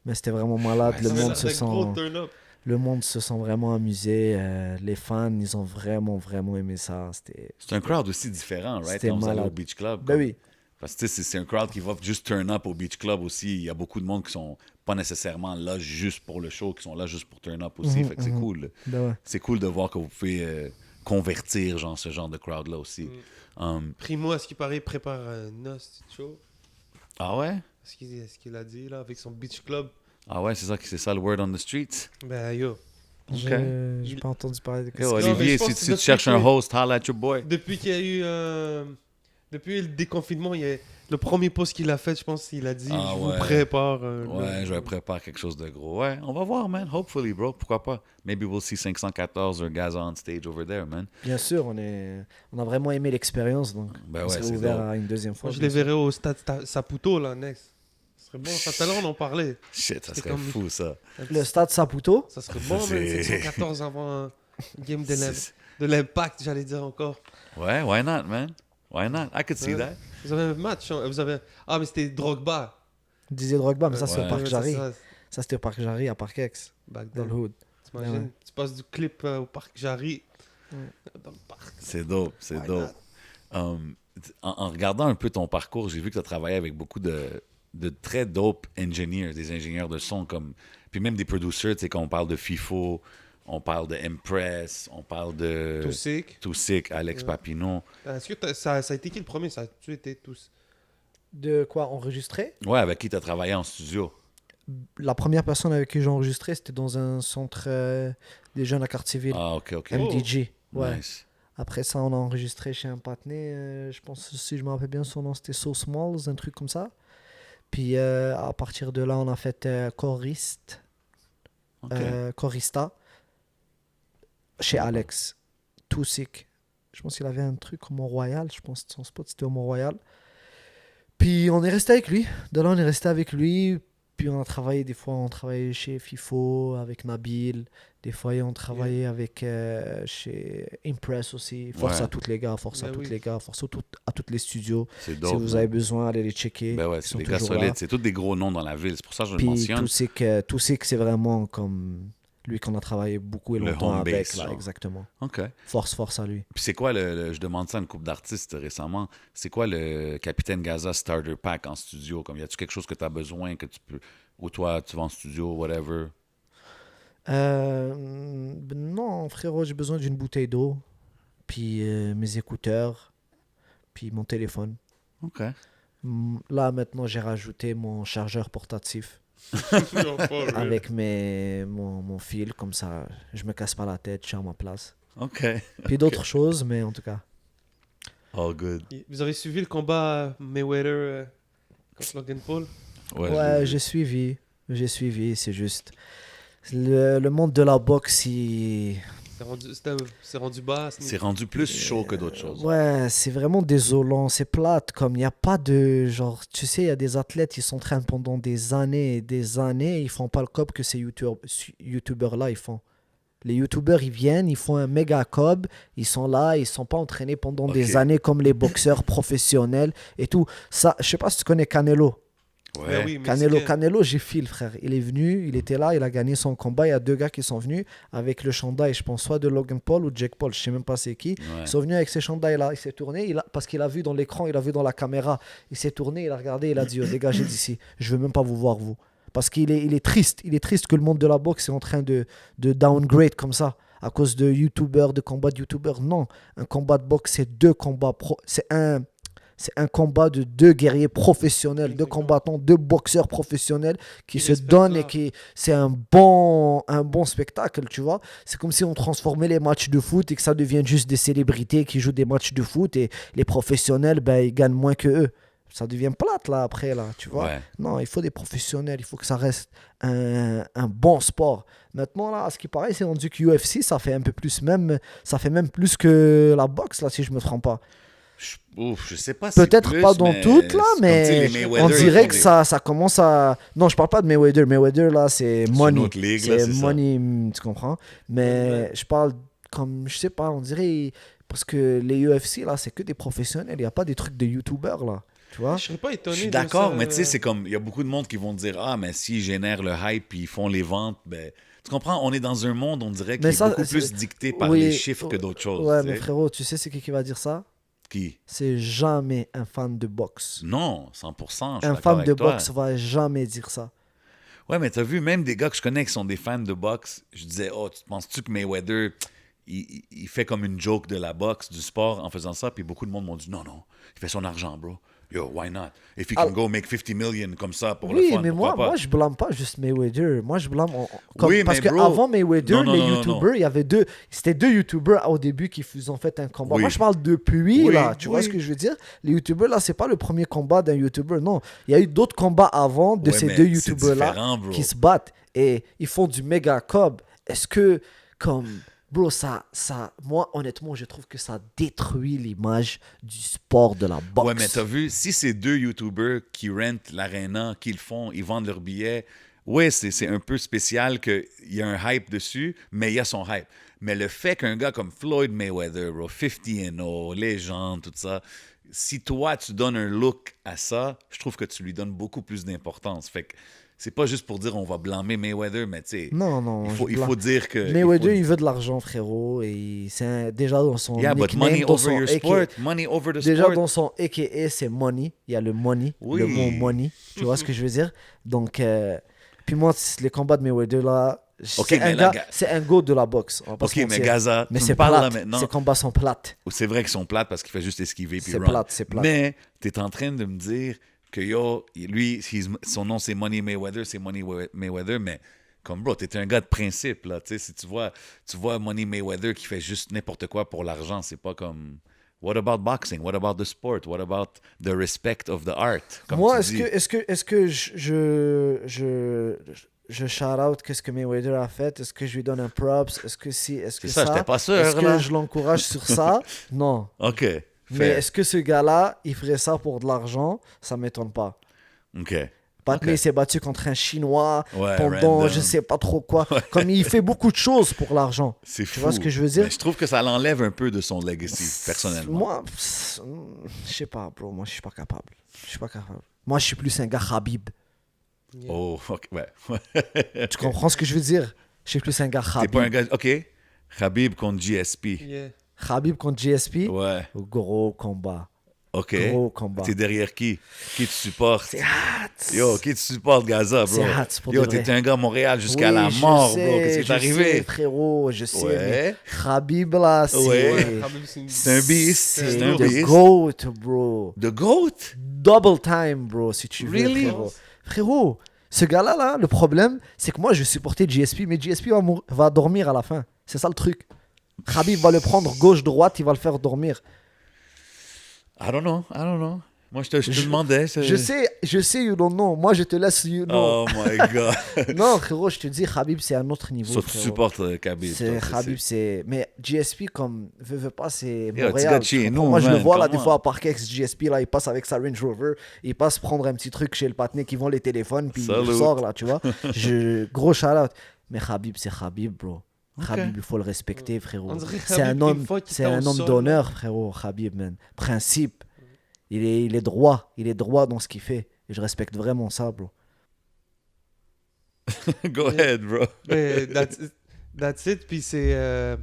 Mais c'était vraiment malade. Ouais, le, ça monde avait se Gros sent, turn-up. le monde se sent vraiment amusé. Les fans, ils ont vraiment, vraiment aimé ça. C'est un crowd aussi différent, right? C'était Quand vous allez au malade. Beach Club. Ben oui. Parce que tu sais, c'est un crowd qui va juste turn up au Beach Club aussi. Il y a beaucoup de monde qui sont pas nécessairement là juste pour le show, qui sont là juste pour turn up aussi. Mhm, Fait que c'est mhm. cool. Ben ouais. C'est cool de voir que vous pouvez convertir genre, ce genre de crowd-là aussi. Primo, à ce qui paraît, prépare un host show. Ah ouais? Ce qu'il a dit là avec son beach club. Ah ouais, c'est ça le word on the streets? Ben yo. J'ai pas entendu parler de Yo, Non, mais Olivier, je pense si que tu c'est cherches notre un host, holla at your boy. Depuis qu'il y a eu. Depuis le déconfinement, il y a le premier post qu'il a fait, je pense qu'il a dit Ah je vous ouais. prépare. Ouais, je prépare quelque chose de gros. Ouais, on va voir, man. Hopefully, bro. Pourquoi pas? Maybe we'll see 514 or Gaza on stage over there, man. Bien sûr, on a vraiment aimé l'expérience. Donc, Ben on ouais, serait c'est ouvert dope. à une deuxième fois. Moi, je les bien sûr. verrai au stade Saputo, là, next. Ce serait bon. Ça, tout à l'heure, on en parlait. Shit, ça C'est serait comme- fou, ça. Le stade Saputo. Ça serait bon, C'est- man. 714 avant un game C'est- de l'impact, j'allais dire encore. Ouais, why not, man? Why not? I could see Ouais. that. Vous avez un match, hein, vous avez... Ah, mais c'était Drogba. Didier Drogba, mais ça, c'est Ouais. au Parc Ouais, Jarry. ça, Ça, c'était au Parc Jarry, à Parc Aix, back dans then. le hood. T'imagines, Ouais. tu passes du clip au Parc Jarry. Ouais. Dans le parc. C'est dope, c'est Why dope. En regardant un peu ton parcours, j'ai vu que tu as travaillé avec beaucoup de très dope engineers, des ingénieurs de son, comme puis même des producers, tu sais, quand on parle de FIFO, on parle de Impress, on parle de Tout sick. Too Sick, Alex Ouais. Papineau. Est-ce que ça a été qui le premier? Ça a tu été tous. De quoi enregistrer? Ouais, avec qui tu as travaillé en studio. La première personne avec qui j'ai enregistré, c'était dans un centre des jeunes à Cartierville, Ah, ok, ok. MDG. Ouais. Nice. Après ça, on a enregistré chez un partenaire, je pense, si je me rappelle bien, son nom, c'était So Smalls, un truc comme ça. Puis à partir de là, on a fait Choriste, Ok. Chorista, chez Alex. Too Sick. Je pense qu'il avait un truc au Mont-Royal, je pense que son spot c'était au Mont-Royal. Puis on est resté avec lui. De là, on est resté avec lui. Puis on a travaillé, des fois, on travaillait chez FIFO avec Nabil. Des fois, on travaillait avec chez Impress aussi. Force Ouais. à tous les gars, force à Ben tous oui. les gars, force à tous les studios. C'est Si dope. vous man. avez besoin, allez les checker. Ben ouais, Ils c'est sont des gars toujours là. solides. C'est tous des gros noms dans la ville. C'est pour ça que je le Puis mentionne. tout c'est que c'est vraiment comme lui qu'on a travaillé beaucoup et Le longtemps home avec. base, Là, genre. exactement. OK. Force à lui. Puis c'est quoi je demande ça à une couple d'artistes récemment, c'est quoi le Capitaine Gaza Starter Pack en studio? Comme y a-tu quelque chose que tu as besoin, que tu peux, ou toi tu vas en studio, whatever? Non, frérot, j'ai besoin d'une bouteille d'eau, puis mes écouteurs, puis mon téléphone. OK. Là, maintenant, j'ai rajouté mon chargeur portatif avec mon fil, comme ça, je me casse pas la tête, je suis à ma place. OK. Puis d'autres choses, mais en tout cas. All good. Vous avez suivi le combat Mayweather contre Logan Paul? Ouais, j'ai suivi, c'est juste. Le monde de la boxe, C'est rendu bas. c'est rendu plus chaud que d'autres choses. ouais, c'est vraiment désolant, c'est plate, comme il n'y a pas de genre, tu sais, il y a des athlètes, ils s'entraînent pendant des années et des années, ils font pas le cob que ces youtubeurs-là, ils font. Les youtubeurs, ils viennent, ils font un méga cob, ils sont là, ils sont pas entraînés pendant Ok. des années comme les boxeurs professionnels et tout. Ça, je sais pas si tu connais Canelo. Ouais. Ben oui, Canelo, Mexicain. Canelo, j'ai fil, frère. Il est venu, il était là, il a gagné son combat. Il y a deux gars qui sont venus avec le chandail, je pense, soit de Logan Paul ou de Jake Paul, je sais même pas c'est qui. Ouais. Ils sont venus avec ces chandails-là. Il s'est tourné, parce qu'il a vu dans l'écran, il a vu dans la caméra. Il s'est tourné, il a regardé, il a dit, oh, dégagez d'ici. Je veux même pas vous voir, vous. Parce qu'il est, il est triste. Il est triste que le monde de la boxe est en train de downgrade comme ça. À cause de youtubeurs, de combats de youtubeurs. Non, un combat de boxe, c'est deux combats pro. C'est un combat de deux guerriers professionnels, deux Exactement. combattants, deux boxeurs professionnels qui se respectent donnent et l'art. qui c'est un bon spectacle, tu vois. C'est comme si on transformait les matchs de foot et que ça devienne juste des célébrités qui jouent des matchs de foot et les professionnels, ben, ils gagnent moins que eux. Ça devient plate là après là, tu vois. Ouais. Non, il faut des professionnels, il faut que ça reste un bon sport. Maintenant là, à ce qui paraît, c'est rendu que UFC, ça fait un peu plus même, ça fait même plus que la boxe là, si je me trompe pas. Je sais pas si Peut-être plus, pas dans mais toutes là, c'est comme, tu sais, mais les Mayweather, on ils dirait font que des- ça commence à. Non, je parle pas de Mayweather. Mayweather là, c'est une money. autre ligue, là, C'est c'est ça. money, tu comprends. Mais je parle comme, je sais pas, on dirait parce que les UFC là, c'est que des professionnels. Il y a pas des trucs de YouTubers là. Tu vois? Je serais pas étonné. Je suis de d'accord, ça, mais tu sais, c'est comme, il y a beaucoup de monde qui vont dire, ah, mais s'ils génèrent le hype puis ils font les ventes, ben, tu comprends, on est dans un monde, on dirait, qui Mais est ça, beaucoup c'est- plus dicté par oui, les chiffres que d'autres choses. Ouais, tu mais sais. frérot, tu sais c'est qui va dire ça? Qui? C'est jamais un fan de boxe. Non, 100%, je suis Un d'accord fan avec de toi. boxe va jamais dire ça. Ouais, mais t'as vu, même des gars que je connais qui sont des fans de boxe, je disais, oh, tu penses-tu que Mayweather, il fait comme une joke de la boxe, du sport en faisant ça, puis beaucoup de monde m'ont dit, non, non, il fait son argent, bro. Yo, why not? If he can go make 50 million comme ça pour le Oui, fun, mais pourquoi pas? moi, je blâme pas juste Mayweather. Moi, je blâme. Oui, parce mais bro- qu'avant Mayweather, Non, les non, non, YouTubers, il y avait deux. C'était deux YouTubers au début qui ont fait un combat. Oui. Moi, je parle depuis, Oui, là. Tu vois oui. ce que je veux dire? Les YouTubers, là, c'est pas le premier combat d'un YouTuber. Non. Il y a eu d'autres combats avant de Ouais, ces mais deux c'est YouTubers-là différent, bro. qui se battent. Et ils font du méga cob. Est-ce que, comme. Bro, moi, honnêtement, je trouve que ça détruit l'image du sport de la boxe. Ouais, mais t'as vu, si c'est deux YouTubers qui rentent l'arena, qui le font, ils vendent leurs billets, ouais, c'est un peu spécial qu'il y a un hype dessus, mais il y a son hype. Mais le fait qu'un gars comme Floyd Mayweather, bro, 50-0, légende, tout ça, si toi, tu donnes un look à ça, je trouve que tu lui donnes beaucoup plus d'importance. Fait que c'est pas juste pour dire on va blâmer Mayweather, mais tu sais, Non, il faut dire que... Mayweather, il il veut de l'argent, frérot, et déjà dans son faut... Yeah, but nickname, money dans over son your AKA sport. Money over the déjà sport. dans son AKA, c'est money. Il y a le money, Oui. le mot money. Tu vois ce que je veux dire? Donc, puis moi, les combats de Mayweather, là, Ok, c'est mais un là, gars, c'est un go de la boxe. On va pas Ok, se mais mentir. Gaza, Mais tu c'est me parles là plate. maintenant. Ces combats sont plates. C'est vrai qu'ils sont plates parce qu'il fait juste esquiver puis C'est run. plate, c'est plate. Mais t'es en train de me dire que yo, lui, son nom c'est Money Mayweather, c'est Money Mayweather, mais comme bro, t'es un gars de principe là. Tu sais, si tu vois Money Mayweather qui fait juste n'importe quoi pour l'argent, c'est pas comme. What about boxing? What about the sport? What about the respect of the art? Comme Moi, tu dis. est-ce que je shout out qu'est-ce que Mayweather a fait? Est-ce que je lui donne un props? Est-ce que si, est-ce que C'est ça, ça? j'étais pas sûr, Est-ce que là. je l'encourage sur ça? Non. Ok. Mais Fair. est-ce que ce gars-là, il ferait ça pour de l'argent? Ça m'étonne pas. Ok. Patney Ok. il s'est battu contre un Chinois Ouais, pendant random. je sais pas trop quoi. Comme il fait beaucoup de choses pour l'argent. C'est fou. Tu vois ce que je veux dire? Mais je trouve que ça l'enlève un peu de son legacy, personnellement. Moi, je sais pas, bro. Moi, je suis pas capable. Moi, je suis plus un gars Khabib. Oh, ok, ouais. Tu comprends ce que je veux dire? Je suis plus un gars T'es Khabib. pas un gars. Ok. Khabib contre GSP. Yeah. Khabib contre GSP. Ouais. Gros combat. Ok. Gros combat. T'es derrière qui? Qui tu supportes? C'est hot. Yo, qui tu supportes, Gaza, bro? C'est hot, c'est pour Yo, de vrai. t'es un gars à Montréal jusqu'à Oui, la je mort, sais, bro. Qu'est-ce qui est je arrivé? sais, frérot, je sais. Ouais. Mais Khabib, là, c'est... Ouais. C'est un beast, C'est c'est un the beast. GOAT, bro. The GOAT? Double time, bro, si tu veux, Really? Frérot, ce gars-là, là, le problème, c'est que moi, je supportais GSP, mais GSP va dormir à la fin. C'est ça le truc. Khabib va le prendre gauche-droite, il va le faire dormir. I don't know. Moi, je te demandais. Je sais, you don't know. Moi, je te laisse, you know. Oh my God. Non, frérot, je te dis, Khabib, c'est un autre niveau, So, tu frérot. supportes Khabib. C'est toi, Khabib, c'est... Mais GSP, comme, veut pas, c'est Yo, Montréal. petit gars de chez tu comprends? nous, Moi, je le man, vois, là, come des on. fois, à Parkex, GSP, là, il passe avec sa Range Rover, il passe prendre un petit truc chez le patiné qui vend les téléphones, puis il Salut. sort, là, tu vois. Gros shout-out. Mais Khabib, c'est Khabib, bro. Khabib, il faut le respecter, frérot. On dirait C'est un Khabib, homme, une fois qu'il c'est était un au homme sol, d'honneur, frérot, Khabib, man. Principe. Il est droit. Il est droit dans ce qu'il fait. Et je respecte vraiment ça, bro. Go ahead, bro. Mais that's it. Puis c'est.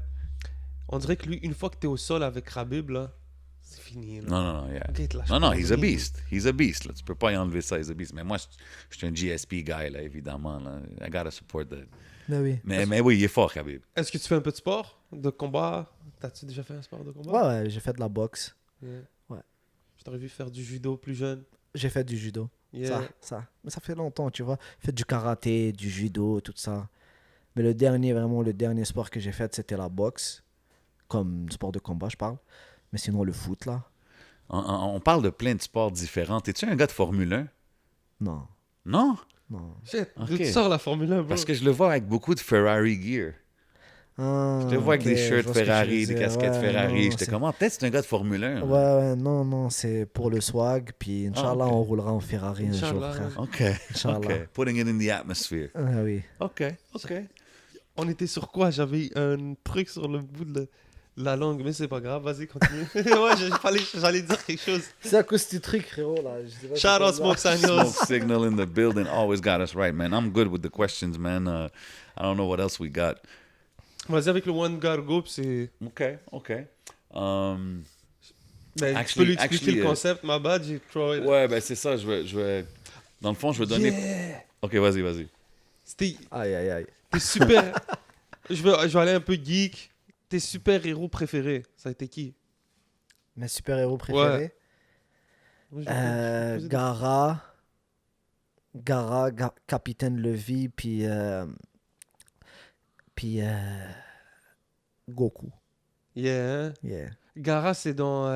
On dirait que lui, une fois que t'es au sol avec Khabib, là, c'est fini. Là. Non, yeah. Ok, il te lâche Non, pas, he's a lui. beast. He's a beast. Là. Tu peux pas y enlever ça, he's a beast. Mais moi, je suis un GSP guy, là, évidemment. Là. I gotta support that. Ben oui. Mais oui, il est fort, Khabib. Est-ce que tu fais un peu de sport, de combat? T'as-tu déjà fait un sport de combat? Ouais, j'ai fait de la boxe. Yeah. Ouais. Je t'aurais vu faire du judo plus jeune. J'ai fait du judo. Yeah. Ça. Mais ça fait longtemps, tu vois. J'ai fait du karaté, du judo, tout ça. Mais le dernier sport que j'ai fait, c'était la boxe. Comme sport de combat, je parle. Mais sinon, le foot, là, On parle de plein de sports différents. Es-tu un gars de Formule 1? non. Non? Non. Shit, d'où Ok. tu sors la Formule 1, bro? Parce que je le vois avec beaucoup de Ferrari gear. Ah, Je te vois avec ok, des je shirts vois ce que tu Ferrari, veux des dire. casquettes Ouais, Ferrari. non, J'étais c'est- comment? Peut-être c'est un gars de Formule 1. Ouais, non, c'est pour le swag. Puis, Inch'Allah, ok. on roulera en Ferrari un jour, Inch'Allah, frère. OK. Inch'Allah. OK. Putting it in the atmosphere. Ah oui. OK. On était sur quoi? J'avais un truc sur le bout de La langue, mais c'est pas grave, vas-y, continue. Ouais, j'allais dire quelque chose. C'est à cause du truc, frérot, là. Je sais pas si Shout out c'est Smoke ça. Signals. Smoke Signal in the building always got us right, man. I'm good with the questions, man. I don't know what else we got. Vas-y avec le One Gotta Go, puis c'est... Okay. Ben, Actually- tu peux lui expliquer actually, le concept, ma bad, j'ai trop... Ouais, ben c'est ça. Je vais. Dans le fond, je vais donner. Yeah! Ok, vas-y. C'était... Aïe. T'es super... je vais aller un peu geek. Tes super-héros préférés, ça a été qui? Mes super-héros préférés. Moi, je vais poser des- Gara, Capitaine Levi, puis Goku. Yeah, hein? Yeah. Gaara, c'est dans...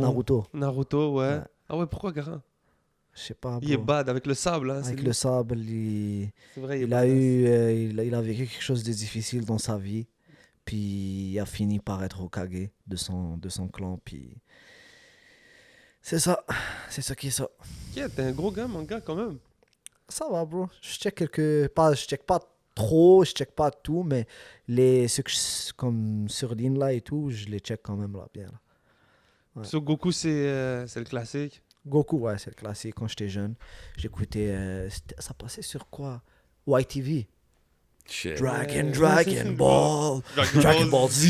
Naruto. Naruto, ouais. Ouais. Ah ouais, pourquoi Gaara? Je sais pas. Il est bro. bad avec le sable, hein. Avec c'est le lui. sable, C'est vrai, il est il a badass. il a vécu quelque chose de difficile dans sa vie. Puis il a fini par être Hokage de son clan. Puis c'est ça. C'est ça qui est ça. Yeah, t'es un gros gars, mon gars, quand même. Ça va, bro. Je check pas trop, je check pas tout, mais ceux que comme sur Lean là et tout, je les check quand même là, bien. Là. Ouais. Sur Goku, c'est le classique. Goku, ouais, c'est le classique. Quand j'étais jeune, j'écoutais. Ça passait sur quoi? YTV. Shit. Dragon Ouais. Ball. Dragon Ball Z.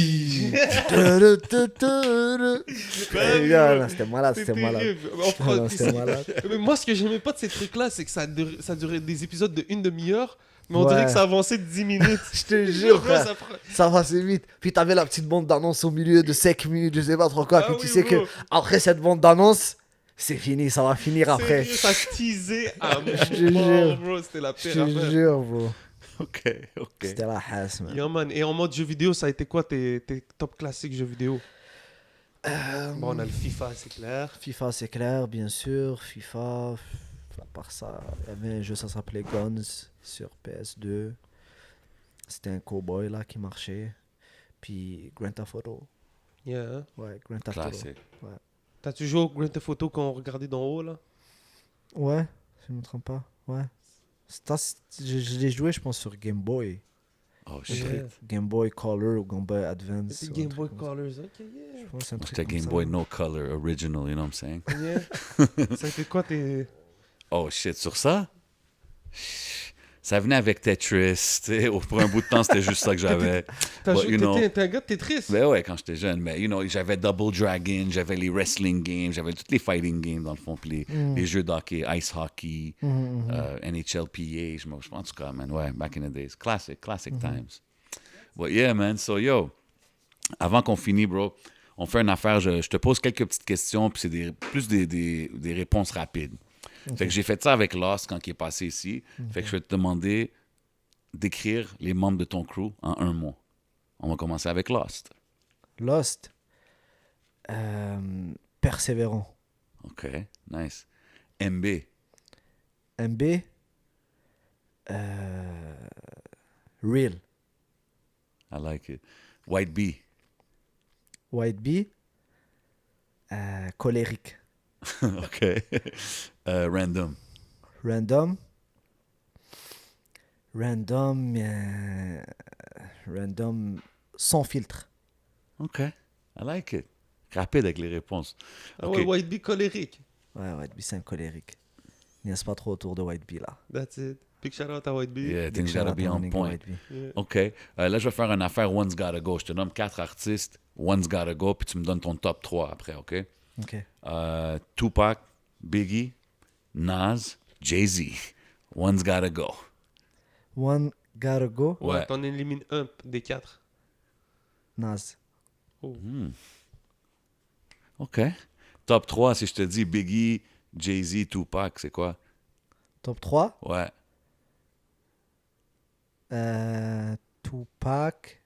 C'était malade, C'est c'était malade. terrible. Non, c'était malade. Mais moi, ce que j'aimais pas de ces trucs-là, c'est que ça durait des épisodes de 1 demi-heure, mais on Ouais. dirait que ça avançait de 10 minutes. Je te jure, Bro, frère. ça prend- Ça passait vite. Puis t'avais la petite bande d'annonce au milieu de 5 minutes, je sais pas trop quoi. Ah Puis oui, tu sais bro. que après cette bande d'annonce, c'est fini, ça va finir après. Sérieux, ça teasait à te mort, jure. bro. C'était la Je pire te affaire. jure, bro. Ok. C'était la hasse, man. Yeah, man. Et en mode jeu vidéo, ça a été quoi tes top classiques jeux vidéo? Bon, on a le FIFA, c'est clair. FIFA, c'est clair, bien sûr. FIFA, à part ça, il y avait un jeu, ça s'appelait Guns sur PS2. C'était un cowboy là qui marchait. Puis Grand Theft Auto. Yeah. Hein? Ouais, Grand Theft Auto. Classique. T'as-tu joué au Grand Theft Auto qu'on regardait d'en haut, là? Ouais, si je me trompe pas. Ouais. Je l'ai joué, je pense, sur Game Boy. Oh shit. Yeah. Game Boy Color ou Game Boy Advance. C'était ou un Game truc Boy comme ça. Colors. Ok, yeah. Je pense que c'est un truc C'était comme Game ça. Boy No Color Original, you know what I'm saying? Yeah. Ça a été quoi tes... Oh shit, sur ça? Ça venait avec Tetris, tu sais. Pour un bout de temps, c'était juste ça que j'avais. T'as But, joué- you know- T'es un gars de Tetris? Ben ouais, quand j'étais jeune. Mais, you know, j'avais Double Dragon, j'avais les wrestling games, j'avais tous les fighting games, dans le fond, puis les jeux d'hockey, ice hockey, NHLPA, en tout cas, man, ouais, back in the days. Classic times. But yeah, man, so yo, avant qu'on finisse, bro, on fait une affaire, je te pose quelques petites questions, puis c'est plus des réponses rapides. Fait que j'ai fait ça avec Lost quand il est passé ici. Fait que je vais te demander d'écrire les membres de ton crew en un mot. On va commencer avec Lost. Lost. Persévérant. OK, nice. MB. MB. Real. I like it. White B. White B. Colérique. OK. Random. Random. Random sans filtre. OK. I like it. Rapide avec les réponses. Ah OK. ouais, White Bee colérique. Ouais, White B, c'est un colérique. N'y-a pas trop autour de White B là. That's it. Big shout out à White Bee. Yeah, Big things shout gotta out be à mon on nigga point. White B. Yeah. OK. Là, je vais faire une affaire One's Gotta Go. Je te nomme 4 artistes. One's Gotta Go, puis tu me donnes ton top 3 après, OK? Ok. Tupac, Biggie, Nas, Jay-Z. One's Gotta Go. One gotta go. Ouais, Ouais. t'en élimines un des 4. Nas. OK. Top 3, si je te dis Biggie, Jay-Z, Tupac, c'est quoi? Top 3. Ouais. Tupac,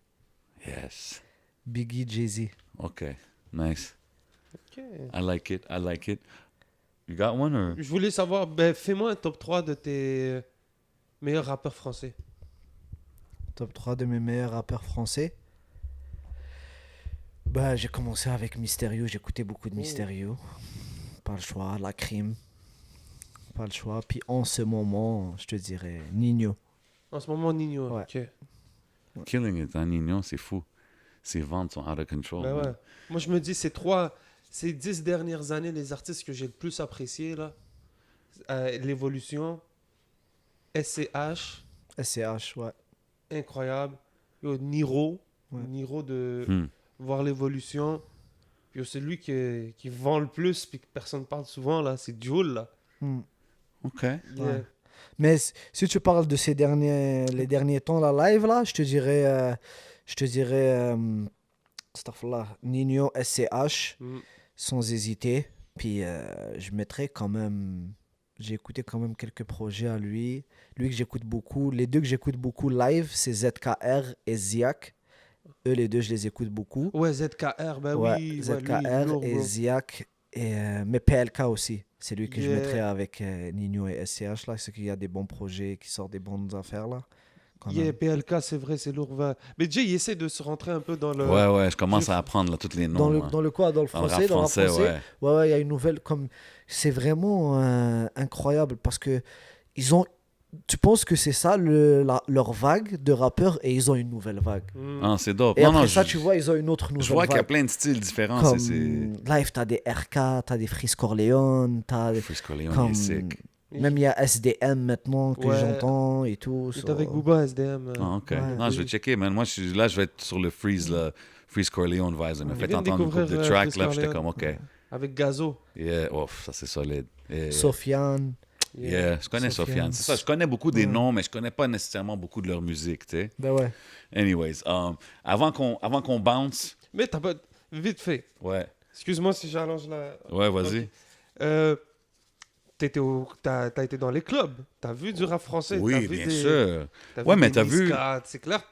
Yes. Biggie, Jay-Z. OK. Nice. Ok. I like it. I like it. You got one or? Je voulais savoir, ben, fais-moi un top 3 de tes meilleurs rappeurs français. Top 3 de mes meilleurs rappeurs français. Bah, j'ai commencé avec Mysterio, j'écoutais beaucoup de Mysterio. Pas le choix, La Crime. Pas le choix. Puis en ce moment, je te dirais Nino. En ce moment, Nino. Ouais. Ok. Killing it, hein, Nino, c'est fou. Ses ventes sont out of control. Ben ouais. man. Moi, je me dis, ces 10 dernières années, les artistes que j'ai le plus appréciés, là, l'évolution, SCH, SCH, ouais. incroyable. Yo, Niro, Ouais. Niro de Hmm. voir l'évolution. Yo, c'est lui qui vend le plus, puis que personne parle souvent, là, c'est Jul, là. Hmm. OK. Yeah. Ouais. Mais si tu parles de les derniers temps, la live, là, je te dirais astaghfirullah, Nino, SCH, Mm. sans hésiter. Puis je mettrais quand même, j'ai écouté quand même quelques projets à lui. Lui que j'écoute beaucoup. Les deux que j'écoute beaucoup live, c'est ZKR et Ziak. Eux, les deux, je les écoute beaucoup. Ouais, ZKR, ben Ouais, oui. ZKR lui, lourd, et bro. Ziak. Mais PLK aussi. C'est lui que je Yeah. mettrais avec Nino et SCH. Là, c'est qu'il y a des bons projets qui sortent des bonnes affaires. Là. Quand Yeah, même. PLK, c'est vrai, c'est lourd. Mais Jay, il essaie de se rentrer un peu dans le... Ouais, je commence je- à apprendre là, tous les noms. Dans le, hein. dans le quoi? Dans le Dans le français? rap français, ouais. Ouais, il y a une nouvelle comme. C'est vraiment incroyable parce que ils ont. Tu penses que c'est ça leur vague de rappeurs et ils ont une nouvelle vague. Mm. Ah, c'est dope. Et Non, après non, ça, je, tu vois, ils ont une autre nouvelle je vois qu'il y a vague. plein de styles différents. Comme C'est live, t'as des RK, t'as des Freeze Corleone, Frisco Leon, il comme est sick. même il y a SDM maintenant que Ouais. j'entends et tout. Il est so- avec Booba, SDM. Ah, OK. Ouais. Non, je vais checker, man. Moi, là, je vais être sur le Freeze, là. Freeze Corleone vibes. Il m'a Je fait viens de entendre une couple de découvrir, tracks, Freeze là, puis j'étais Corleone. comme, OK. Avec Gazo. Yeah, oh, ça, c'est solide. Yeah. Sofiane. Yeah, je connais Sofiane. C'est ça, je connais beaucoup des noms, mais je connais pas nécessairement beaucoup de leur musique, tu sais. Ben ouais. Anyways, avant qu'on bounce, Mais t'as pas... Vite fait. ouais, Excuse-moi si j'allonge la... vas-y. Ok. T'as été dans les clubs. T'as vu du rap français. t'as Oui, vu bien des... sûr. T'as Ouais, vu mais des t'as vu- Niska, c'est clair.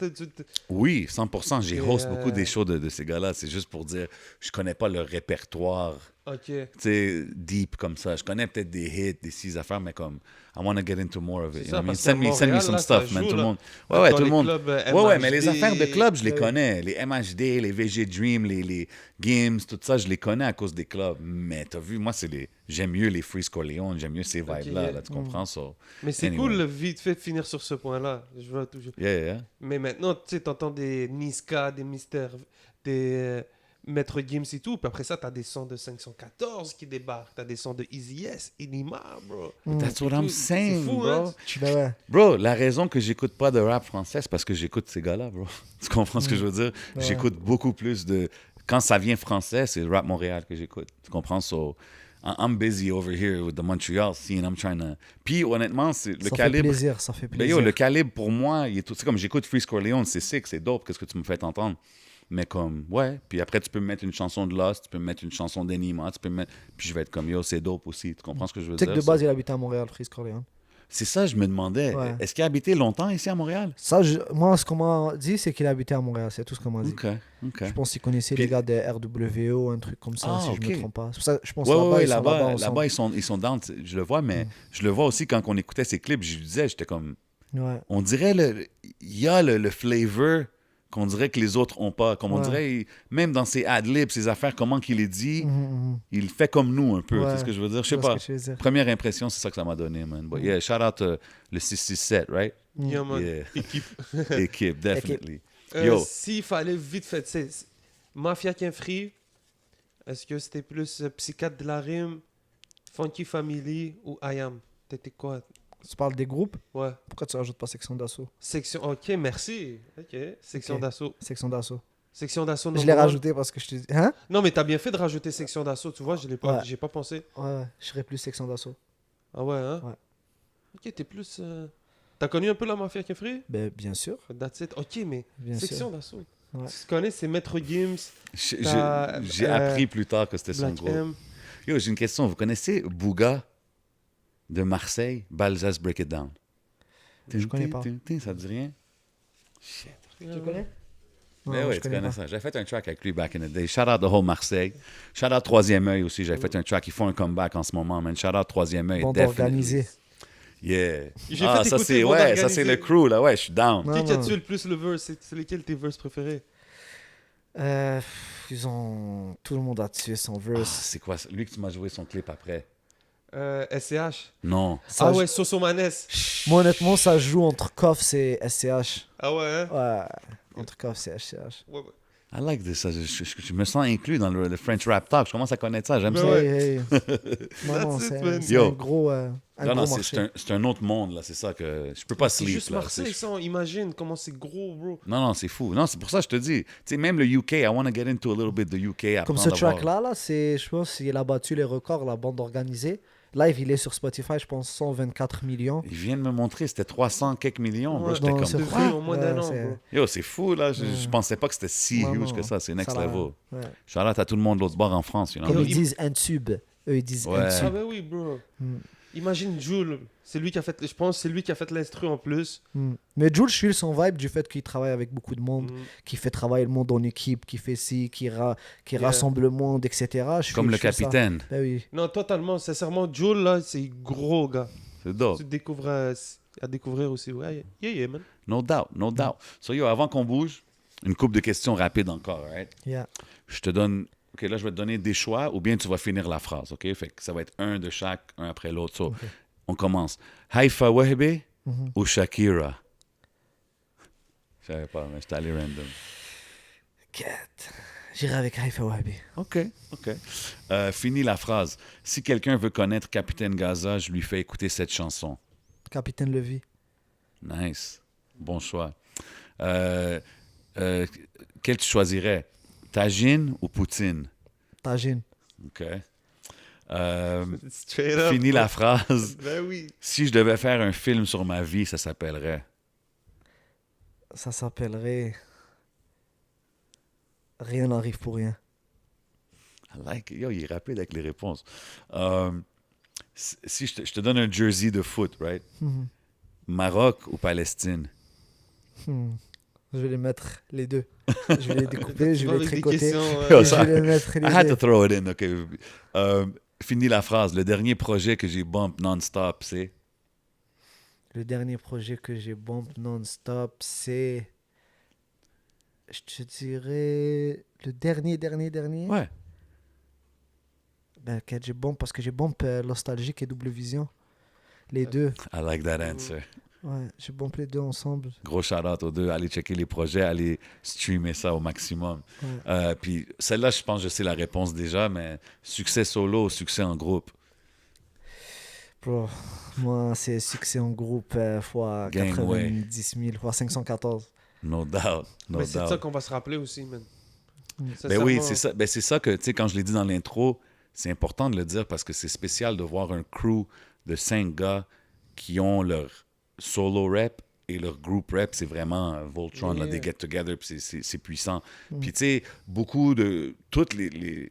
Oui, 100%. J'ai Et, host beaucoup des shows de ces gars-là. C'est juste pour dire, je connais pas leur répertoire, Ok. tu sais, deep comme ça. Je connais peut-être des hits, des six affaires, mais comme, I want to get into more of it. C'est You ça, know what I mean? parce Send qu'à me Montréal, some là, ça stuff, man. joue, Tout le là. monde. Ouais, Dans tout le les monde. clubs, Ouais, mais les MHD, affaires de club, je les ouais. connais. Les MHD, les VG Dream, les Games, tout ça, je les connais à cause des clubs. Mais t'as vu, moi, j'aime mieux les Freeze Corleone, j'aime mieux ces vibes-là, yeah. là, tu comprends ça? Mais c'est Anyway. cool, vite fait, de finir sur ce point-là. Je vois toujours. Yeah. Mais maintenant, tu sais, t'entends des Niska, des Mister, des Maître Gims et tout. Puis après ça, t'as des sons de 514 qui débarquent. T'as des sons de Easy S, Inima, bro. That's what I'm C'est saying, fou, bro. hein? Ben ouais. Bro, la raison que j'écoute pas de rap français, c'est parce que j'écoute ces gars-là, bro. Tu comprends ce que je veux dire? Ouais. J'écoute beaucoup plus de... Quand ça vient français, c'est le rap Montréal que j'écoute. Tu comprends? So, I'm busy over here with the Montreal scene. I'm trying to... Puis, honnêtement, c'est le Ça fait calibre... plaisir, ça fait Ben plaisir. yo, le calibre, pour moi, il est tout... C'est comme j'écoute Freeze Corleone, c'est sick, c'est dope, qu'est-ce que tu me fais entendre. Mais comme, ouais. Puis après, tu peux me mettre une chanson de Lost, tu peux me mettre une chanson d'Enima, tu peux me mettre... Puis je vais être comme, yo, c'est dope aussi. Tu comprends ce que je veux Tu sais dire? que de base, il habitait à Montréal, Freeze Corleone. C'est ça, je me demandais. Ouais. Est-ce qu'il a habité longtemps ici à Montréal? Ça, moi, ce qu'on m'a dit, c'est qu'il habitait à Montréal. C'est tout ce qu'on m'a dit. OK. Je pense qu'il connaissait Puis- les gars de RWO, un truc comme ça, Ah, si je ok. me trompe pas. C'est pour ça que je pense Ouais, là-bas, ouais, ils sont là-bas, ensemble. là-bas, ils sont down. Je le vois, mais je le vois aussi quand on écoutait ses clips. Je lui disais, j'étais comme... Ouais. On dirait, il y a le flavor qu'on dirait que les autres ont pas. Comme on Ouais. dirait, même dans ses ad-libs, ses affaires, comment qu'il les dit, il fait comme nous un peu. Ouais. Tu sais ce que je veux dire? Je sais Je vois pas. ce que tu veux dire. Première impression, c'est ça que ça m'a donné, man. But yeah, shout out le 667, right? Yeah, man. Yeah. Équipe. Équipe, definitely. Euh, Yo. S'il fallait vite fait, Mafia Qu'un Free, est-ce que c'était plus Psychiatre de la Rime, Funky Family ou I Am? T'étais quoi? Tu parles des groupes. Ouais. Pourquoi tu rajoutes pas section d'assaut? Section. Ok, merci. Ok. Section Ok. d'assaut. Section d'assaut. Section d'assaut. Je l'ai number one. rajouté parce que je te dis. Hein? Non, mais t'as bien fait de rajouter section d'assaut. Tu vois, je l'ai pas. Ouais. J'ai pas pensé. Ouais, je serais plus section d'assaut. Ah ouais, hein? Ouais. Ok, t'es plus. T'as connu un peu la Mafia Qu'un Free? Ben, bien sûr. That's it. Ok, mais Bien section sûr. d'assaut. Ouais. Tu connais, c'est Maître Gims, J'ai T'as, j'ai appris plus tard que c'était son Black groupe. M. Yo, j'ai une question. Vous connaissez Bouga de Marseille? Balzas Break It Down. Je connais pas. Ça te dit rien? Shit. Tu connais? Mais Non, oui, je tu connais connais pas. ça. J'avais fait un track avec lui back in the day. Shout out the whole Marseille. Shout out Troisième Œil aussi. J'avais fait un track. Ils font un comeback en ce moment, man. Shout out Troisième Œil. Bande definitely. organisée. Yeah. J'ai Ah, fait ça écouter c'est Bande ouais, ça Organisée. c'est le crew là. Ouais, je suis down. Non, Qui a non. tué le plus le verse? C'est lesquels tes verses préférés? Ils ont. Tout le monde a tué son Ah, verse. c'est quoi ça? Lui que tu m'as joué son clip après? SCH. Non. Ça, Ah ouais, Sosomanes. Moi, honnêtement, ça joue entre Koffs et SCH. Ah ouais, hein? Ouais. Entre Koffs et SCH. Ouais, ouais. I like this. Je me sens inclus dans le French Rap Talk. Je commence à connaître ça. J'aime Ben ça. ouais. Hey, non, That's it, c'est man. c'est Yo. un gros, Non, non, marché. c'est un autre monde, là. C'est ça que... Je peux pas C'est sleep, juste là. Marseille, ça. Imagine comment c'est gros, bro. Non, c'est fou. Non, c'est pour ça que je te dis. Tu sais, même le UK, I want to get into a little bit the UK. Comme ce track-là, je pense qu'il a battu les records, la bande organisée. Live, il est sur Spotify, je pense, 124 millions. Il vient de me montrer, c'était 300 quelques millions, bro. Ouais, J'étais non, comme... c'est De quoi? vue en moins d'un Ouais, an, c'est- bro. Yo, c'est fou, là. Je pensais pas que c'était si Non, huge non, que ça. C'est next ça va. level. Ouais. Shout-out à tout le monde de l'autre bord en France, you know. Comme Yo, ils disent un tube, eux ils disent Ouais. un Ah tube. ben oui, bro. Mm. Imagine Jules, c'est lui qui a fait, je pense, c'est lui qui a fait l'instru en plus. Mais Jules, je suis son vibe du fait qu'il travaille avec beaucoup de monde, Mm. qui fait travailler le monde en équipe, qui fait ci, qui Yeah. rassemble le monde, etc. Comme le capitaine. Ben oui. Non, totalement, sincèrement, Jules là, c'est gros gars. C'est dope. Tu découvres à découvrir aussi. Ouais, yeah, man. No doubt, no doubt. So, yo, avant qu'on bouge, une couple de questions rapides encore, right? Yeah. Je te donne... OK, là, je vais te donner des choix ou bien tu vas finir la phrase, OK? Fait que ça va être un de chaque, un après l'autre. So, on commence. Haifa Wahbe ou Shakira? Je savais pas, mais j'étais allé random. J'irai avec Haifa Wahabi. OK. Fini la phrase. Si quelqu'un veut connaître Capitaine Gaza, je lui fais écouter cette chanson. Capitaine Levi. Nice. Bon choix. Quel tu choisirais? Tagine ou Poutine? Tajine. OK. Straight up. Fini bro. la phrase. Ben oui. Si je devais faire un film sur ma vie, ça s'appellerait... Ça s'appellerait Rien n'arrive pour rien. I like it. Yo, il est rapide avec les réponses. Si je te donne un jersey de foot, right? Mhm. Maroc ou Palestine? Je vais les mettre les deux. Je vais les découper, je vais les Avec des tricoter. questions, Yo, Je ça- vais les mettre I les had to deux. throw it in, OK. Fini la phrase. Le dernier projet que j'ai bump non-stop, c'est... Le dernier projet que j'ai bombe non-stop, c'est... Je te dirais... Le dernier. Ouais. Ben, j'ai bombe parce que j'ai bombe Nostalgique et Double Vision. Les deux. I like that answer. Ouais, j'ai bombe les deux ensemble. Gros shout-out aux deux. Allez checker les projets, allez streamer ça au maximum. Puis celle-là, je pense que je sais la réponse déjà, mais succès solo ou succès en groupe? Bro, moi, c'est succès en groupe fois Gangway. 90 000, fois 514. No doubt. No Mais c'est de doubt. ça qu'on va se rappeler aussi, man. Ben oui, Sincèrement. c'est ça. Ben c'est ça que, tu sais, quand je l'ai dit dans l'intro, c'est important de le dire parce que c'est spécial de voir un crew de 5 gars qui ont leur solo rap et leur group rap. C'est vraiment Voltron, là, Yeah. des get-together, puis c'est puissant. Puis, tu sais, beaucoup de... Toutes les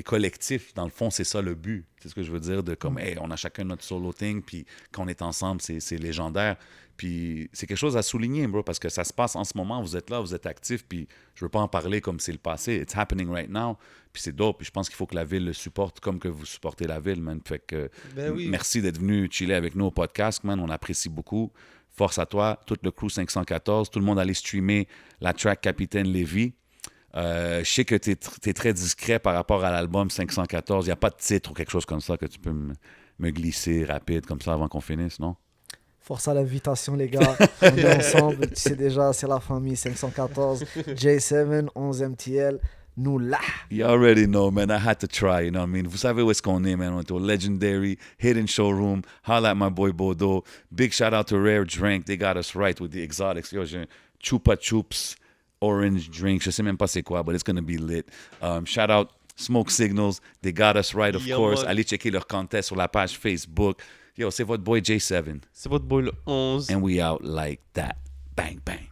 collectifs, dans le fond, c'est ça le but. C'est ce que je veux dire, de comme, hey, on a chacun notre solo thing, puis quand on est ensemble, c'est légendaire. Puis c'est quelque chose à souligner, bro, parce que ça se passe en ce moment, vous êtes là, vous êtes actifs, puis je veux pas en parler comme c'est le passé. It's happening right now, puis c'est dope, puis je pense qu'il faut que la ville le supporte comme que vous supportez la ville, man. Fait que Ben oui. merci d'être venu chiller avec nous au podcast, man. On apprécie beaucoup. Force à toi, tout le crew 514, tout le monde allait streamer la track Capitaine Lévy. Je sais que tu es très discret par rapport à l'album 514. Il n'y a pas de titre ou quelque chose comme ça que tu peux me glisser rapide comme ça avant qu'on finisse, non? Force à l'invitation, les gars. On est ensemble. Tu sais déjà, c'est la famille 514. J7, 11MTL. Nous là. You already know, man. I had to try, you know what I mean? Vous savez où est-ce qu'on est, man? On est au Legendary Hidden Showroom. Holla at my boy Bodo. Big shout out to Rare Drink. They got us right with the exotics. Yo, j'ai un Chupa Chups orange drink. Je sais même pas c'est quoi, but it's gonna be lit. Shout out Smoke Signals. They got us right, of Yeah, course. man. Allez checker leur contest sur la page Facebook. Yo, c'est votre boy J7. C'est votre boy le 11. And we out like that. Bang, bang.